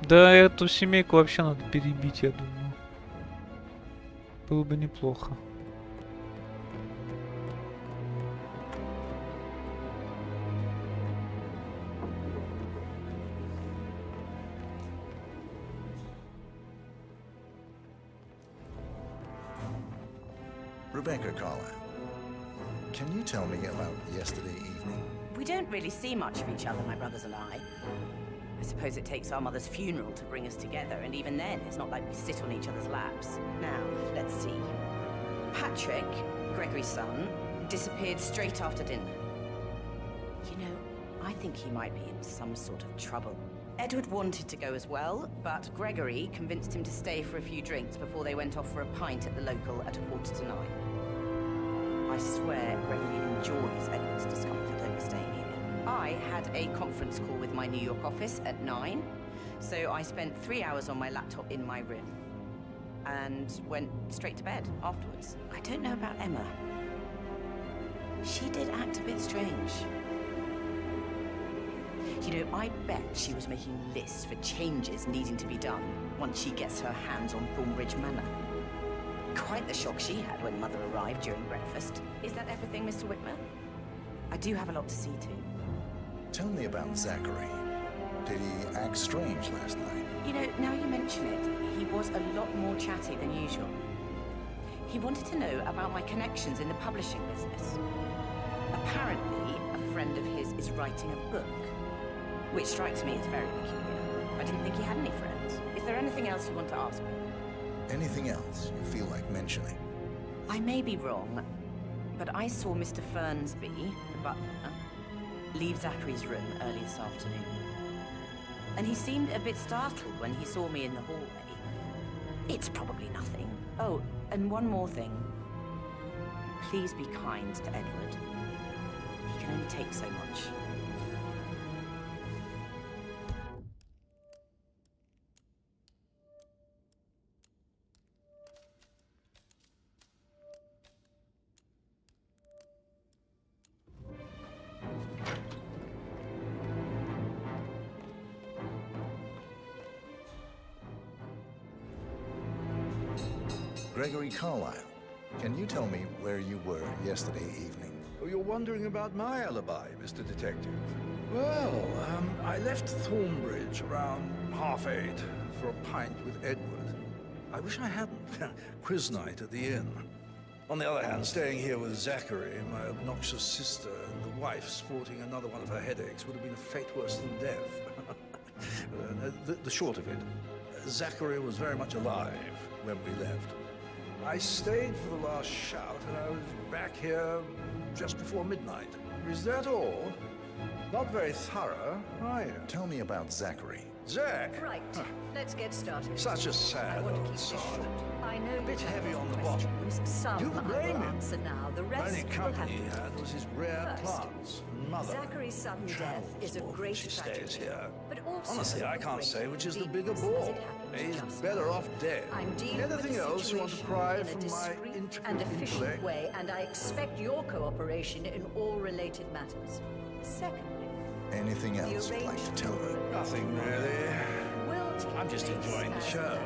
Да, эту семейку вообще надо перебить, я думаю. Было бы неплохо. Rebecca Carlyle, can you tell me about yesterday evening? We don't really see much of each other, my brothers and I. I suppose it takes our mother's funeral to bring us together, and even then, it's not like we sit on each other's laps. Now, let's see. Patrick, Gregory's son, disappeared straight after dinner. You know, I think he might be in some sort of trouble. Edward wanted to go as well, but Gregory convinced him to stay for a few drinks before they went off for a pint at the local at 9:15. I swear Gregory enjoys Edward's discomfort over staying here. I had a conference call with my New York office at 9, so I spent 3 hours on my laptop in my room and went straight to bed afterwards. I don't know about Emma. She did act a bit strange. You know, I bet she was making lists for changes needing to be done once she gets her hands on Thornbridge Manor. Quite the shock she had when Mother arrived during breakfast. Is that everything, Mr. Whitmer? I do have a lot to see to. Tell me about Zachary. Did he act strange last night? You know, now you mention it, he was a lot more chatty than usual. He wanted to know about my connections in the publishing business. Apparently, a friend of his is writing a book, which strikes me as very peculiar. I didn't think he had any friends. Is there anything else you want to ask me? Anything else you feel like mentioning? I may be wrong, but I saw Mr. Fernsby, the butler, leave Zachary's room early this afternoon. And he seemed a bit startled when he saw me in the hallway. It's probably nothing. Oh, and one more thing. Please be kind to Edward. He can only take so much. Gregory Carlyle, can you tell me where you were yesterday evening? Oh, you're wondering about my alibi, Mr. Detective. Well, I left Thornbridge around 8:30 for a pint with Edward. I wish I hadn't. Quiz night at the inn. On the other hand, staying here with Zachary, my obnoxious sister, and the wife sporting another one of her headaches would have been a fate worse than death. The short of it, Zachary was very much alive when we left. I stayed for the last shout, and I was back here just before midnight. Is that all? Not very thorough, are you? Tell me about Zachary. Zach? Right, let's get started. Such a sad old sod. I know A bit you have heavy your on the bottom. questions. Some You can I blame will him. answer now. The The rest only will company he have had was his rare First, plants. And Mother Zachary's sudden death travels is a more when great she tragedy. stays here. But also Honestly, I a can't great say which is the bigger weakness ball. as it happens He's just better now. off dead. I'm dealing Anything with the else you want to situation pry in a from my discreet intricate and efficient intellect? way, and I expect your cooperation in all related matters. Secondly, Anything else you'd like to tell me? Nothing really. will I'm just take enjoying the place show.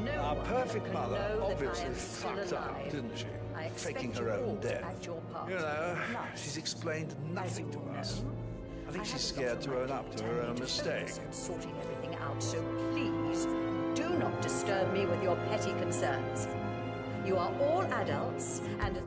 No Our one perfect can mother know that I obviously am still fucked up, alive. didn't she? I expect Faking you her own all to death. act your part. You know, Plus, she's explained nothing as you to all us. know, I think I she's have scared got to my own up to key her time own to mistake. focus on sorting everything out, so please do not disturb me with your petty concerns. You are all adults, and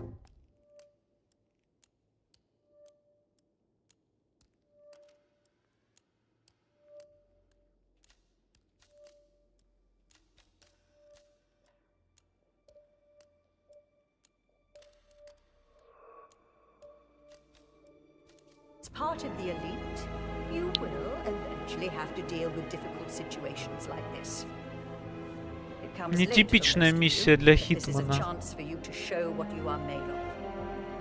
as part of the elite, you will eventually have to deal with difficult situations like this. It comes late for Нетипичная most of миссия you, для but this is a Хитмана. chance for you to show what you are made of.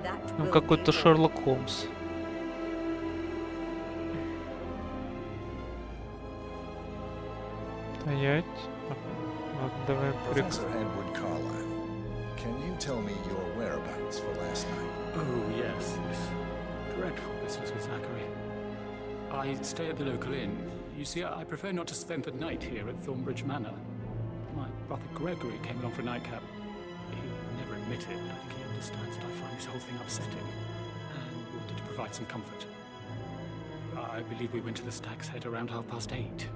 That Ну, will какой-то be all. Шерлок Холмс. Стоять. Вот, давай Professor Edward Carlyle, can you tell me your whereabouts for last night? Oh, yes, this dreadful business with Zachary. I stay at the local inn. You see, I prefer not to spend the night here at Thornbridge Manor. My brother Gregory came along for a nightcap. admit it, but I think he understands that I find this whole thing upsetting, and wanted to provide some comfort. I believe we went to the Stag's Head around 8:30.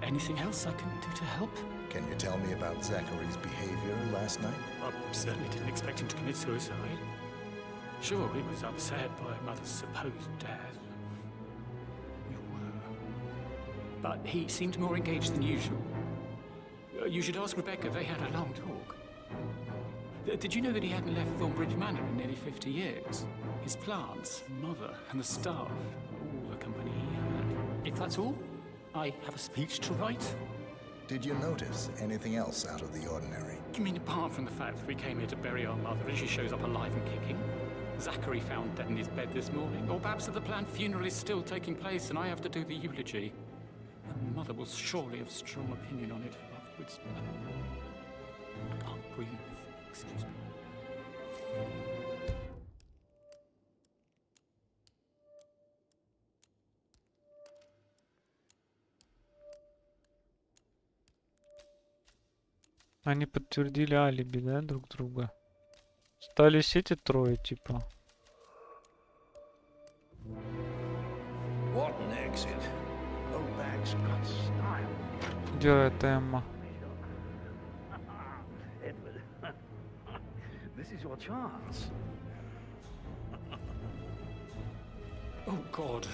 Anything else I can do to help? Can you tell me about Zachary's behavior last night? I certainly didn't expect him to commit suicide. Sure, he was upset by Mother's supposed death. We were. But he seemed more engaged than usual. You should ask Rebecca, they had a long talk. Did you know that he hadn't left Thornbridge Manor in nearly 50 years? His plants, Mother, and the staff, all the company he had. If that's all, I have a speech to write. Did you notice anything else out of the ordinary? You mean apart from the fact that we came here to bury our mother and she shows up alive and kicking? Zachary found dead in his bed this morning? Or perhaps that the planned funeral is still taking place and I have to do the eulogy? And Mother will surely have strong opinion on it afterwards. I can't breathe. Excuse me. Они подтвердили алиби, да, друг друга? Остались эти трое, типа. What an exit. Oh, bag's got style. Где эта Эмма? Edward, this is your chance. Oh, God.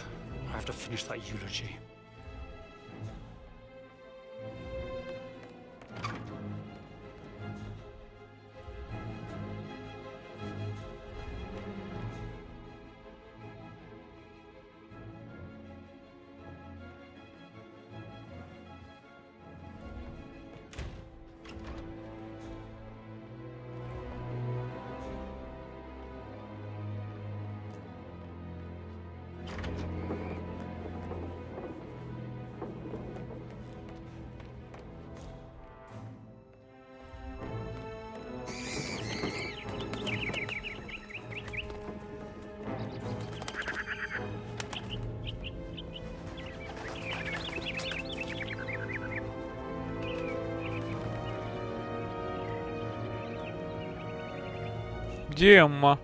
I have to finish that eulogy. Где Эмма?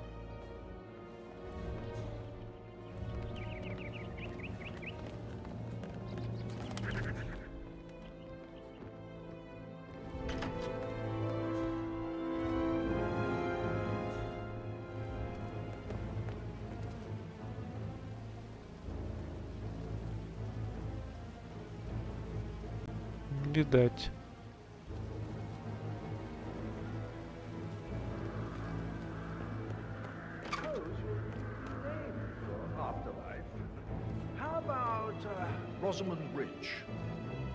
Видать. How about Rosamund Rich?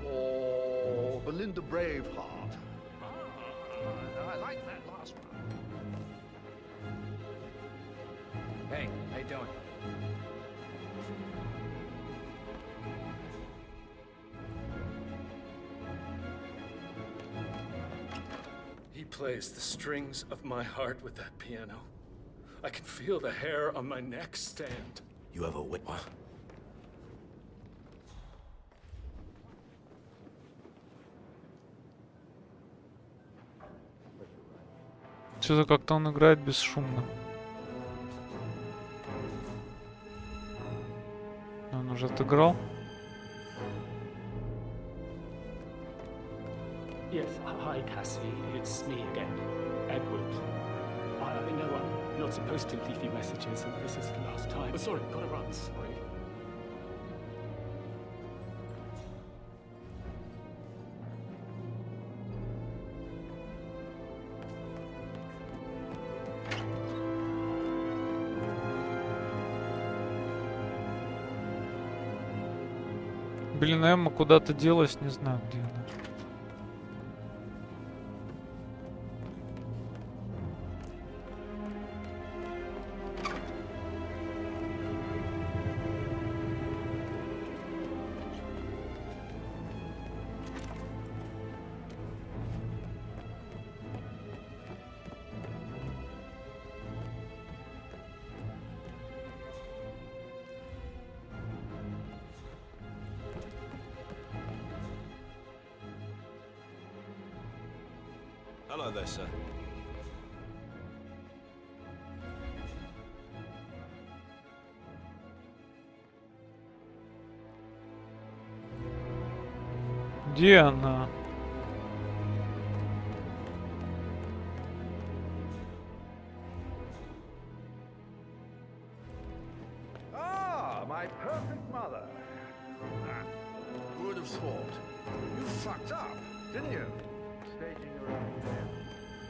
Or Belinda Braveheart? I like that last one. Hey, how you doing? He plays the strings of my heart with that piano. I can feel the hair on my neck stand. You have a Whitmer? Что-то как-то он играет бесшумно. Он уже отыграл. Yes, hi Cassie, it's me again, Edward. I know I'm not supposed to leave you messages, and this is the last time. Oh, sorry, gotta run, sorry. Блин, Эмма куда-то делась, не знаю где она. Hello there, sir. Где она? Ah, my perfect mother. Who would have thought? You fucked up, didn't you? Staging your own death.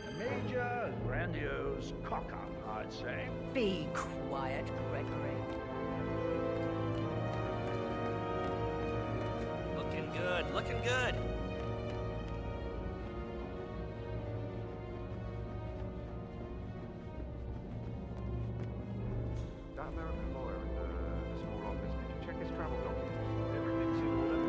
A major, grandiose cock-up, I'd say. Be quiet, Gregory. Looking good, looking good. That American lawyer in the small office, did you check his travel documents? Everything's in order.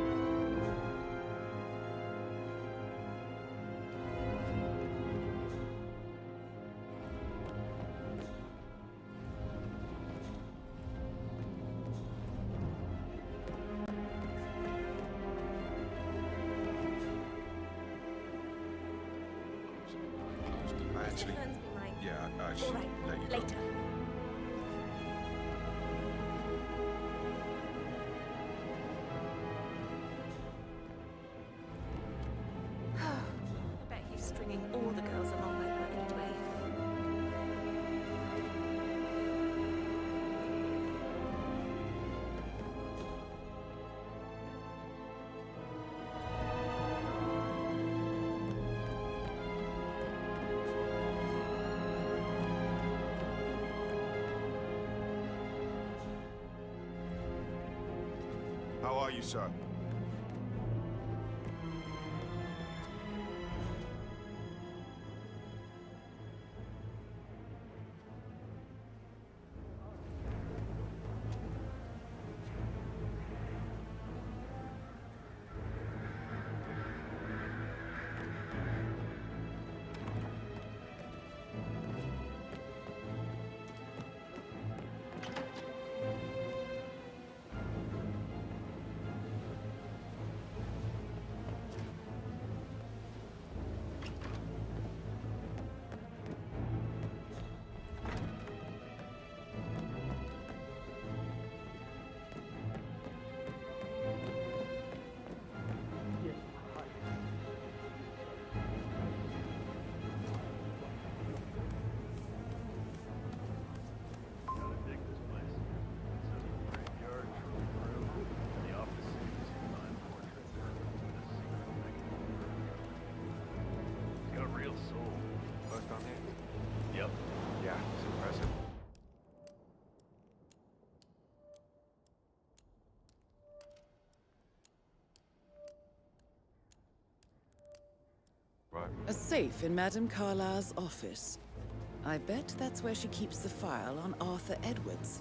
I actually... Yeah, I should let you go. Later. I bet he's stringing all the girls along like that anyway. How are you, sir? Yep. Yeah, it's impressive. Right. A safe in Madame Carlyle's office. I bet that's where she keeps the file on Arthur Edwards.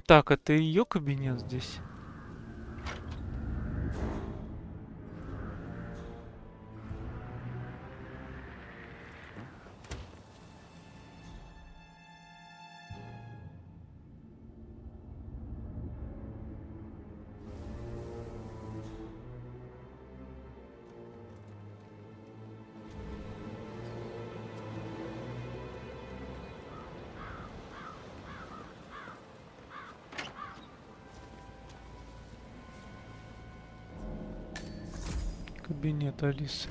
Так, это ее кабинет здесь. Кабинет Алисы.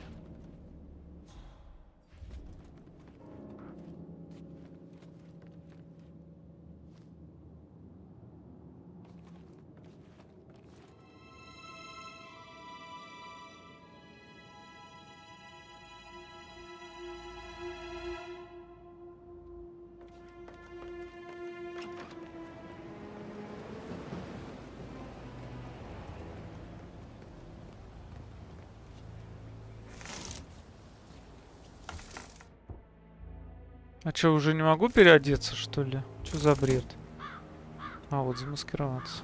А чё, уже не могу переодеться, что ли? Чё за бред? А, вот замаскироваться.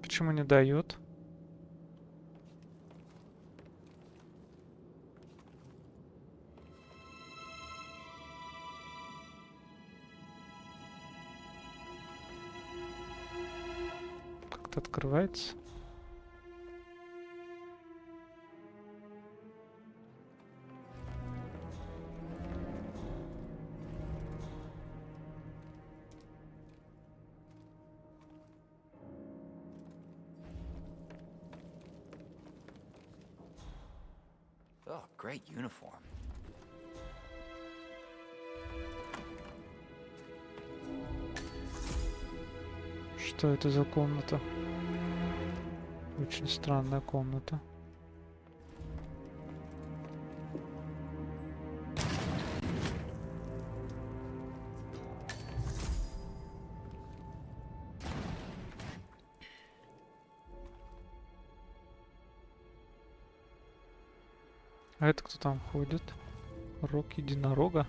Почему не дает? Открывается. Oh, great uniform. Что это за комната? Очень странная комната. А это кто там ходит? Рог единорога?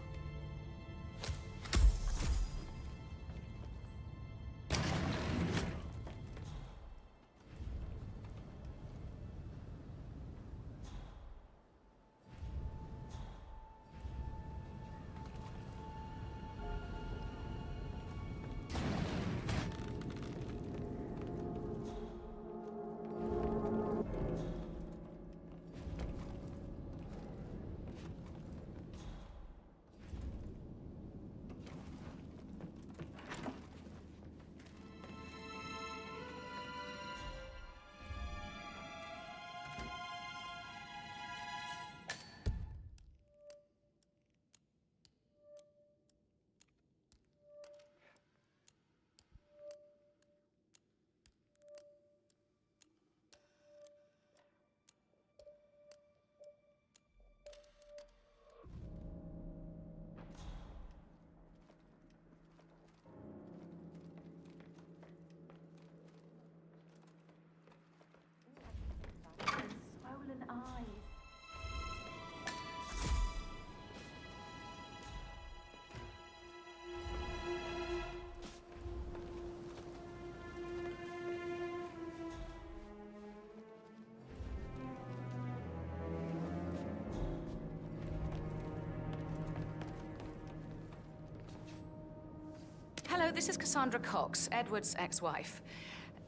Hello, this is Cassandra Cox, Edward's ex-wife.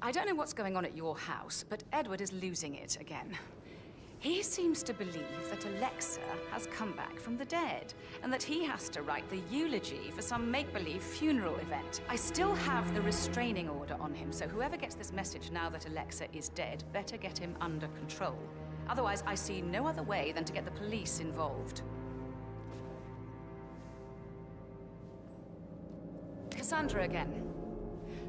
I don't know what's going on at your house, but Edward is losing it again. He seems to believe that Alexa has come back from the dead, and that he has to write the eulogy for some make-believe funeral event. I still have the restraining order on him, so whoever gets this message now that Alexa is dead better get him under control. Otherwise, I see no other way than to get the police involved. Cassandra again.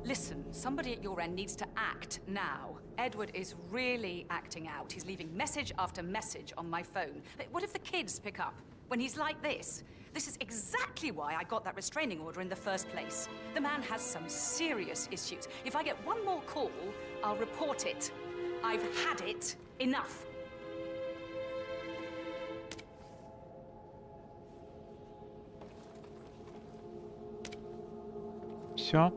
Listen, somebody at your end needs to act now. Edward is really acting out. He's leaving message after message on my phone. What if the kids pick up when he's like this? This is exactly why I got that restraining order in the first place. The man has some serious issues. If I get one more call, I'll report it. I've had it. Enough. Все.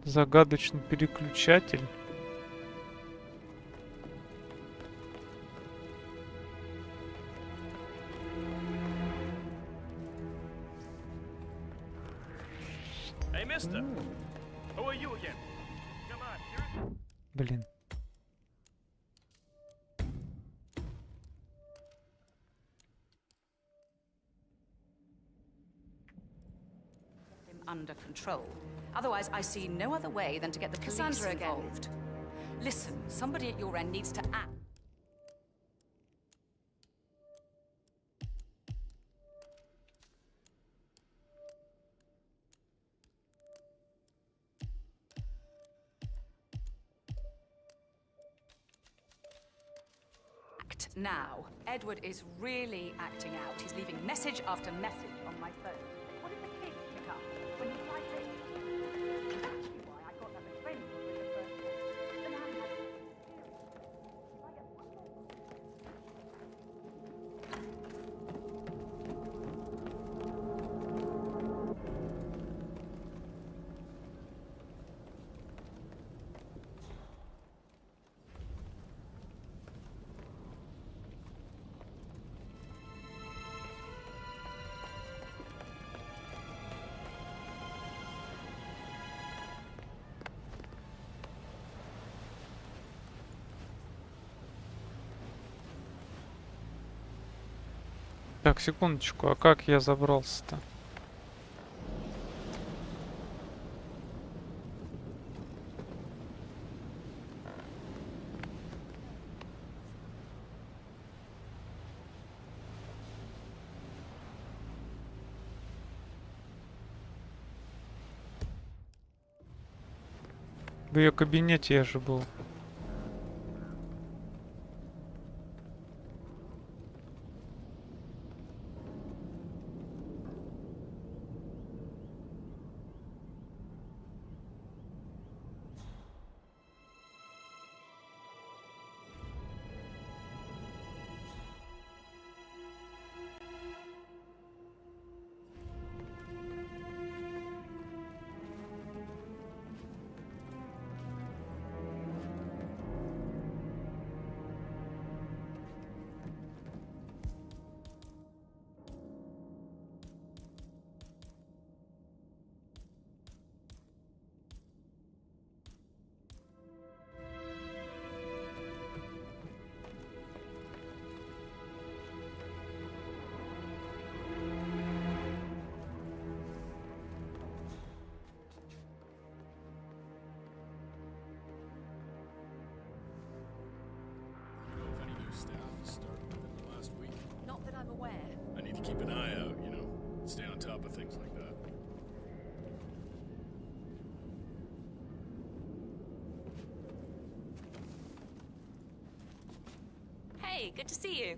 Загадочный переключатель. Hey, mister. Who are you again? Come on, you're... Блин. Him under control. Otherwise, I see no other way than to get the police Cassandra again. involved. Listen, somebody at your end needs to act. Now, Edward is really acting out. He's leaving message after message on my phone. What did the kids pick up when he tried this? That's actually why I got that training with the first one. The man has experience. If I get one more... Так, секундочку, а как я забрался-то? В ее кабинете я же был. I need to keep an eye out, you know, stay on top of things like that. Hey, good to see you.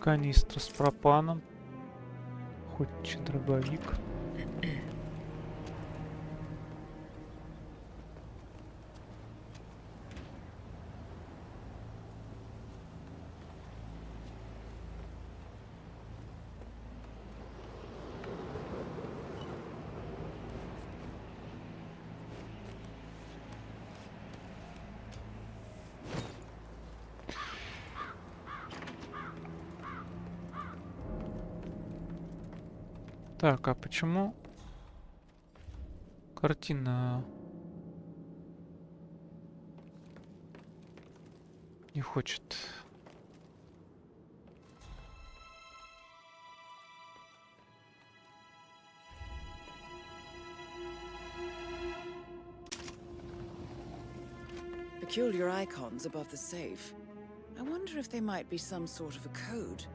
Канистра с пропаном. Охотничий дробовик. Так, а почему картина не хочет? Peculiar icons above the safe. I wonder if they might be some sort of a code.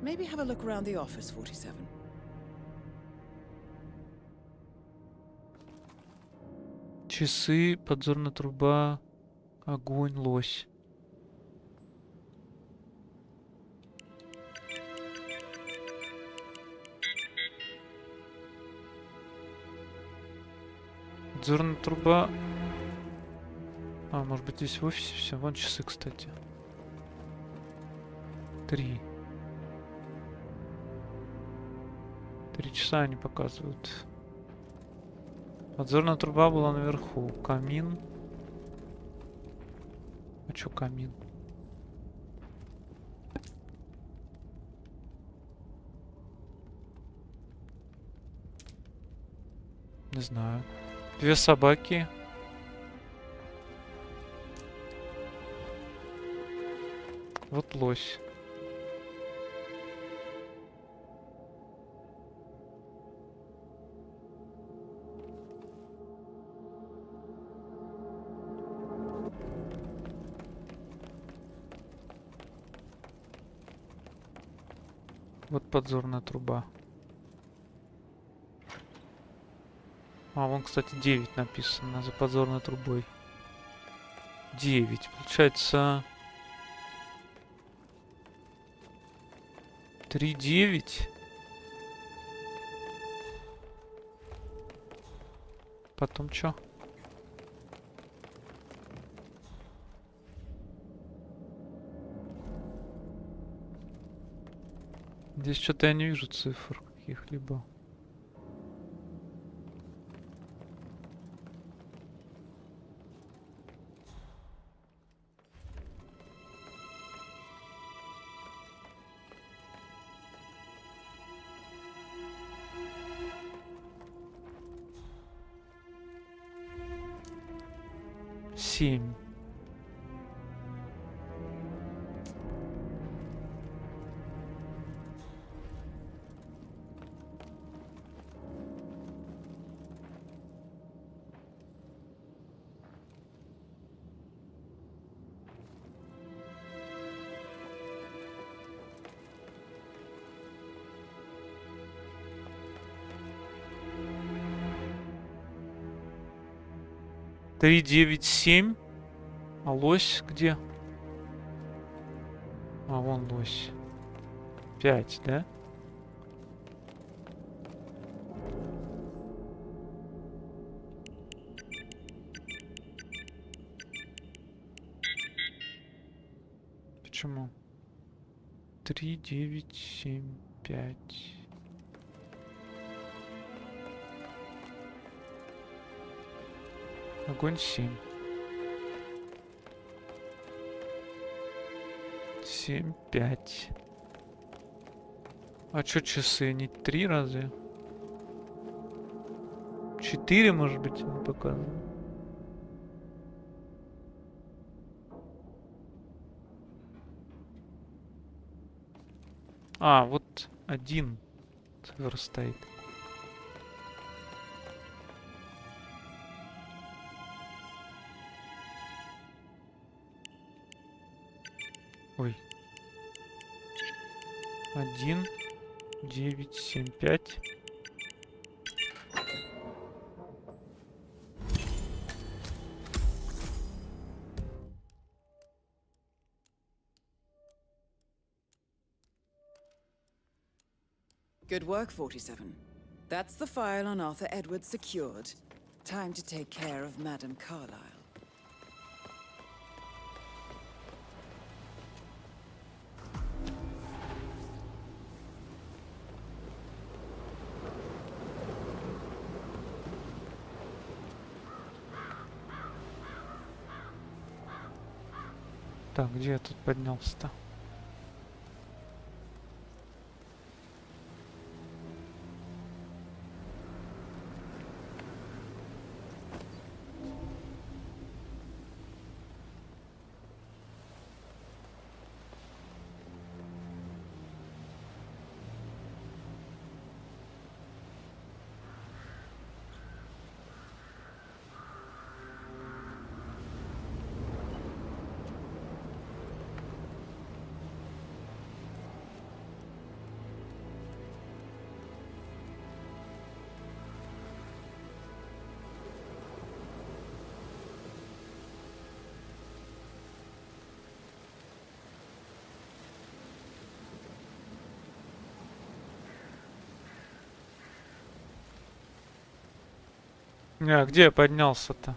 Maybe have a look around the office, 47. Часы, подзорная труба, огонь, лось. Подзорная труба. А, может быть, здесь в офисе все. Вон часы, кстати. 3 часа они показывают. Подзорная труба была наверху. Камин. А чё камин? Не знаю. 2 собаки. Вот лось. Вот подзорная труба. А, вон, кстати, 9 написано за подзорной трубой. 9. Получается... 3, 9. Потом чё? Здесь что-то я не вижу цифр каких-либо. Семь. Три, 9, 7. А лось где? А, вон лось. 5, да? Почему? 3, 9, 7, 5. Огонь 7. 7, 5. А чё часы? Не 3 разве? 4, может быть, не показывают. А, вот 1 цифра стоит. Ой. 1, 9, 7, 5. Good work, 47. That's the file on Arthur Edwards secured. Time to take care of Madame Carlyle. Так, где я тут поднялся-то? А, где я поднялся-то?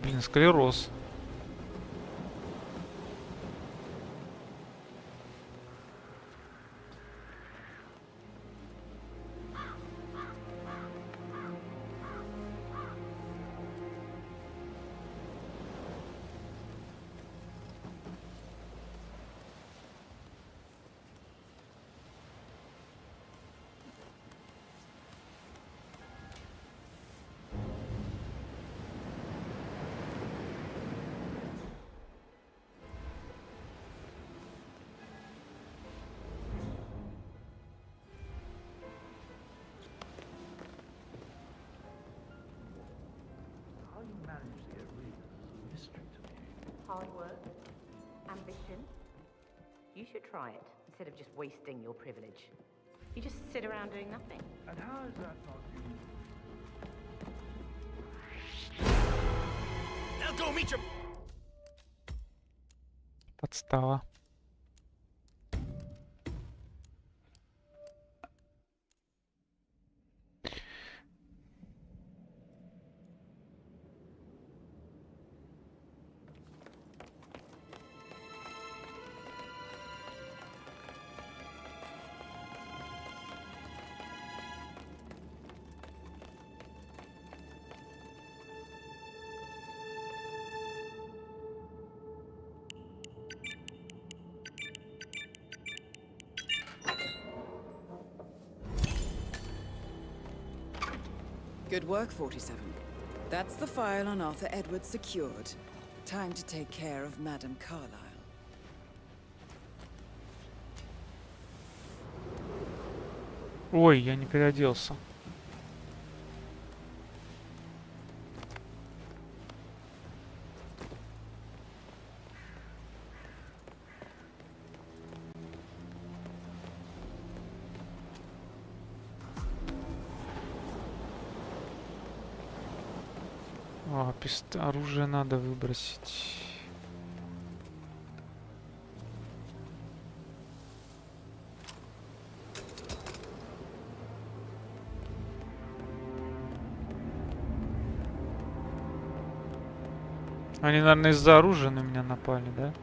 Блин, склероз. Hard work, ambition. You should try it instead of just wasting your privilege. You just sit around doing nothing. And how is that not Now go meet your... Подстава. Good work, 47. That's the file on Arthur Edwards secured. Time to take care of Madame Carlyle. Ой, я не переоделся. Оружие надо выбросить. Они, наверное, из-за оружия на меня напали, да?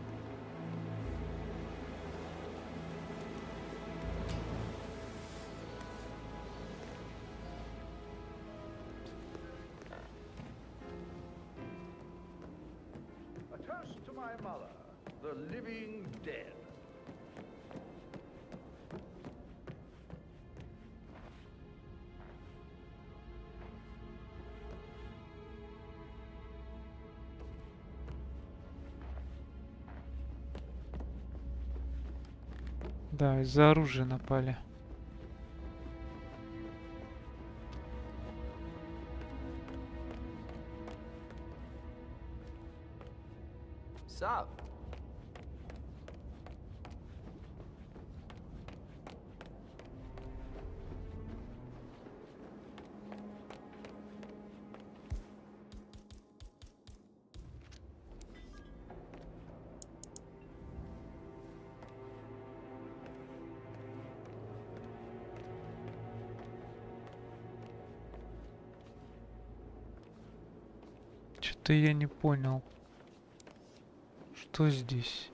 Да, из-за оружия напали. Sup? Что-то я не понял. Что здесь?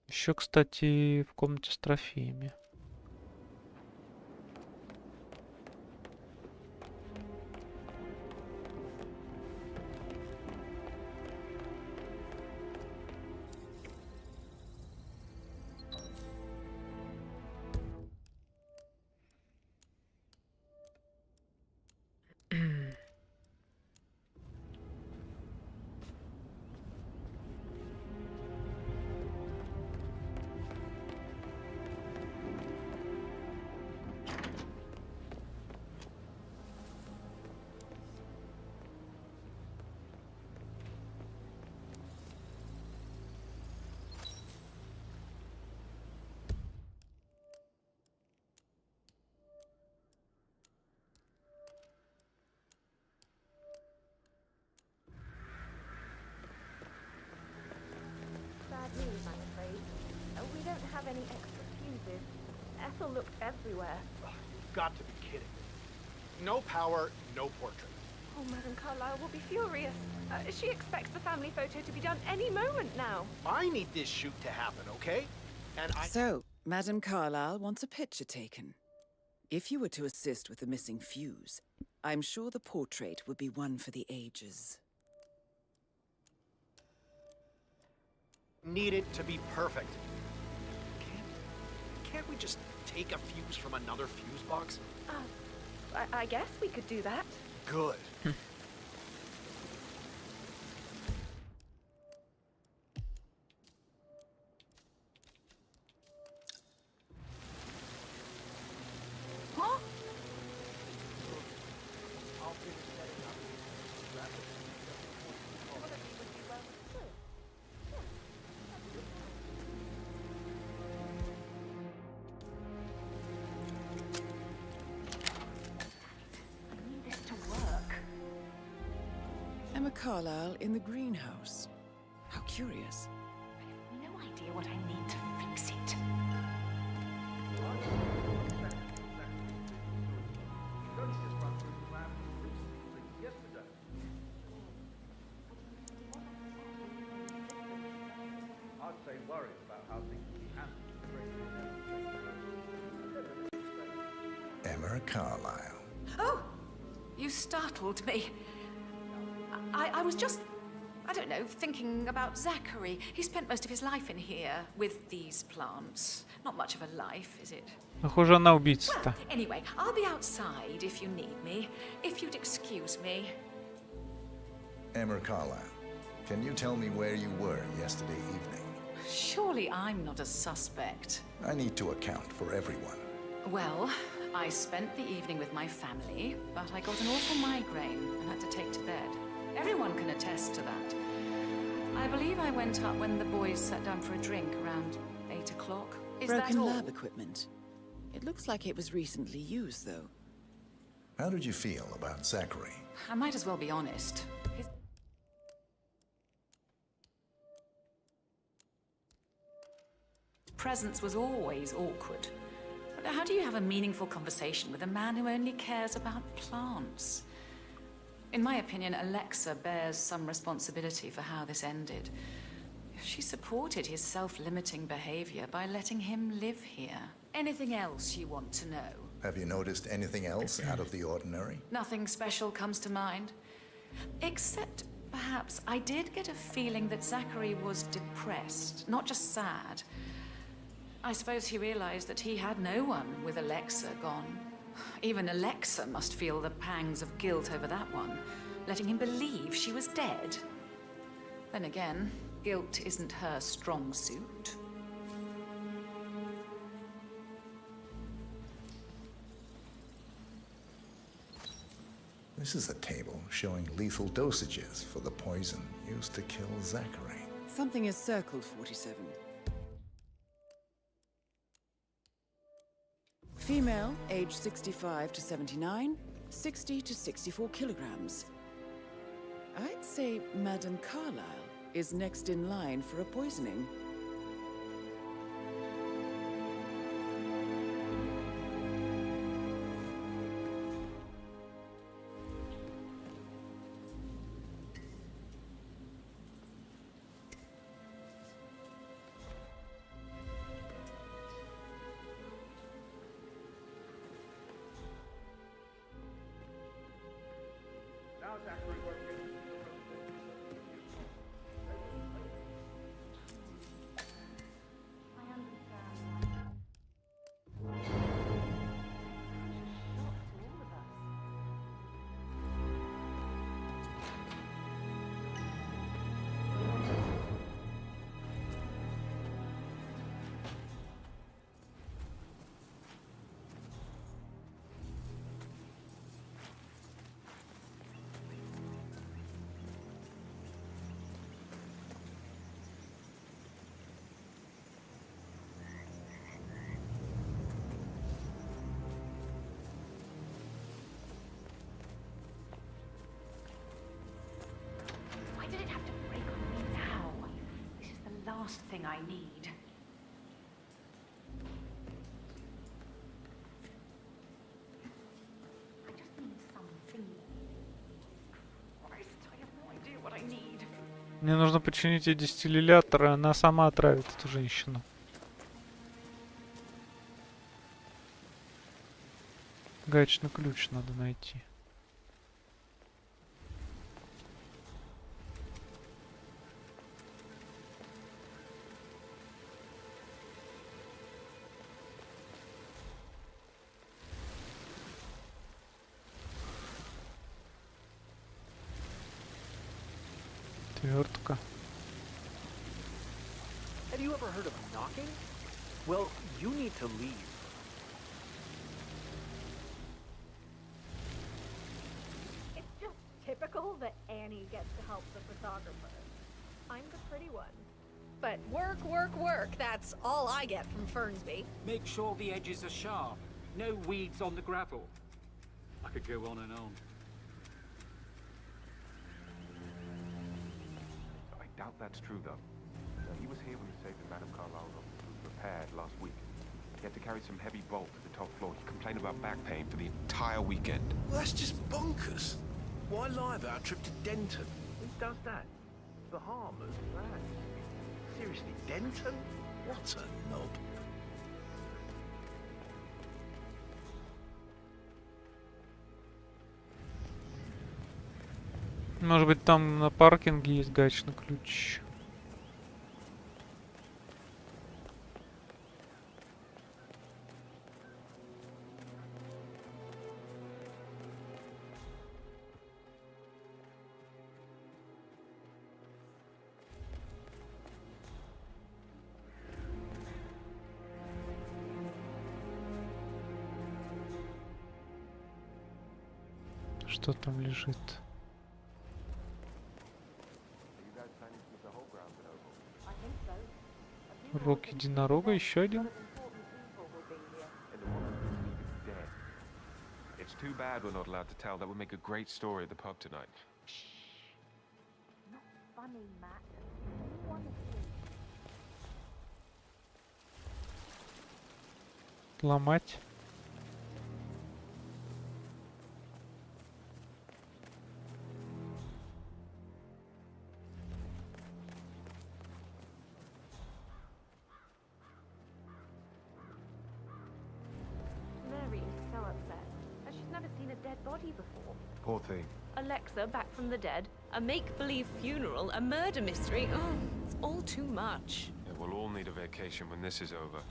Еще, кстати, в комнате с трофеями. Bad news, I'm afraid. We don't have any extra fuses. Ethel looked everywhere. You've got to be kidding me. No power, no portrait. Oh, Madame Carlyle will be furious. She expects the family photo to be done any moment now. I need this shoot to happen, okay? And So, Madame Carlyle wants a picture taken. If you were to assist with the missing fuse, I'm sure the portrait would be one for the ages. Need it to be perfect. Can't we just take a fuse from another fuse box? I guess we could do that. Good. Huh? Emma Carlyle in the greenhouse. How curious. No idea what I need to fix it. I'd say worried about how things will be handled. Emma Carlyle. Oh! You startled me. I was just, I don't know, thinking about Zachary. He spent most of his life in here with these plants. Not much of a life, is it? Похоже, она убийца-то. Anyway, I'll be outside if you need me. If you'd excuse me. Emma Carlyle, can you tell me where you were yesterday evening? Surely I'm not a suspect. I need to account for everyone. Well, I spent the evening with my family, but I got an awful migraine and had to take to bed. Everyone can attest to that. I believe I went up when the boys sat down for a drink around 8 o'clock. Is that Broken all? lab equipment. It looks like it was recently used, though. How did you feel about Zachary? I might as well be honest. His presence was always awkward. But how do you have a meaningful conversation with a man who only cares about plants? In my opinion, Alexa bears some responsibility for how this ended. She supported his self-limiting behavior by letting him live here. Anything else you want to know? Have you noticed anything else out of the ordinary? Nothing special comes to mind. Except, perhaps, I did get a feeling that Zachary was depressed, not just sad. I suppose he realized that he had no one with Alexa gone. Even Alexa must feel the pangs of guilt over that one, letting him believe she was dead. Then again, guilt isn't her strong suit. This is a table showing lethal dosages for the poison used to kill Zachary. Something is circled 47. Female, age 65 to 79, 60 to 64 kilograms. I'd say Madame Carlyle. is next in line for a poisoning. Why did it have to break on me now? This is the last thing I need. I just need something. Christ, I have no idea what I need. Мне нужно починить ей дистиллятор, и она сама отравит эту женщину. Гаечный ключ надо найти. Отвертка. Have you ever heard of knocking? Well, you need to leave. It's just typical that Annie gets to help the photographer. I'm the pretty one. But work, work, work. That's all I get from Fernsby. Make sure the edges are sharp. No weeds on the gravel. I could go on and on. I doubt that's true, though. He was here when he saved the Madame Carlisle's office was repaired last week. He had to carry some heavy bolt to the top floor. He complained about back pain for the entire weekend. Well, that's just bonkers. Why lie about a trip to Denton? Who does that? The harmless, man. Seriously, Denton? What a knob. Может быть, там на паркинге есть гаечный ключ. Что там лежит? Рог единорога, еще один. It's too bad we're not allowed to tell. That would make a great story at the pub tonight. Not funny, Matt. Anyone asleep? Ломать. Mary is so upset, as she's never seen a dead body before. Poor thing. Alexa back from the dead, a make-believe funeral, a murder mystery. Oh, it's all too much. Yeah, we'll all need a vacation when this is over.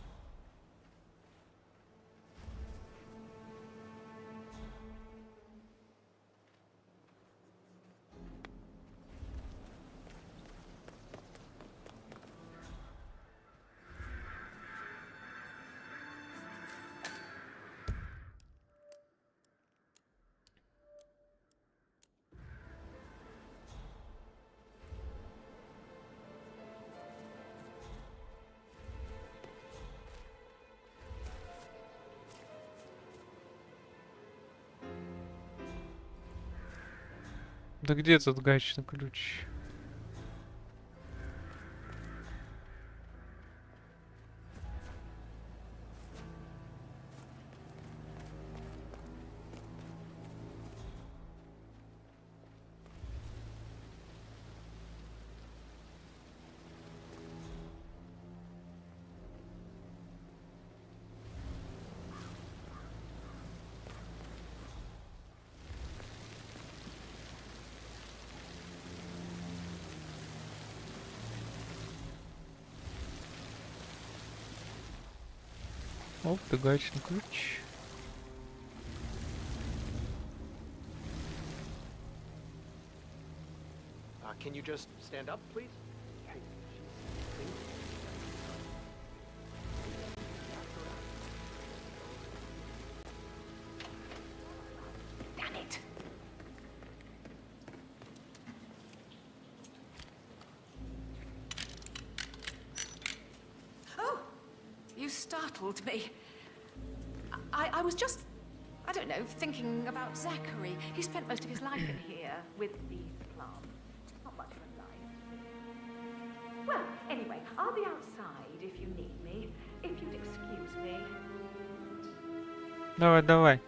Да где этот гаечный ключ? Оп, ты гаечный ключ. Can you just stand up, please? Hey, Damn it! Oh! You startled me. I was just, I don't know, thinking about Zachary. He spent most of his life in here with these plants. Not much of a life. Well, anyway, I'll be outside if you need me. If you'd excuse me. Давай, давай.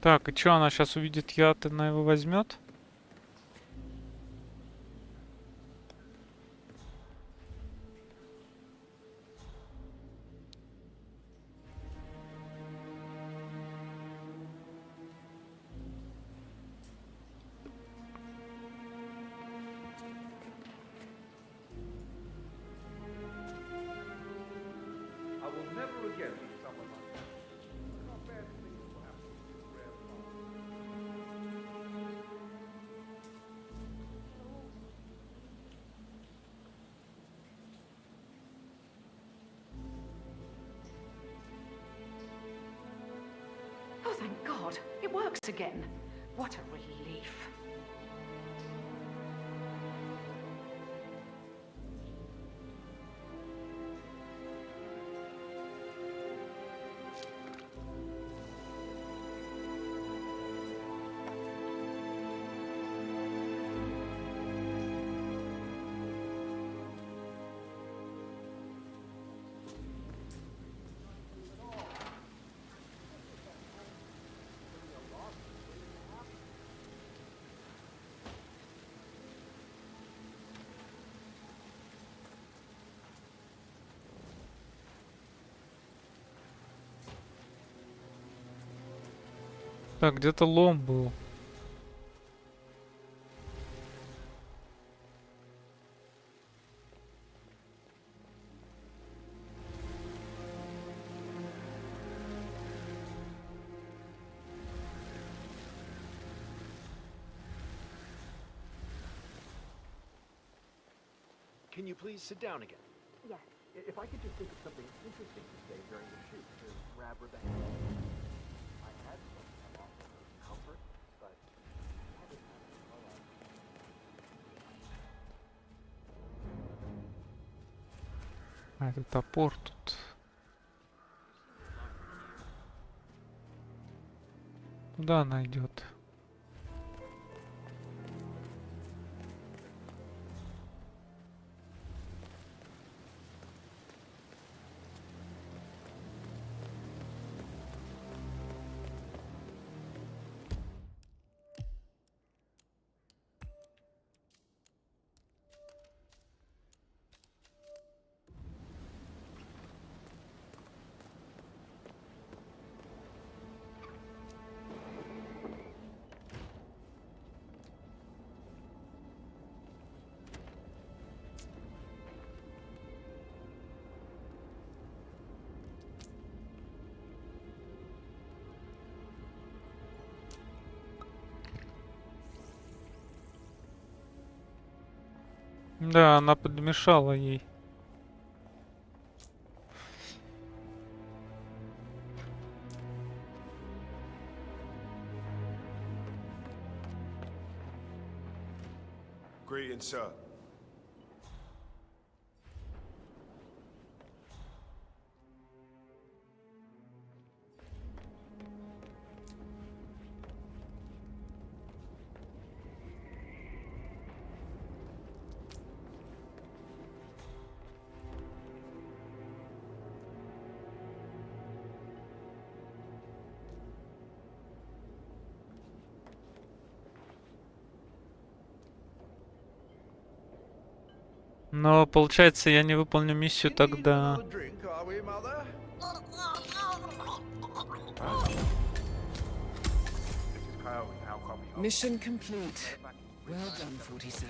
Так, и что, она сейчас увидит яд, и она его возьмет? I will never again be someone like that. Look how bad things will happen to the rare plant. Oh, thank God. It works again. What a relief. Так, где-то лом был. Can you please sit down again? Yes. If I could just think of something interesting to say during the shoot to grab Rebecca. I had some offer her comfort, but I haven't had a follow-up. А, это топор тут. Куда она идет? Да, она подмешала ей. Greetings, sir. Но получается, я не выполню миссию тогда. Mission complete. Well done, 47.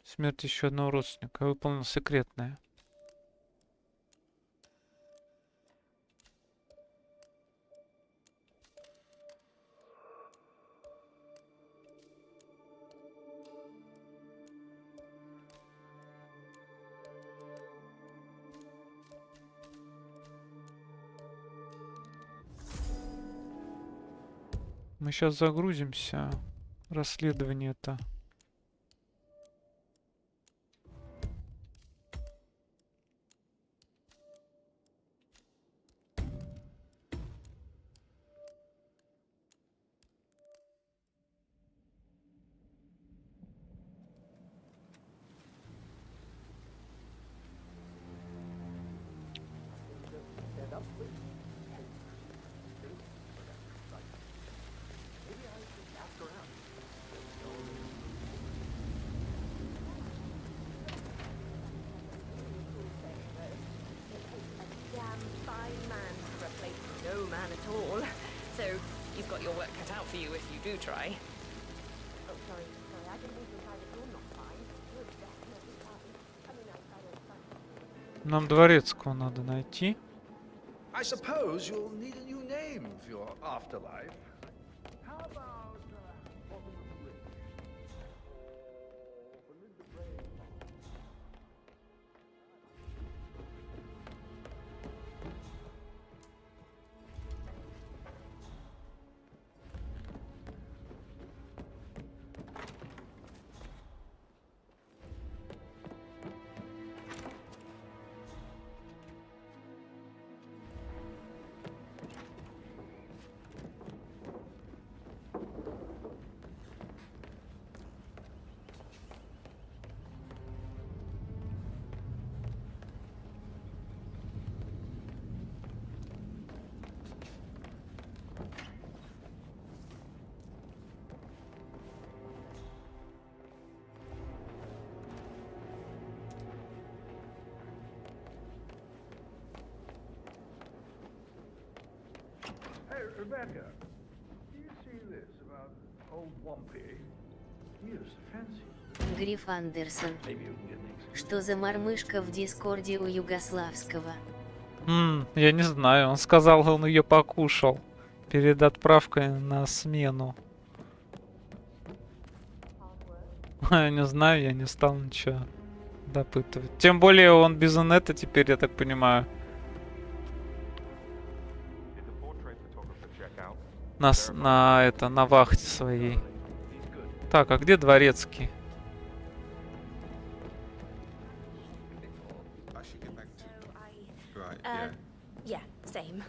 Смерть еще одного родственника. Выполнил секретное. Мы сейчас загрузимся. Расследование-то. Stand up, please. Maybe I should ask around. A damn fine man to replace no man at all. So you've got your work cut out for you if you do try. Oh, sorry, I didn't mean to imply that you're not fine. You're definitely fine. I mean, I don't find. Нам дворецкого надо найти. I suppose you'll need a new name for your afterlife. How about Bottom of the Bridge? Or Belinda Bray Farm? Hey, Rebecca, do you see this about old Wampy? He is fancy. Гриф Андерсон. Maybe you can get an Что за мормышка в Дискорде у Югославского? Я не знаю. Он сказал, он ее покушал перед отправкой на смену. Я не знаю, я не стал ничего допытывать. Тем более он без инета теперь, я так понимаю. На вахте своей. Так, а где дворецкий? Yeah, same.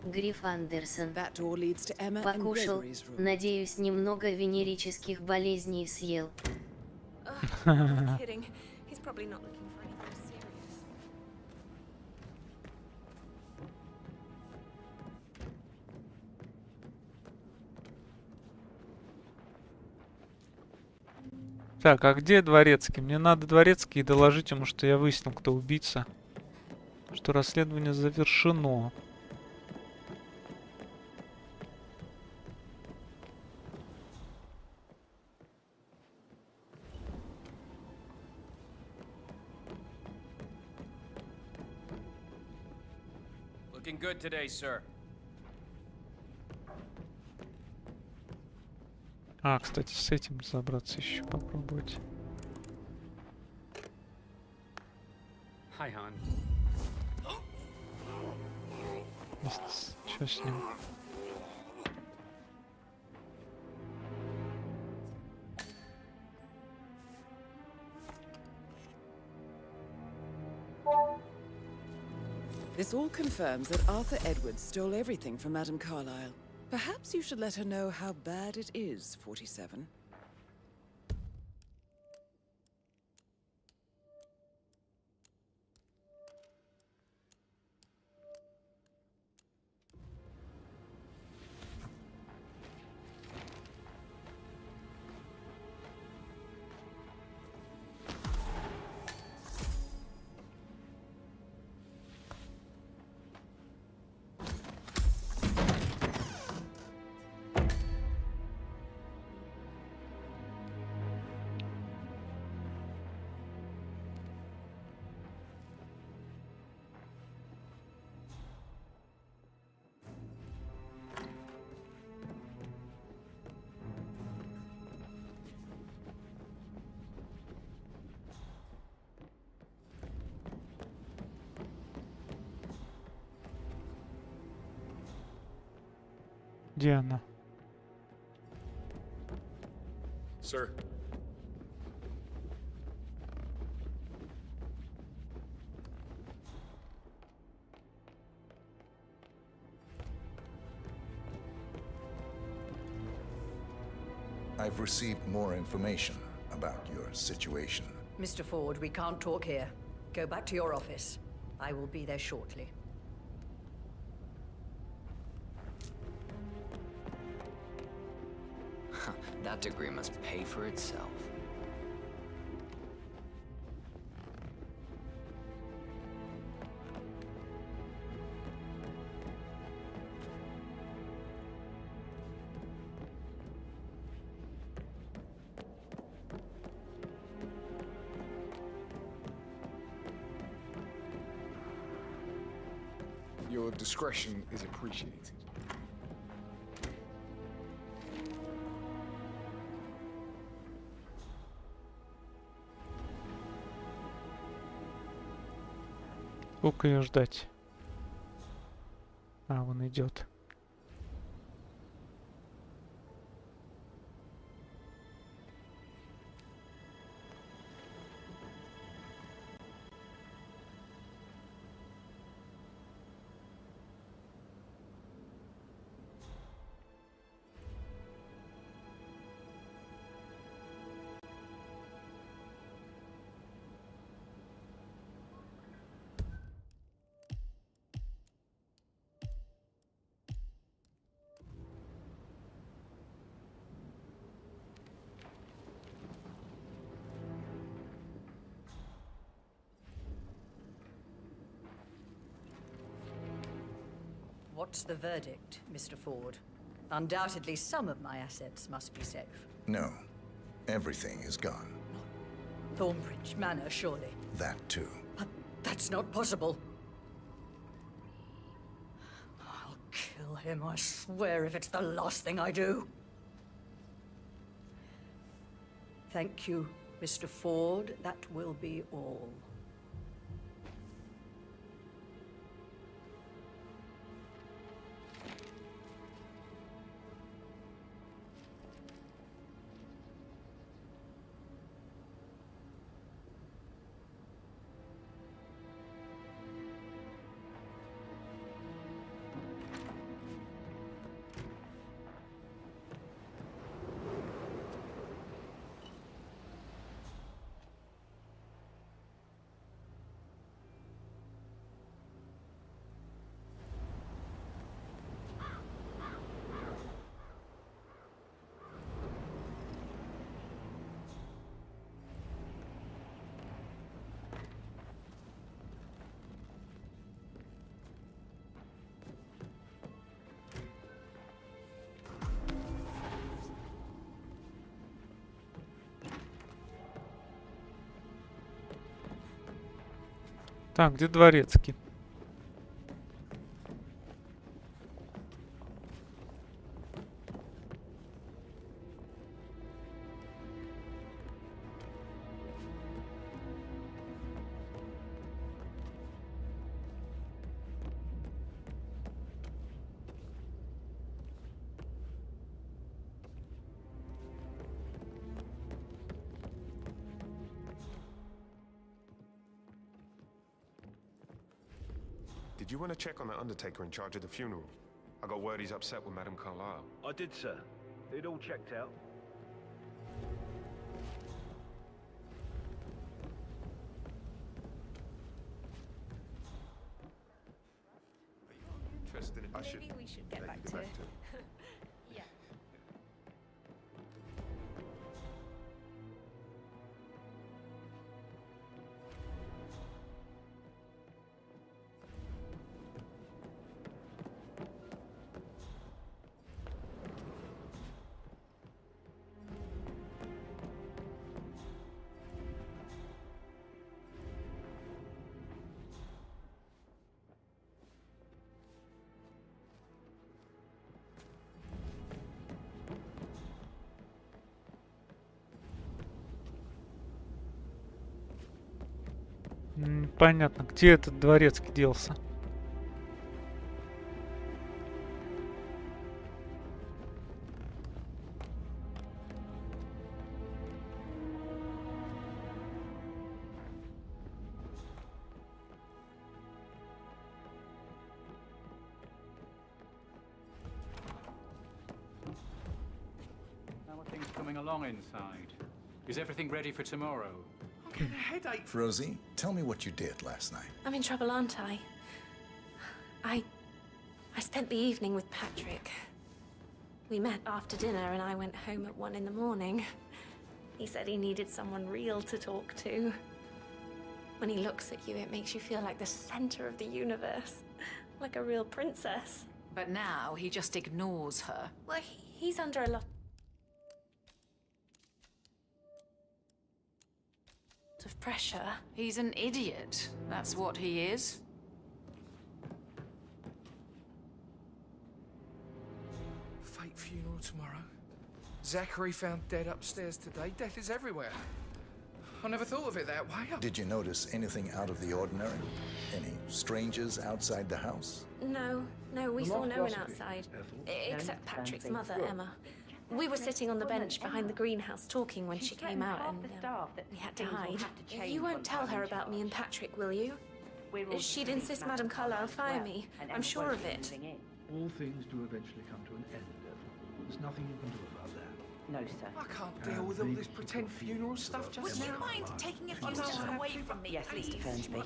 Гриф Андерсон. That door leads to Emma and Покушал. Gregory's room. Надеюсь, немного венерических болезней съел. I'm kidding. He's probably not looking for anything serious. Так, а где дворецкий? Мне надо дворецкий и доложить ему, что я выяснил, кто убийца. Что расследование завершено. Looking good today, sir. А, кстати, с этим разобраться еще попробовать. Hi, hon. Что с ним? This all confirms that Arthur Edwards stole everything from Madame Carlyle. Perhaps you should let her know how bad it is, 47. Где она? Sir. I've received more information about your situation. Mr. Ford, we can't talk here. Go back to your office. I will be there shortly. That degree must pay for itself. Your discretion is appreciated. Сколько ее ждать? А, он идет. What's the verdict, Mr. Ford? Undoubtedly, some of my assets must be safe. No, everything is gone. Thornbridge Manor, surely. That too. But that's not possible. I'll kill him, I swear, if it's the last thing I do. Thank you, Mr. Ford. That will be all. Так, где дворецкий? Did you want to check on the undertaker in charge of the funeral? I got word he's upset with Madame Carlyle. I did, sir. It all checked out. Interested in... Maybe we should get back to it. Yeah. Понятно, где этот дворецкий делся. How are things coming along inside? Is everything ready for tomorrow? I'm getting a headache. Rosie, tell me what you did last night. I'm in trouble, aren't I? I spent the evening with Patrick. We met after dinner and I went home at 1 in the morning. He said he needed someone real to talk to. When he looks at you, it makes you feel like the center of the universe. Like a real princess. But now he just ignores her. Well, he's under a lot of pressure. He's an idiot. That's what he is. Fake funeral tomorrow. Zachary found dead upstairs today. Death is everywhere. I never thought of it that way. Did you notice anything out of the ordinary? Any strangers outside the house? No, we saw no one outside. Except Patrick's mother, Emma. We were sitting on the bench behind the greenhouse talking when she came out and we had to hide. You won't tell her about me and Patrick, will you? She'd insist Madame Carlyle fire me. I'm sure of it. All things do eventually come to an end, Ethel. There's nothing you can do about that. No, sir. I can't deal with all this pretend funeral stuff just Would you now. mind taking a few steps away from me, Yes, please? Mr. Fernsby.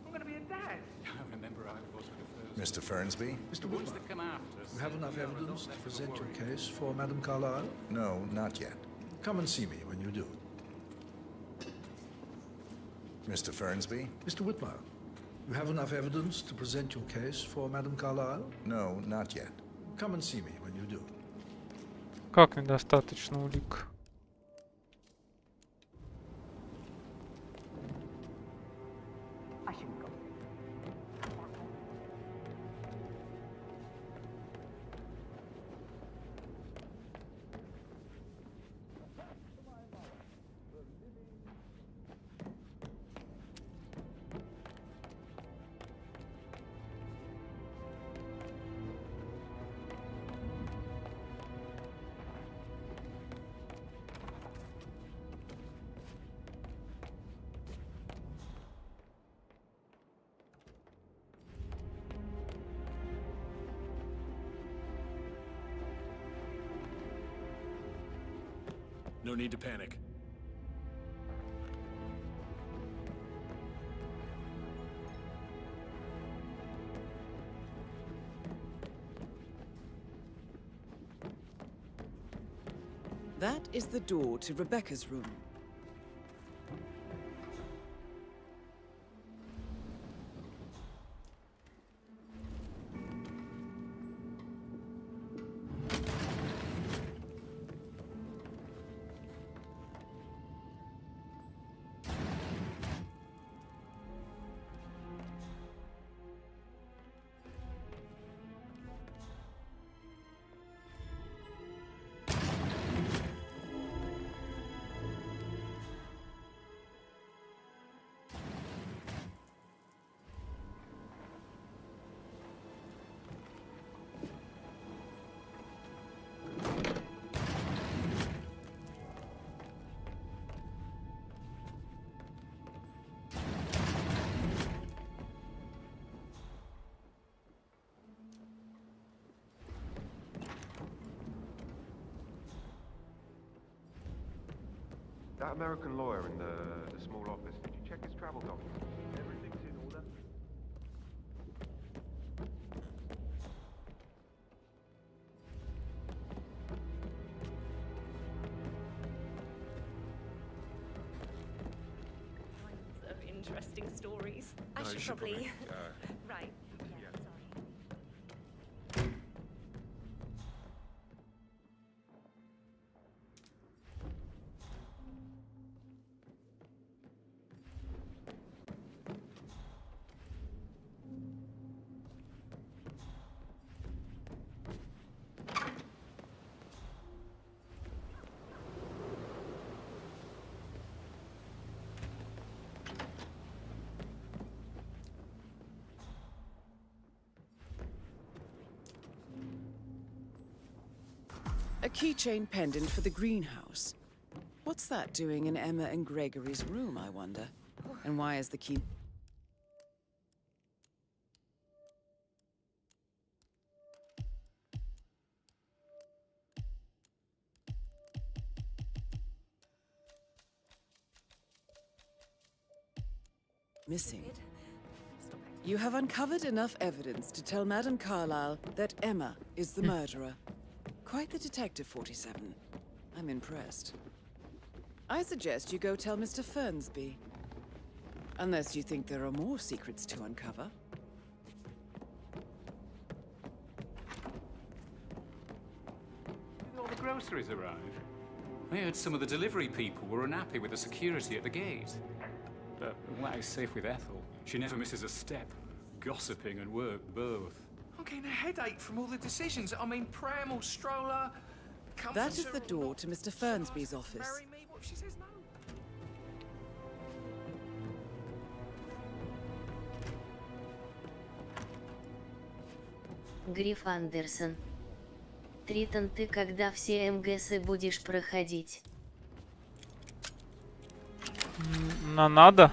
I'm going to be a dad. I remember I was with the first. Mr. Fernsby? Mr. Ones Whitmer, that come after us. you have enough evidence to present your case for Madame Carlyle? No, not yet. Come and see me when you do. Mr. Fernsby? Mr. Whitmer, you have enough evidence to present your case for Madame Carlyle? No, not yet. Come and see me when you do. Как недостаточно улик? I shouldn't go. No need to panic. That is the door to Rebecca's room. That American lawyer in the small office, did you check his travel documents? Everything's in order. Of interesting stories. I No, you should should probably. probably, Right. yeah. Sorry. A keychain pendant for the greenhouse. What's that doing in Emma and Gregory's room, I wonder? And why is the key... missing? You have uncovered enough evidence to tell Madame Carlyle that Emma is the murderer. Quite the detective, 47. I'm impressed. I suggest you go tell Mr. Fernsby. Unless you think there are more secrets to uncover. Did all the groceries arrive? I heard some of the delivery people were unhappy with the security at the gate. But Wag's safe with Ethel. She never misses a step. Gossiping and work both. I'm getting a headache from all the decisions. I mean, pram or stroller. That is the door to Mr. Fernsby's office. Marry me? What if she says no? Гриф Андерсон. Тритон, ты когда все МГСы будешь проходить? Надо.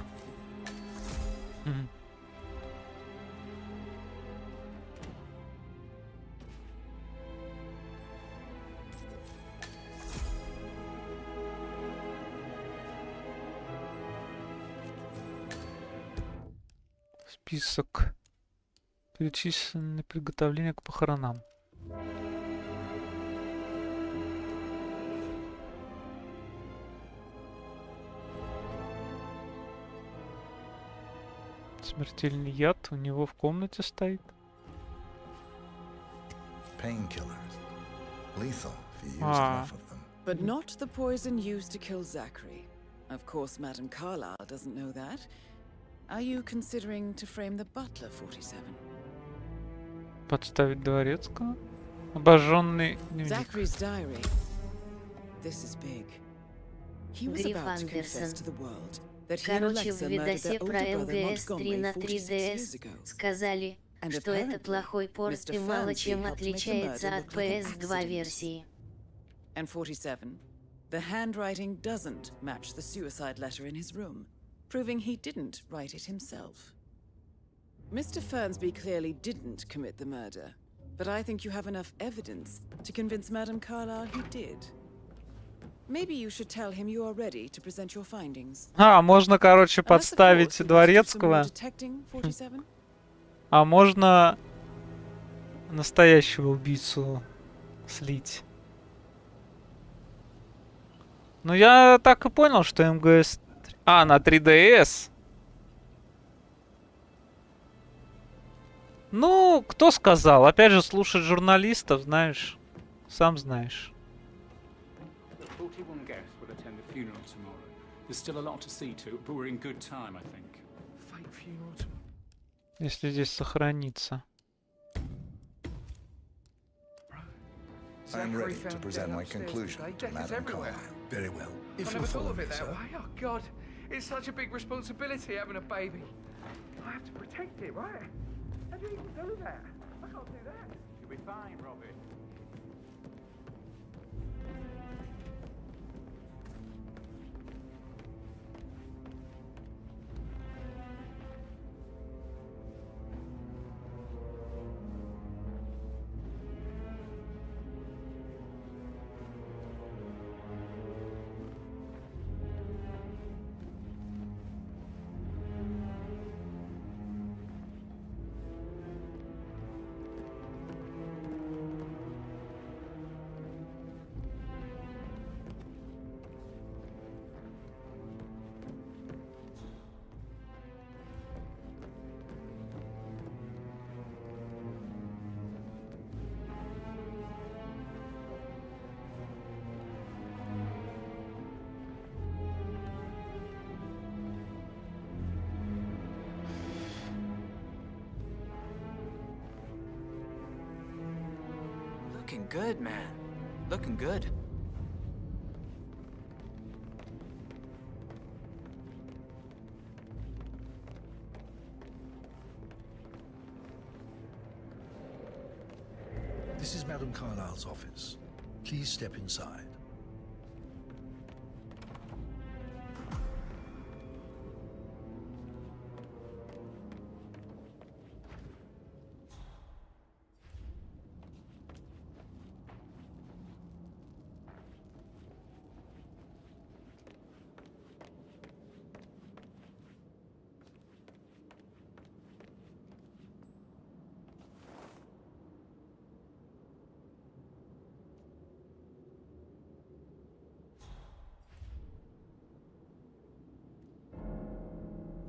Список. Перечислены приготовления к похоронам. Смертельный яд у него в комнате стоит. Painkillers. Lethal if you use enough of them. But not the poison used to kill Zachary. Of course, Madame Carlyle doesn't know that. Are you considering to frame the butler, 47? Подставить дворецкого? Обожженный дневник. Zachary's diary. This is big. He was Гриф about to confess Андерсон. to the world that he and Короче, в Alexa murdered видосе their про older brother МГС 3 Montgomery на 46 3DS years ago. сказали, And что это apparently, плохой порт Mr. и мало Fernsby чем helped make the отличается murder от look like an PS2 accident. версии. And 47, the handwriting doesn't match the suicide letter in his room, proving he didn't write it himself. Mr. Fernsby clearly didn't commit the murder, but I think you have enough evidence to convince Madame Carlyle he did. Maybe you should tell him you are ready to present your findings. Можно, короче, Unless, of подставить course, you дворецкого. want to do some more detecting, 47? А можно настоящего убийцу слить. Ну, я так и понял, что МГС... А, на 3DS. Ну, кто сказал? Опять же, слушать журналистов, знаешь. Сам знаешь. The 41 guests will attend the funeral tomorrow. There's still a lot to see to, but we're in good time, I think. Fake funeral tomorrow. Если здесь сохранится. I'm ready to present my conclusion to Madame Carlyle. Very well. I If never you'll thought follow of me, it that sir. way. Oh, God. It's such a big responsibility having a baby. I have to protect it, right? How do you even do that? I can't do that. You'll be fine, Robbie. Looking good, man. Looking good. This is Madame Carlyle's office. Please step inside.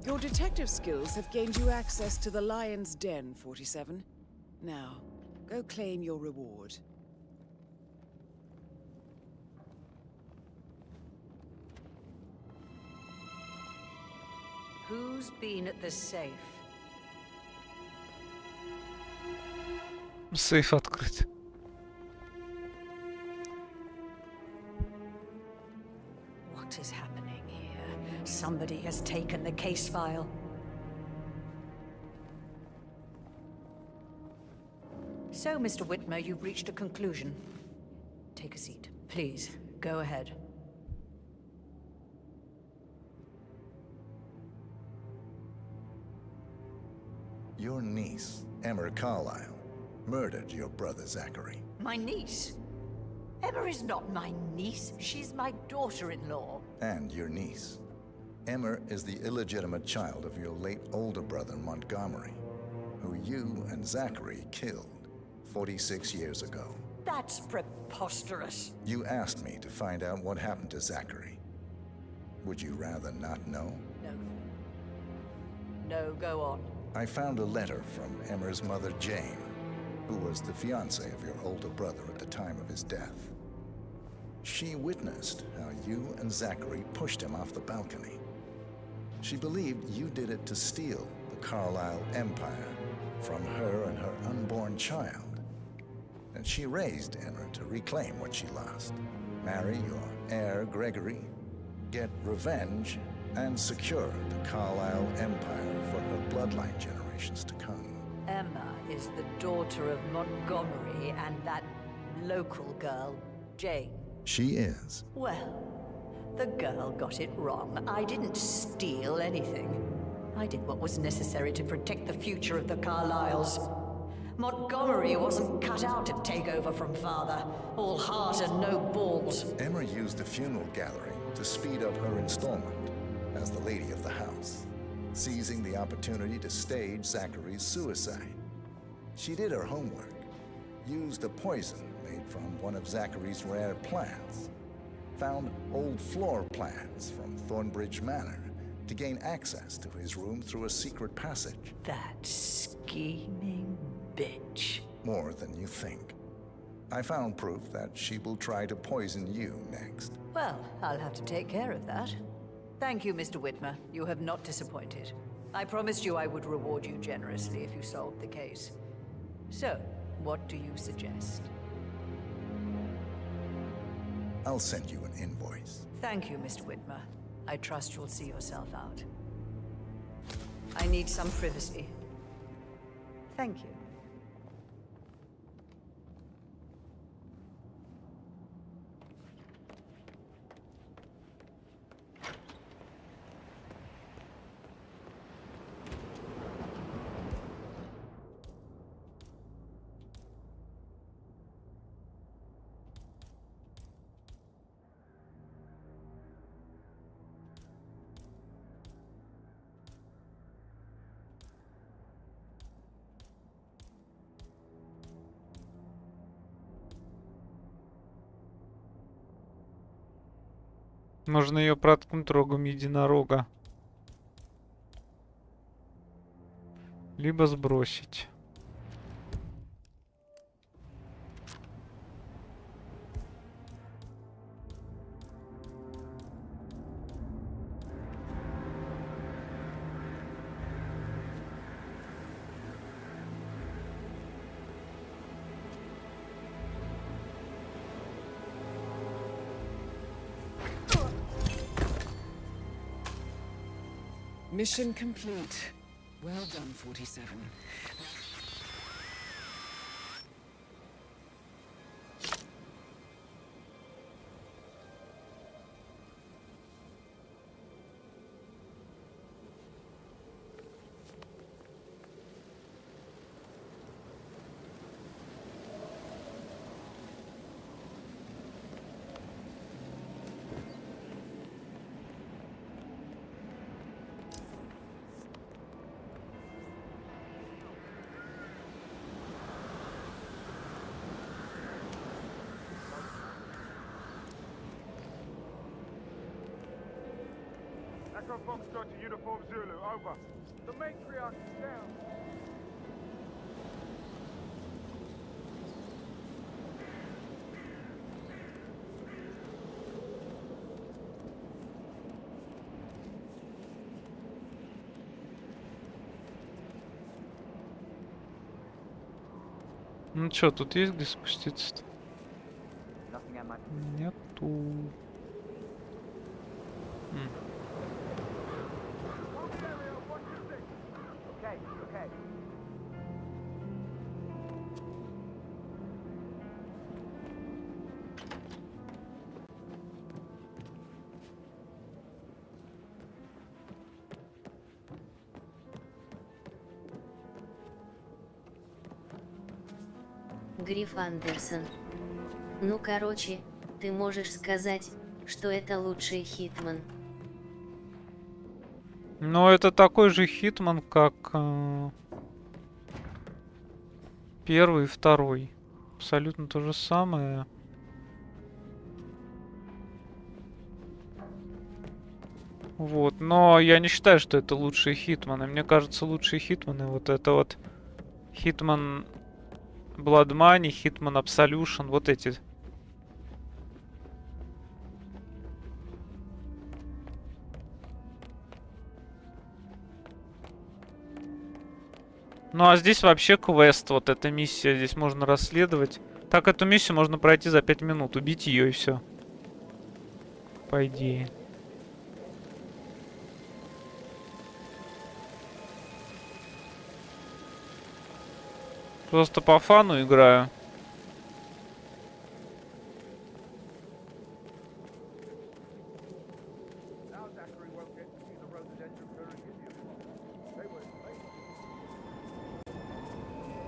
Your detective skills have gained you access to the Lion's Den, 47. Now, go claim your reward. Who's been at the safe? Сейф открыт. What is happening here? Somebody has taken the case file. So, Mr. Whitmer, you've reached a conclusion. Take a seat. Please, go ahead. Your niece, Emma Carlyle, murdered your brother Zachary. My niece? Emma is not my niece. She's my daughter-in-law. And your niece. Emma is the illegitimate child of your late older brother Montgomery, who you and Zachary killed 46 years ago. That's preposterous. You asked me to find out what happened to Zachary. Would you rather not know? No. No, go on. I found a letter from Emma's mother, Jane, who was the fiancée of your older brother at the time of his death. She witnessed how you and Zachary pushed him off the balcony. She believed you did it to steal the Carlyle empire from her and her unborn child. And she raised Emma to reclaim what she lost. Marry your heir, Gregory, get revenge, and secure the Carlyle empire for her bloodline generations to come. Emma is the daughter of Montgomery and that local girl, Jane. She is. Well, the girl got it wrong. I didn't steal anything. I did what was necessary to protect the future of the Carlyles. Montgomery wasn't cut out to take over from father. All heart and no balls. Emma used the funeral gathering to speed up her installment as the lady of the house, seizing the opportunity to stage Zachary's suicide. She did her homework, used a poison made from one of Zachary's rare plants, found old floor plans from Thornbridge Manor to gain access to his room through a secret passage. That scheming bitch. More than you think. I found proof that she will try to poison you next. Well, I'll have to take care of that. Thank you, Mr. Whitmer. You have not disappointed. I promised you I would reward you generously if you solved the case. So, what do you suggest? I'll send you an invoice. Thank you, Mr. Whitmer. I trust you'll see yourself out. I need some privacy. Thank you. Можно ее проткнуть рогом единорога. Либо сбросить. Mission complete. Well done, 47. Echo Foxtrot to Uniform Zulu, over. The matriarch is down. Ну чё, тут есть где спуститься-то? Нету. Okay, okay. Гриф Андерсон. Ну короче, ты можешь сказать, что это лучший Хитман. Но это такой же Хитман, как первый и второй. Абсолютно то же самое. Вот, но я не считаю, что это лучшие Хитманы. Мне кажется, лучшие Хитманы вот это вот Hitman Blood Money, Hitman Absolution, вот эти. Ну а здесь вообще квест, вот эта миссия, здесь можно расследовать. Так, эту миссию можно пройти за 5 минут, убить ее и все. По идее. Просто по фану играю.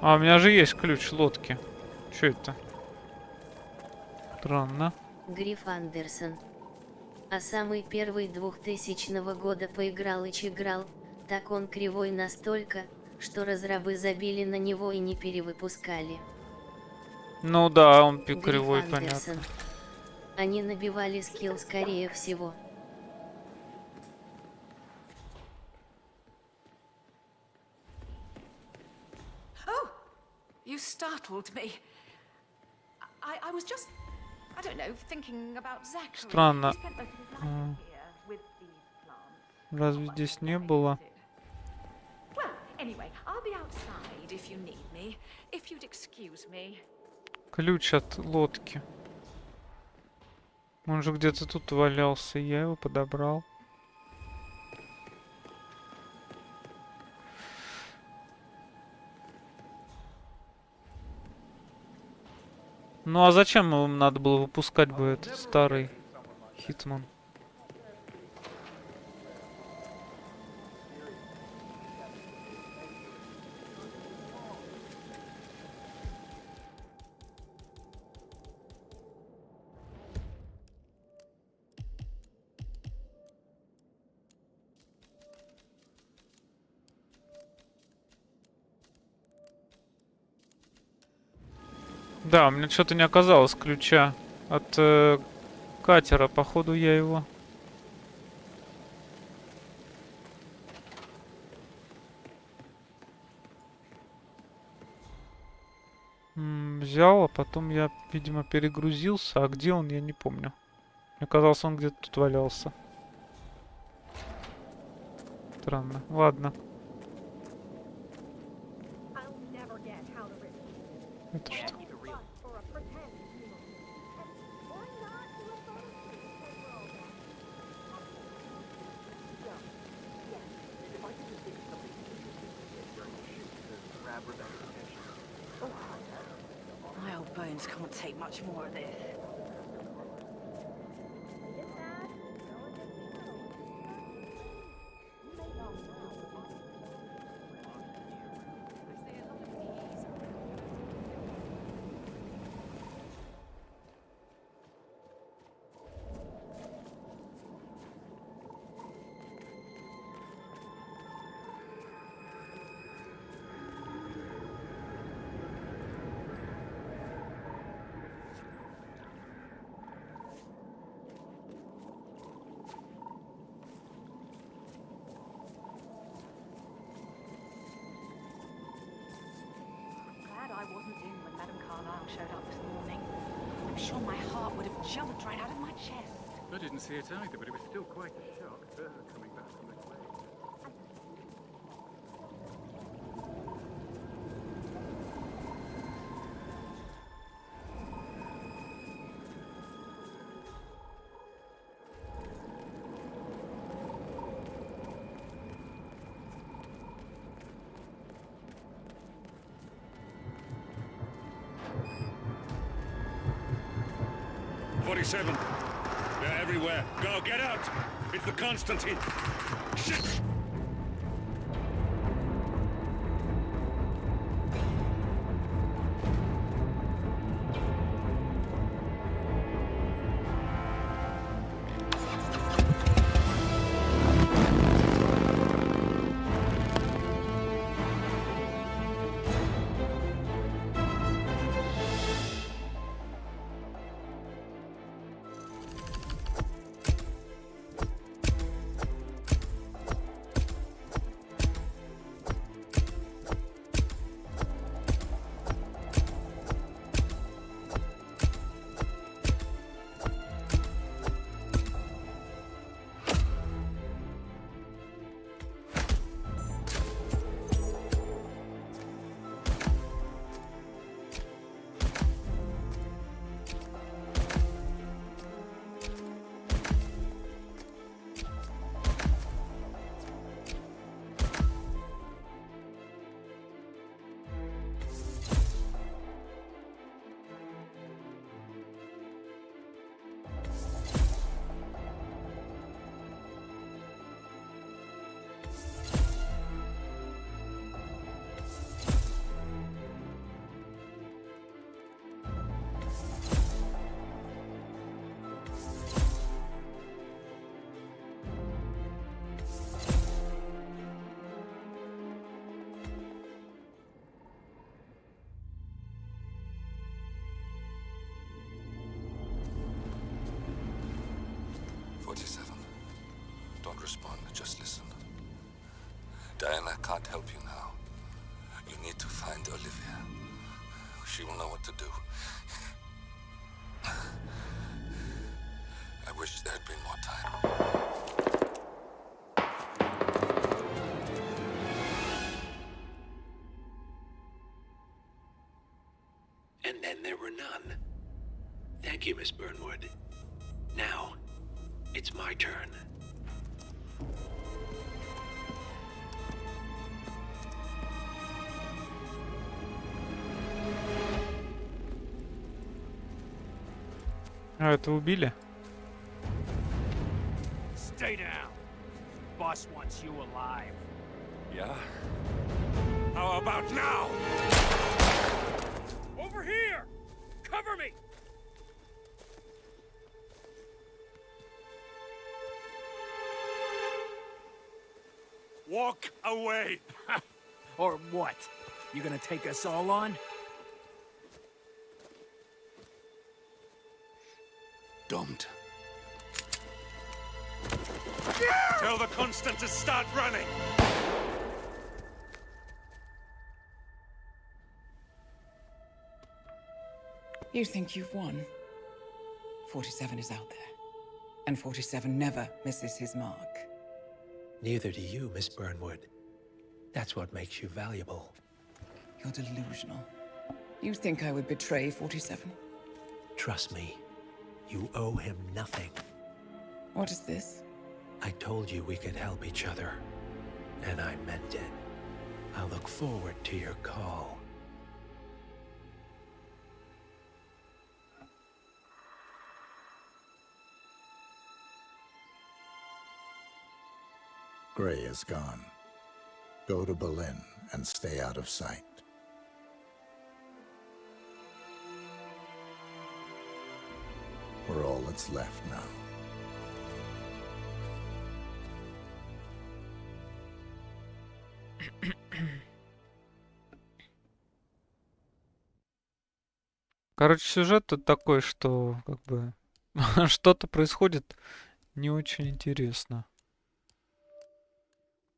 А, у меня же есть ключ лодки. Что это? Странно. Гриф Андерсон. А самый первый 2000 года поиграл и чиграл, так он кривой настолько, что разрабы забили на него и не перевыпускали. Ну да, он Гриф кривой, Андерсон. понятно. Они набивали скилл скорее всего. You startled me. I was just, I don't know, thinking about Zachary. Странно. He spent most of his life here with these plants. Разве здесь не было? Well, anyway, I'll be outside if you need me. If you'd excuse me. Ключ от лодки. Он же где-то тут валялся, я его подобрал. Ну а зачем им надо было выпускать бы этот старый Хитман? Да, у меня что-то не оказалось ключа от катера. Походу я его... взял, а потом я, видимо, перегрузился. А где он, я не помню. Мне казалось, он где-то тут валялся. Странно. Ладно. Это что? Rebecca's attention. My old bones can't take much more of this. I wasn't in when Madame Carlyle showed up this morning. I'm sure my heart would have jumped right out of my chest. I didn't see it either, but it was still quite a shock, her coming back from the grave. 47. They're everywhere. Go, get out! It's the Constantine. Shit! Don't respond, just listen. Diana can't help you now. You need to find Olivia. She will know what to do. I wish there had been more time. And then there were none. Thank you, Miss Burnwood. Now, it's my turn. А, это убили? Stay down. Boss wants you alive. Yeah? How about now? Over here! Cover me! Walk away! Or what? You gonna take us all on? Don't. Tell the Constant to start running! You think you've won? 47 is out there. And 47 never misses his mark. Neither do you, Miss Burnwood. That's what makes you valuable. You're delusional. You think I would betray 47? Trust me, you owe him nothing. What is this? I told you we could help each other, and I meant it. I'll look forward to your call. Gray is gone. Go to Berlin and stay out of sight. We're all that's left now. Короче, сюжет тут такой, что как бы что-то происходит не очень интересно.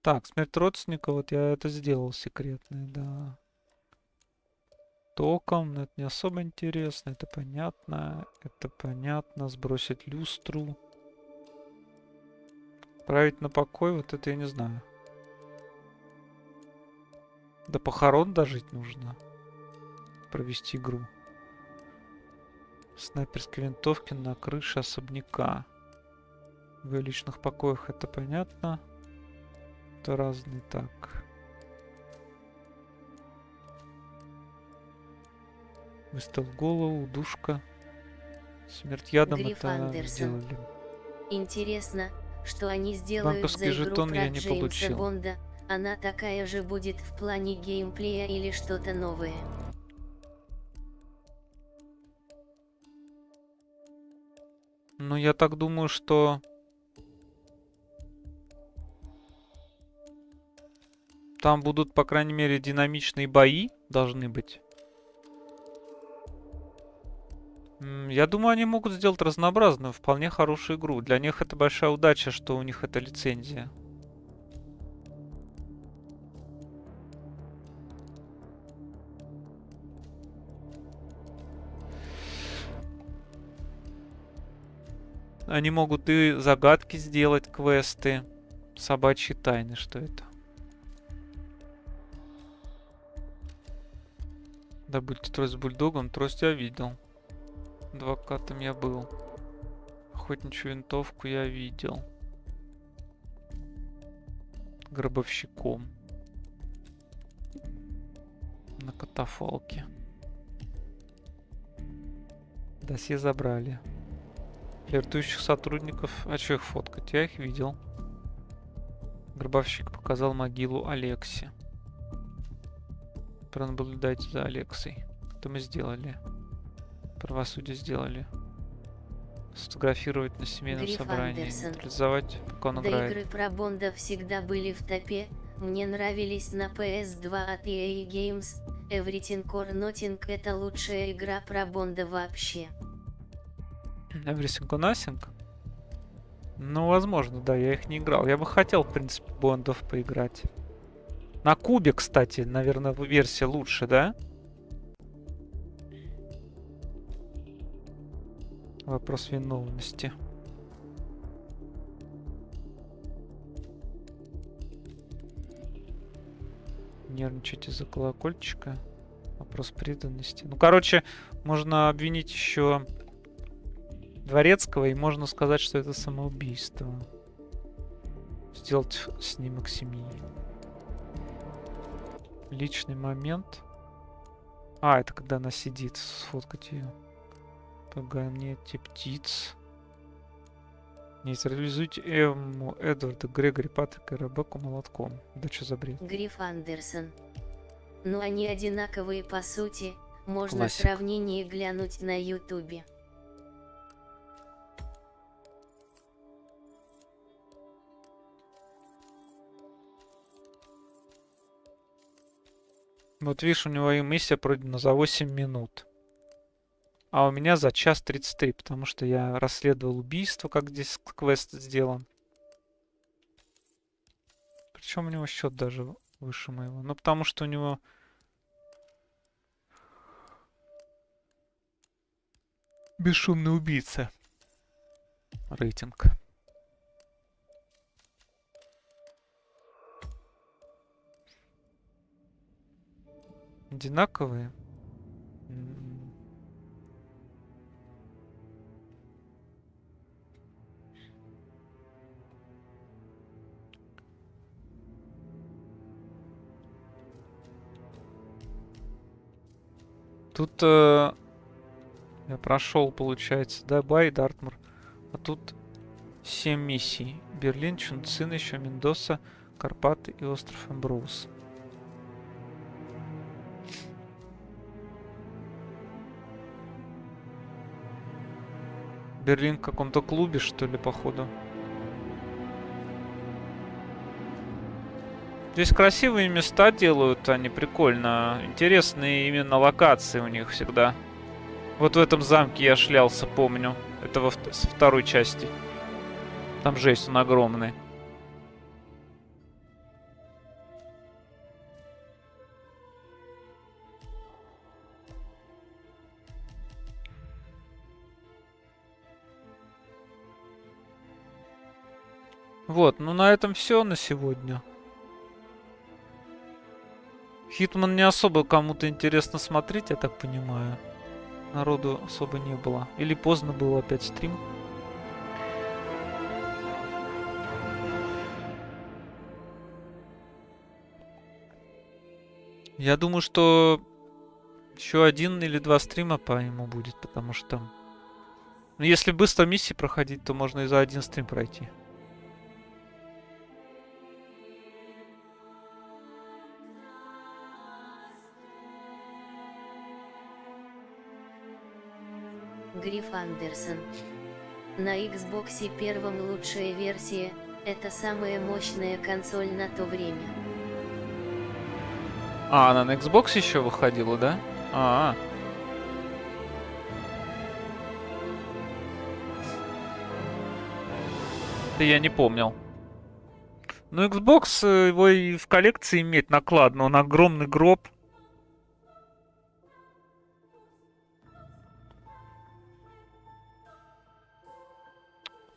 Так, смерть родственника, вот я это сделал секретное, да. Током, но это не особо интересно, это понятно. Это понятно, сбросить люстру. Править на покой, вот это я не знаю. До похорон дожить нужно. Провести игру. Снайперские винтовки на крыше особняка. В ее личных покоях, это понятно. Это разные, так. Выставил голову, удушка. Смерть ядом Гриф это Андерсон. сделали. Интересно, что они сделают Банковский за игру жетон про я не Джеймса получил. Бонда. Она такая же будет в плане геймплея или что-то новое? Ну, я так думаю, что... Там будут, по крайней мере, динамичные бои должны быть. Я думаю, они могут сделать разнообразную, вполне хорошую игру. Для них это большая удача, что у них эта лицензия. Они могут и загадки сделать, квесты. Собачьи тайны, что это? Добыть трость с бульдогом. Трость я видел. Адвокатом я был. Охотничью винтовку я видел. Гробовщиком. На катафалке. Досье забрали. Флиртующих сотрудников. А что их фоткать? Я их видел. Гробовщик показал могилу Алексе. Пронаблюдайте за Алексой. Это мы сделали. Правосудие сделали. Сфотографировать на семейном Гриф собрании. Андерсон. Нейтрализовать, пока он Да, играет. игры про Бонда всегда были в топе. Мне нравились на PS2 от EA Games. Everything or Nothing — это лучшая игра про Бонда вообще. Everything or Nothing? Ну, возможно, да, я их не играл. Я бы хотел, в принципе, Бондов поиграть. На Кубе, кстати, наверное, версия лучше, да? Вопрос виновности. Нервничать из-за колокольчика. Вопрос преданности. Ну, короче, можно обвинить еще Дворецкого, и можно сказать, что это самоубийство. Сделать снимок семьи. Личный момент. А, это когда она сидит. Сфоткать ее. Погоните птиц. Нейтрализуйте Эмму, Эдварда, Грегори, Патрика и Ребекку молотком. Да что за бред? Гриф Андерсон. Ну они одинаковые по сути. Можно Классик. сравнение глянуть на ютубе. Вот видишь, у него и миссия пройдена за 8 минут. А у меня за час 33, потому что я расследовал убийство, как здесь квест сделан. Причем у него счет даже выше моего. Ну, потому что у него... Бесшумный убийца. Рейтинг. Одинаковые. Тут я прошел, получается, да, Бай, Дартмур. А тут 7 миссий. Берлин, Чунцин, еще Мендоса, Карпаты и остров Эмброуз. Берлин в каком-то клубе, что ли, походу. Здесь красивые места делают, они прикольно. Интересные именно локации у них всегда. Вот в этом замке я шлялся, помню. Это со второй части. Там жесть, он огромный. Вот, ну на этом все на сегодня. Хитман не особо кому-то интересно смотреть, я так понимаю. Народу особо не было. Или поздно был опять стрим. Я думаю, что еще 1 или 2 стрима по нему будет, потому что... Ну, если быстро миссии проходить, то можно и за 1 стрим пройти. Гриф Андерсон. На Xbox первом лучшая версия, это самая мощная консоль на то время. А, она на Xbox еще выходила, да? Да я не помнил. Ну, Xbox, его и в коллекции иметь накладно. Он огромный гроб.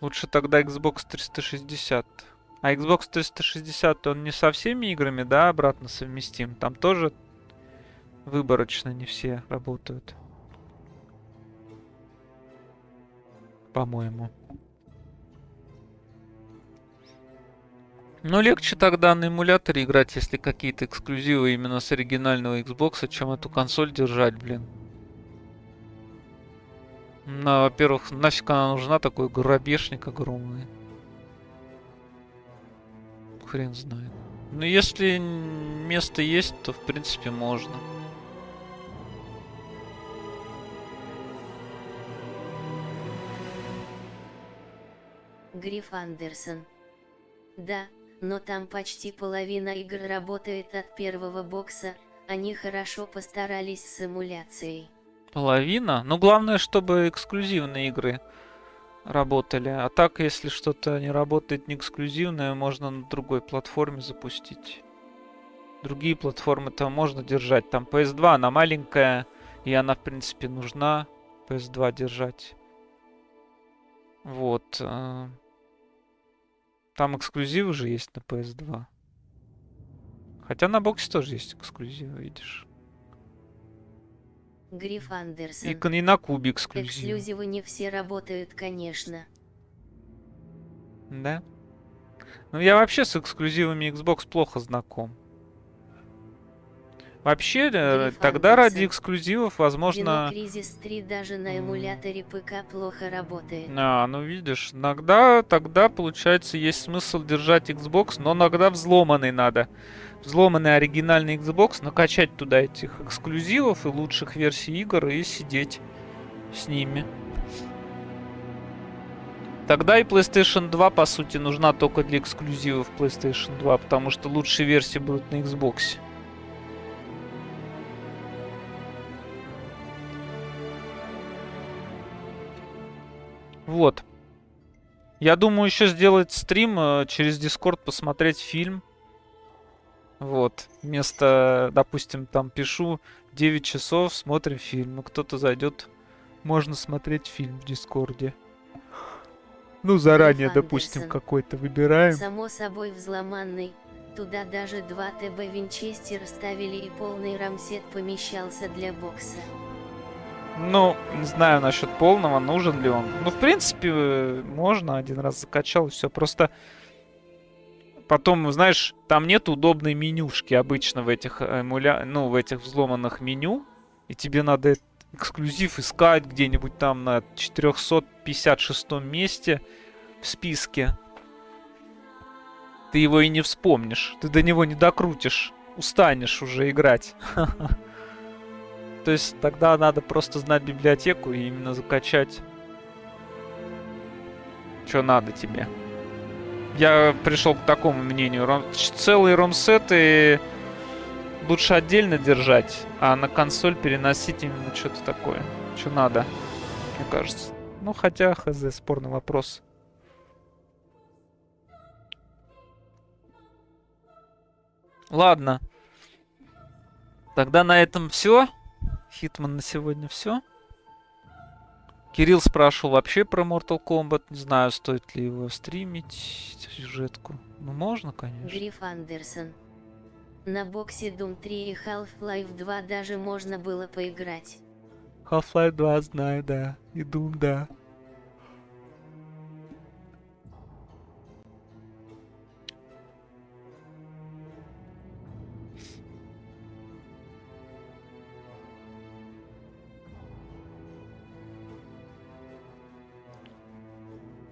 Лучше тогда Xbox 360. А Xbox 360, он не со всеми играми, да, обратно совместим? Там тоже выборочно не все работают. По-моему. Ну, легче тогда на эмуляторе играть, если какие-то эксклюзивы именно с оригинального Xbox, чем эту консоль держать, блин. Ну, во-первых, нафиг она нужна, такой грабежник огромный. Хрен знает. Но если место есть, то в принципе можно. Гриф Андерсон. Да, но там почти половина игр работает от первого бокса, они хорошо постарались с эмуляцией. Половина? Ну, главное, чтобы эксклюзивные игры работали. А так, если что-то не работает не эксклюзивное, можно на другой платформе запустить. Другие платформы там можно держать. Там PS2, она маленькая, и она, в принципе, нужна. PS2 держать. Вот. Там эксклюзивы же есть на PS2. Хотя на боксе тоже есть эксклюзивы, видишь. Гриф Андерсон. И на кубе эксклюзивы. Эксклюзивы не все работают, конечно. Да? Ну, я вообще с эксклюзивами Xbox плохо знаком. Вообще, тогда ради эксклюзивов, возможно... Кризис 3 даже на эмуляторе ПК плохо работает. Ну видишь, иногда тогда, получается, есть смысл держать Xbox, но иногда взломанный надо. Взломанный оригинальный Xbox, накачать туда этих эксклюзивов и лучших версий игр и сидеть с ними. Тогда и PlayStation 2, по сути, нужна только для эксклюзивов PlayStation 2, потому что лучшие версии будут на Xbox. Вот. Я думаю еще сделать стрим через Discord, посмотреть фильм. Вот. Вместо, допустим, там пишу 9 часов, смотрим фильм. Ну, кто-то зайдет, можно смотреть фильм в Дискорде. Ну, заранее, допустим, какой-то выбираем. Само собой взломанный. Туда даже 2 ТБ Винчестер ставили и полный рамсет помещался для бокса. Ну, не знаю насчет полного, нужен ли он. Ну, в принципе, можно. Один раз закачал и все. Просто потом, знаешь, там нет удобной менюшки обычно в этих в этих взломанных меню. и тебе надо эксклюзив искать где-нибудь там на 456 месте в списке, ты его и не вспомнишь. Ты до него не докрутишь. Устанешь уже играть. То есть тогда надо просто знать библиотеку и именно закачать, что надо тебе. Я пришел к такому мнению. Целые ромсеты лучше отдельно держать, а на консоль переносить именно что-то такое, что надо, мне кажется. Ну, хотя, хз, спорный вопрос. Ладно. Тогда на этом все. Хитман на сегодня все. Кирилл спрашивал вообще про Mortal Kombat. Не знаю, стоит ли его стримить, сюжетку. Ну, можно, конечно. Гриф Андерсон. На боксе Doom 3 и Half-Life 2 даже можно было поиграть. Half-Life 2 знаю, да. И Doom, да.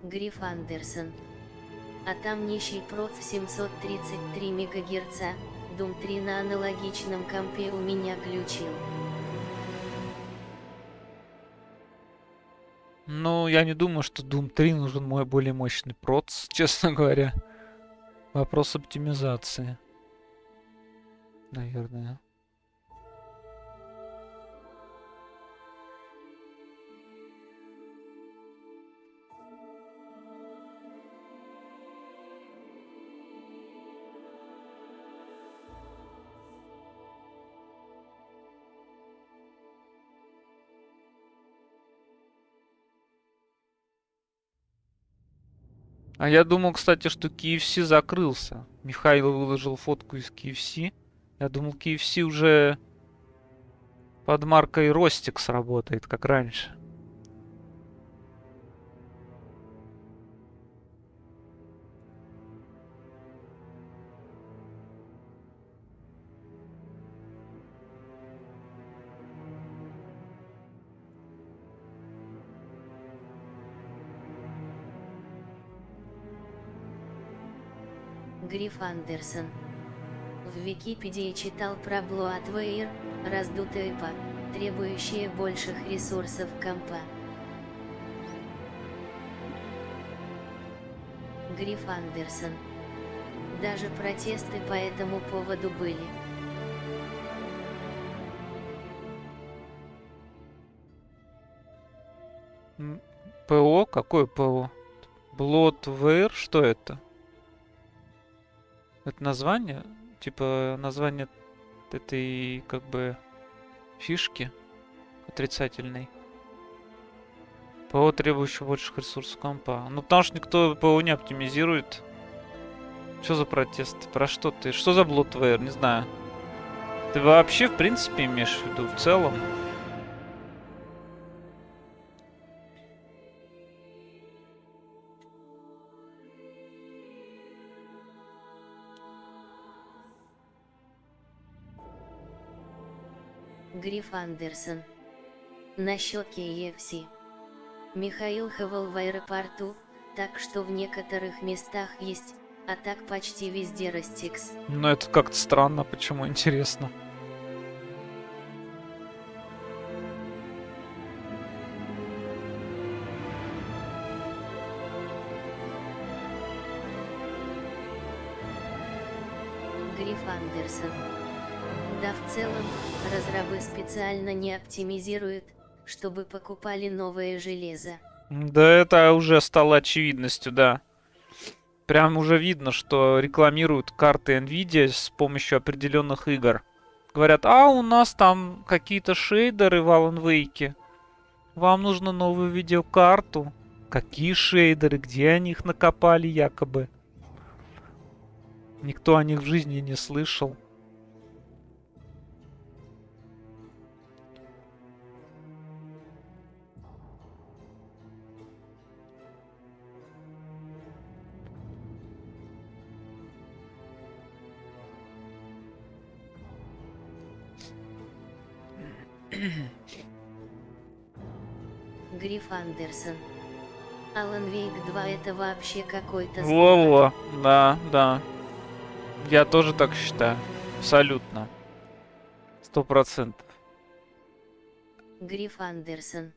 Гриф Андерсон. А там нищий прот в 733 МГц, Doom 3 на аналогичном компе у меня глючил. Ну, я не думаю, что Doom 3 нужен мой более мощный проц, честно говоря. Вопрос оптимизации. Наверное. А я думал, кстати, что KFC закрылся. Михаил выложил фотку из KFC. Я думал, KFC уже под маркой Ростикс работает, как раньше. Гриф Андерсон. В Википедии читал про Bloodware, раздутая ИПа, требующая больших ресурсов компа. Гриф Андерсон. Даже протесты по этому поводу были. ПО? Какое ПО? Bloodware? Что это? Это название? Типа название этой, как бы, фишки отрицательной. ПО, требующего больших ресурсов компа. Ну, потому что никто ПО не оптимизирует. Что за протест? Про что ты? Что за Bloodware? Не знаю. Ты вообще, в принципе, имеешь в виду? В целом? Гриф Андерсон. Насчет KFC. Михаил хавал в аэропорту, так что в некоторых местах есть, а так почти везде Ростикс. Ну это как-то странно, почему, интересно. Гриф Андерсон. Да, в целом, разрабы специально не оптимизируют, чтобы покупали новое железо. Да, это уже стало очевидностью, да. Прям уже видно, что рекламируют карты Nvidia с помощью определенных игр. Говорят, а у нас там какие-то шейдеры в Alan Wake. Вам нужно новую видеокарту. Какие шейдеры? Где они их накопали якобы? Никто о них в жизни не слышал. Гриф Андерсон. Алан Вейк 2 это вообще какой-то... Во-во, да, да. Я тоже так считаю. Абсолютно. 100%. Гриф Андерсон.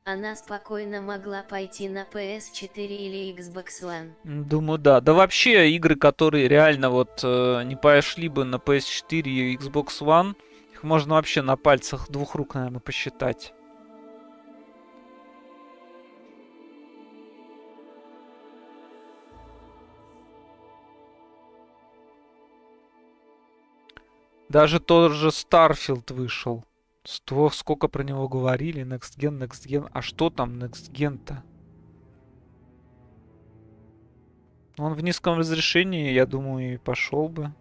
Она спокойно могла пойти на PS4 или Xbox One. Думаю, да. Да вообще, игры, которые реально вот не пошли бы на PS4 и Xbox One, их можно вообще на пальцах 2 рук, наверное, посчитать. Даже тот же Starfield вышел. Сколько про него говорили. Next Gen. А что там Next Gen-то? Он в низком разрешении, я думаю, и пошел бы.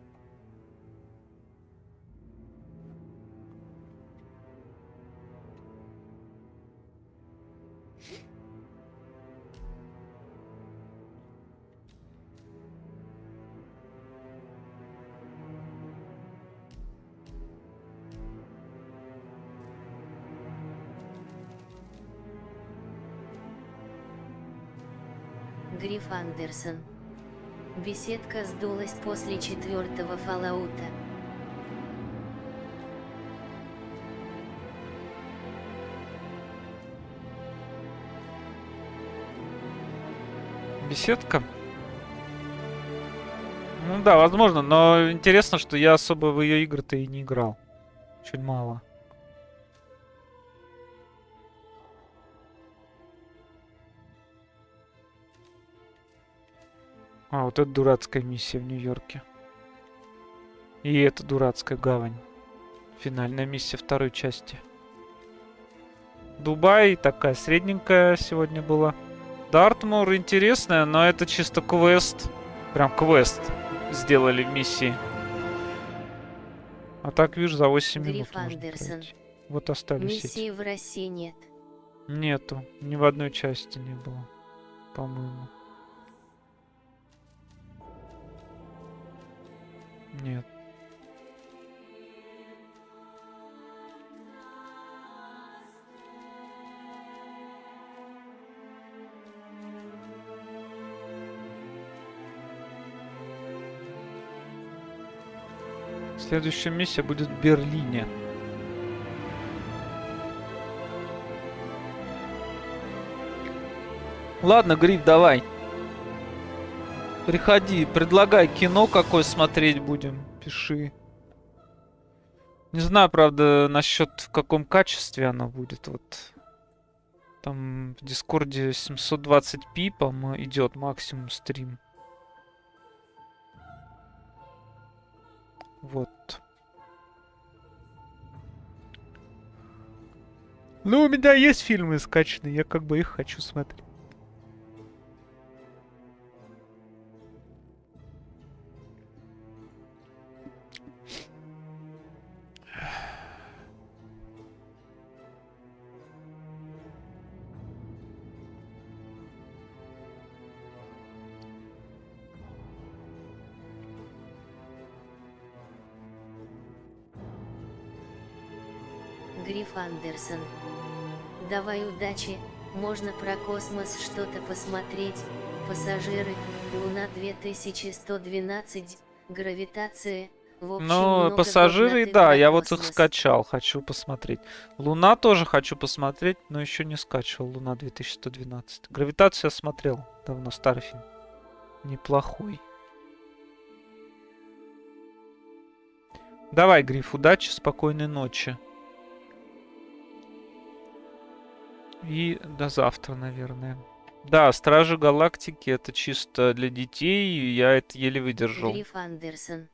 Гриф Андерсон. Беседка сдулась после 4-го Фоллаута. Беседка? Ну да, возможно, но интересно, что я особо в ее игры-то и не играл. Очень мало. А, вот это дурацкая миссия в Нью-Йорке. И это дурацкая гавань. Финальная миссия второй части. Дубай такая средненькая сегодня была. Дартмур интересная, но это чисто квест. Прям квест сделали в миссии. А так, вижу, за 8 минут Гриф можно Андерсон. пройти. Вот остались эти. Миссии в России нет. Нету. Ни в одной части не было. По-моему. Нет. Следующая миссия будет в Берлине. Ладно, Гриф, давай. Приходи, предлагай кино какое смотреть будем. Пиши. Не знаю, правда, насчет в каком качестве оно будет. Вот. Там в Дискорде 720p, по-моему, идет максимум стрим. Вот. Ну, у меня есть фильмы скачанные, я как бы их хочу смотреть. Гриф Андерсон. Давай удачи, можно про космос что-то посмотреть. Пассажиры, Луна 2112, гравитация. В общем, Ну, много пассажиры, годнотых да, про я вот их космос. скачал, хочу посмотреть. Луна тоже хочу посмотреть, но еще не скачивал. Луна 2112. Гравитацию я смотрел давно, старый фильм. Неплохой. Давай, Гриф, удачи, спокойной ночи. И до завтра, наверное. Да, Стражи Галактики это чисто для детей, и я это еле выдержал. Гриф Андерсон.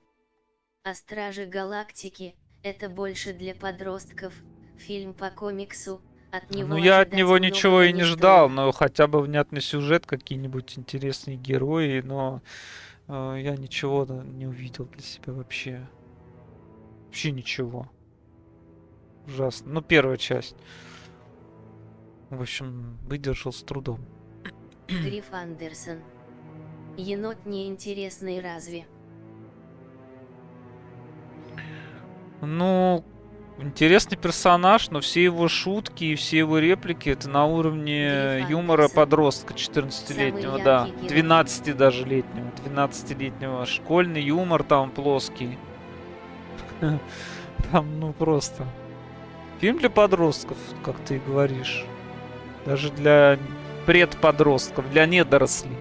А Стражи Галактики это больше для подростков. Фильм по комиксу. От него Ну, я от ожидать него ничего многого и не не ждал, стоит. но хотя бы внятный сюжет, какие-нибудь интересные герои, но я ничего не увидел для себя вообще. Вообще ничего. Ужасно. Ну, первая часть. В общем, выдержал с трудом. Гриф Андерсон. Енот неинтересный разве? Ну, Интересный персонаж, но все его шутки и все его реплики это на уровне юмора подростка 14-летнего, да. 12 даже летнего, 12-летнего. Школьный юмор там плоский. Там, ну просто. Фильм для подростков, как ты и говоришь. Даже для предподростков, для недорослей.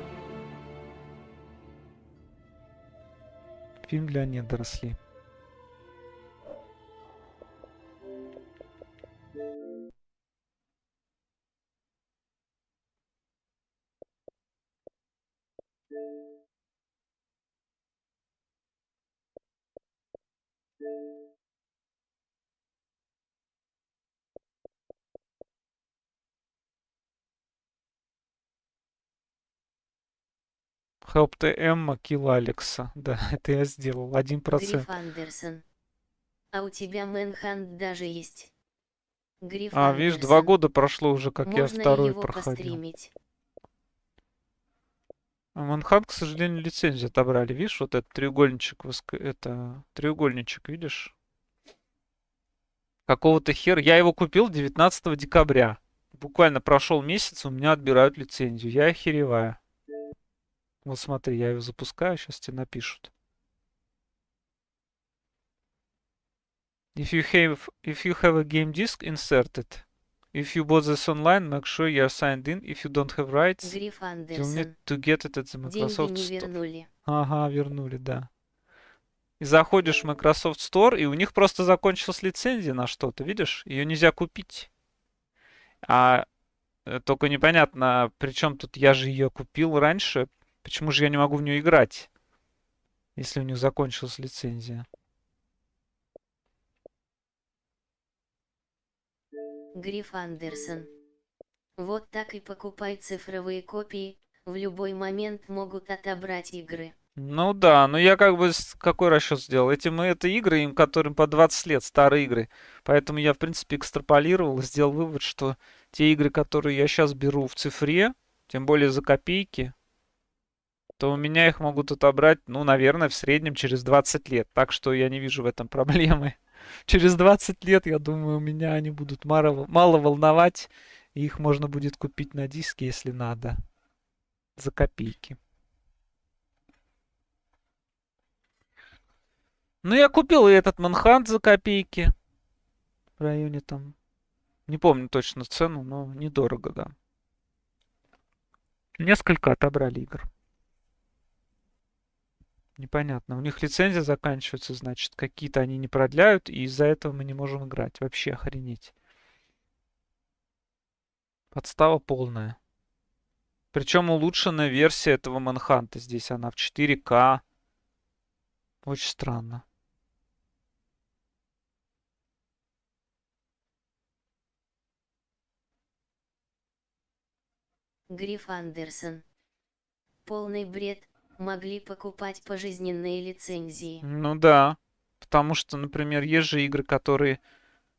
Фильм для недорослей. Help the Emma, kill Алекса. Да, это я сделал. 1%. Гриф Андерсон. А у тебя Мэнхант даже есть. Гриф видишь, 2 года прошло уже, как я Можно второй его проходил. постримить. А Манхант, к сожалению, лицензию отобрали. Видишь, вот этот треугольничек, это треугольничек, видишь? Какого-то хера. Я его купил 19 декабря. Буквально прошел месяц, у меня отбирают лицензию. Я охереваю. Вот смотри, я его запускаю, сейчас тебе напишут. If you have a game disk, insert it. If you bought this online, make sure you are signed in. If you don't have rights, Гриф you'll need Андерсон. to get it at the Microsoft Деньги не Store. вернули. Ага, вернули, да. И заходишь в Microsoft Store, и у них просто закончилась лицензия на что-то, видишь? Ее нельзя купить. Только непонятно, причем тут я же ее купил раньше. Почему же я не могу в нее играть, если у них закончилась лицензия? Гриф Андерсон. Вот так и покупай цифровые копии, в любой момент могут отобрать игры. Ну да, но я как бы какой расчет сделал? Это игры, им которым по 20 лет, старые игры. Поэтому я, в принципе, экстраполировал и сделал вывод, что те игры, которые я сейчас беру в цифре, тем более за копейки, то у меня их могут отобрать, ну, наверное, в среднем через 20 лет. Так что я не вижу в этом проблемы. Через 20 лет, я думаю, меня они будут мало волновать. И их можно будет купить на диске, если надо. За копейки. Ну, я купил и этот Манхант за копейки. В районе там... Не помню точно цену, но недорого, да. Несколько отобрали игр. Непонятно. У них лицензия заканчивается, значит, какие-то они не продляют, и из-за этого мы не можем играть. Вообще охренеть. Подстава полная. Причем улучшенная версия этого Манханта. Здесь она в 4К. Очень странно. Гриф Андерсон. Полный бред. Могли покупать пожизненные лицензии. Ну да. Потому что, например, есть же игры, которые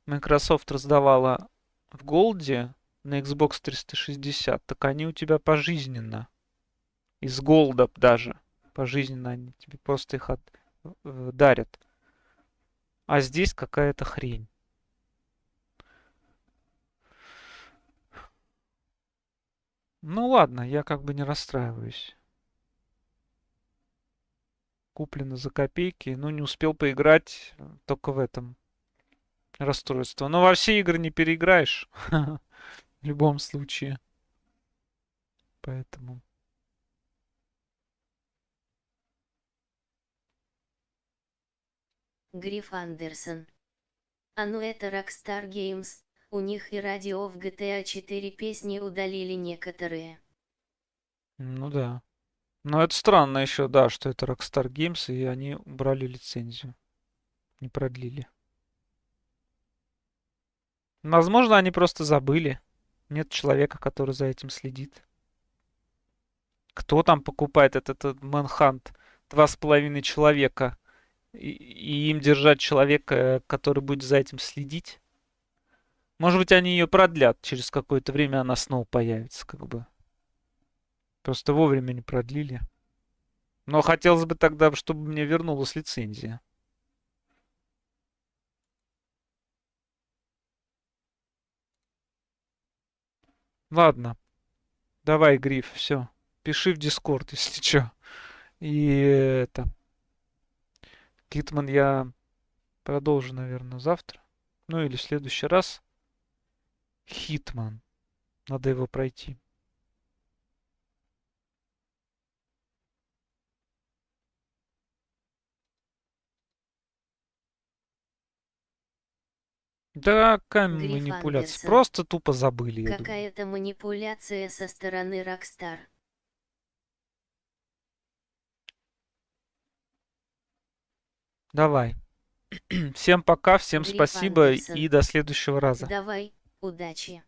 Microsoft раздавала в голде на Xbox 360. Так они у тебя пожизненно. Из голда даже. Пожизненно они тебе просто их дарят. А здесь какая-то хрень. Ну ладно, я как бы не расстраиваюсь. Куплено за копейки. Ну, не успел поиграть только в этом расстройство. Но во все игры не переиграешь. В любом случае. Поэтому... Гриф Андерсон. А ну это Rockstar Games, у них и радио в GTA 4 песни удалили некоторые. Ну да. Но это странно еще, да, что это Rockstar Games, и они убрали лицензию. Не продлили. Возможно, они просто забыли. Нет человека, который за этим следит. Кто там покупает этот Manhunt? 2,5 человека. И им держать человека, который будет за этим следить. Может быть, они ее продлят. Через какое-то время она снова появится, как бы. Просто вовремя не продлили. Но хотелось бы тогда, чтобы мне вернулась лицензия. Ладно. Давай, Гриф, все. Пиши в Дискорд, если чё. И это... Хитман я продолжу, наверное, завтра. Ну или в следующий раз. Хитман. Надо его пройти. Да, какая Гриф манипуляция. Андерсон. Просто тупо забыли, я думаю. Какая-то манипуляция со стороны Rockstar. Давай. Всем пока, всем Гриф спасибо Андерсон. и до следующего раза. Давай, удачи.